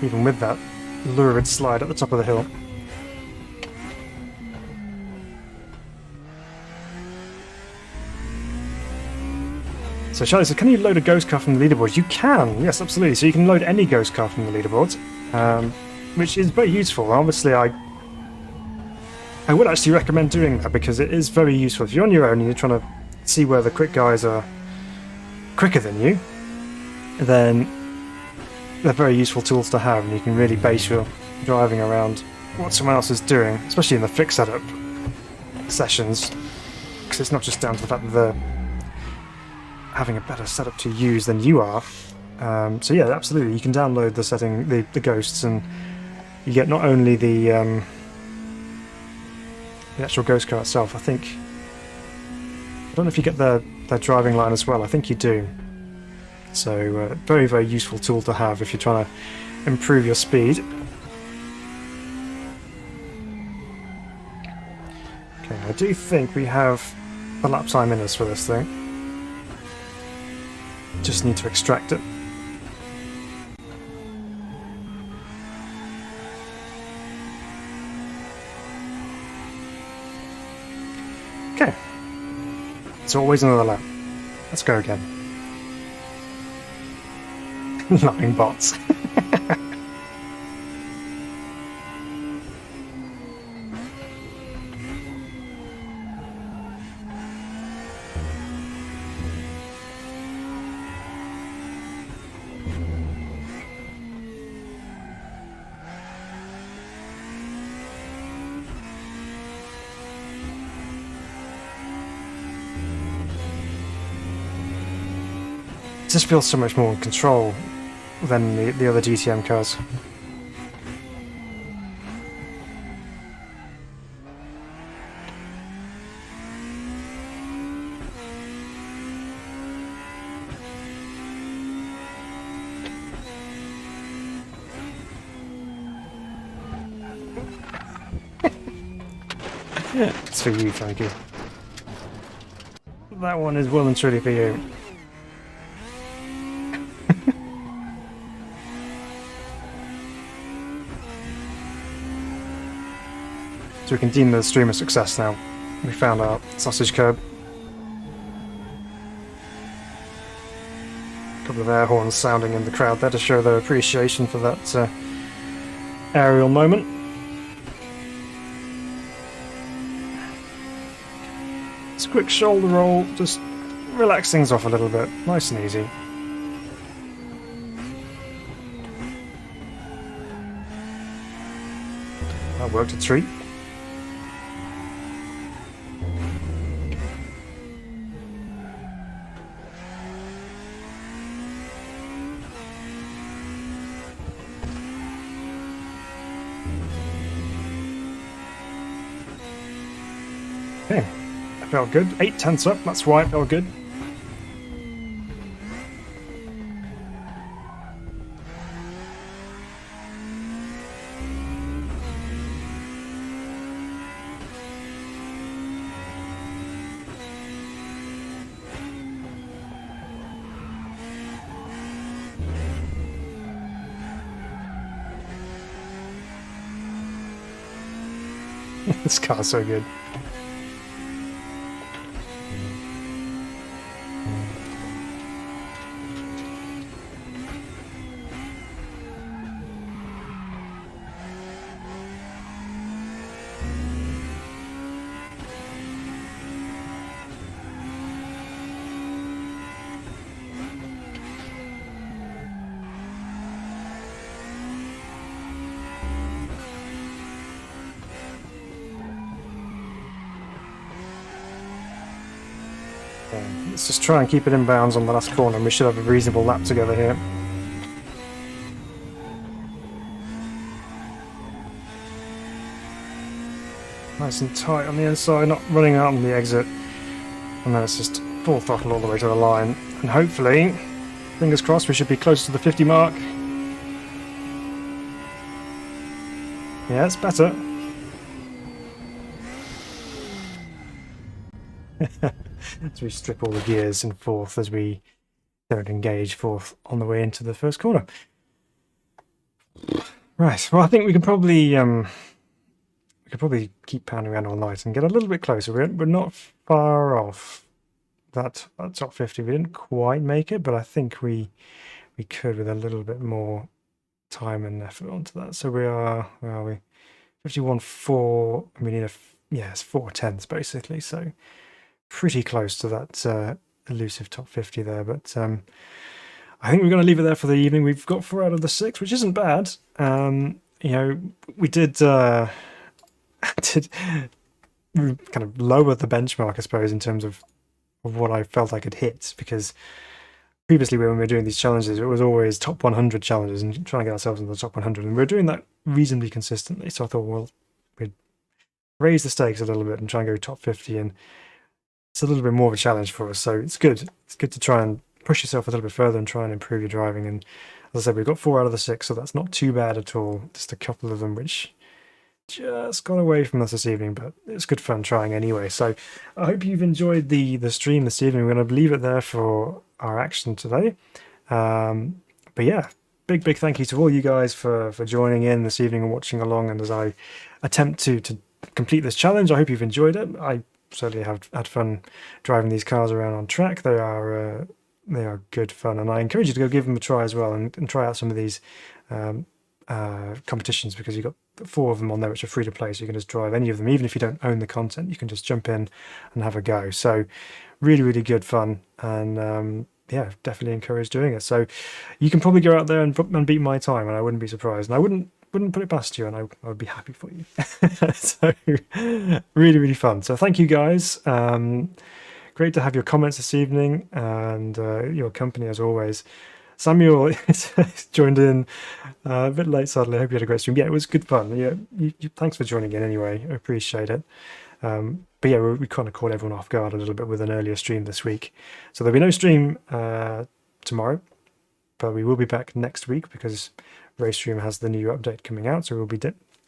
Even with that lurid slide at the top of the hill. So Charlie said, can you load a ghost car from the leaderboard? You can, yes, absolutely. So you can load any ghost car from the leaderboard, which is very useful. Obviously, I would actually recommend doing that because it is very useful. If you're on your own and you're trying to see where the quick guys are quicker than you, then they're very useful tools to have, and you can really base your driving around what someone else is doing, especially in the fixed setup sessions, because it's not just down to the fact that they're having a better setup to use than you are. So yeah, absolutely, you can download the setting, the ghosts, and you get not only the actual ghost car itself. I don't know if you get their driving line as well. I think you do. So very, very useful tool to have if you're trying to improve your speed. Okay, I do think we have the lap time in us for this thing. Just need to extract it. Okay. It's always another lap. Let's go again. Lying bots. This feels so much more in control than the other GTM cars. It's for you, Frankie. That one is well and truly for you. So we can deem the stream a success now. We found our sausage curb. A couple of air horns sounding in the crowd there to show their appreciation for that aerial moment. It's a quick shoulder roll, just relax things off a little bit, nice and easy. That worked a treat. Okay, that felt good. 8/10 up, that's why it felt good. This car's so good. Let's just try and keep it in bounds on the last corner, and we should have a reasonable lap together here. Nice and tight on the inside, not running out on the exit. And then it's just full throttle all the way to the line. And hopefully, fingers crossed, we should be close to the 50 mark. Yeah, it's better. As we strip all the gears in fourth as we don't engage fourth on the way into the first corner. Right, well, I think we can probably keep pounding around all night and get a little bit closer. We're not far off that top 50. We didn't quite make it, but I think we could with a little bit more time and effort onto that. So we are, where are we? 51.4. We need it's 4/10 basically. So pretty close to that elusive top 50 there. But I think we're going to leave it there for the evening. We've got 4 out of the 6, which isn't bad. We did did kind of lower the benchmark, I suppose, in terms of what I felt I could hit, because previously when we were doing these challenges, it was always top 100 challenges and trying to get ourselves in the top 100, and we were doing that reasonably consistently. So I thought, well, we'd raise the stakes a little bit and try and go top 50, and it's a little bit more of a challenge for us. So it's good. It's good to try and push yourself a little bit further and try and improve your driving. And as I said, we've got 4 out of the 6, so that's not too bad at all. Just a couple of them which just got away from us this evening, but it's good fun trying anyway. So I hope you've enjoyed the stream this evening. We're going to leave it there for our action today. But yeah, big thank you to all you guys for joining in this evening and watching along, and as I attempt to complete this challenge. I hope you've enjoyed it. I certainly have had fun driving these cars around on track. They are good fun, and I encourage you to go give them a try as well, and try out some of these competitions, because you've got 4 of them on there which are free to play, so you can just drive any of them. Even if you don't own the content, you can just jump in and have a go. So really good fun, and definitely encourage doing it. So you can probably go out there and beat my time, and I wouldn't be surprised, and I wouldn't put it past you, and I would be happy for you. So really fun. So thank you guys. Great to have your comments this evening, and your company as always. Samuel joined in a bit late, sadly. I hope you had a great stream. Yeah, it was good fun. Yeah, thanks for joining in anyway. I appreciate it. But yeah, we kind of caught everyone off guard a little bit with an earlier stream this week. So there'll be no stream tomorrow, but we will be back next week because RaceRoom has the new update coming out. So we'll be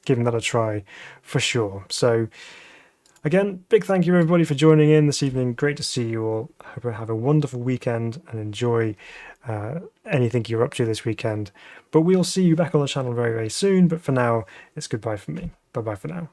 giving that a try for sure. So again, big thank you everybody for joining in this evening. Great to see you all. I hope you have a wonderful weekend and enjoy anything you're up to this weekend. But we'll see you back on the channel very soon. But for now, it's goodbye from me. Bye for now.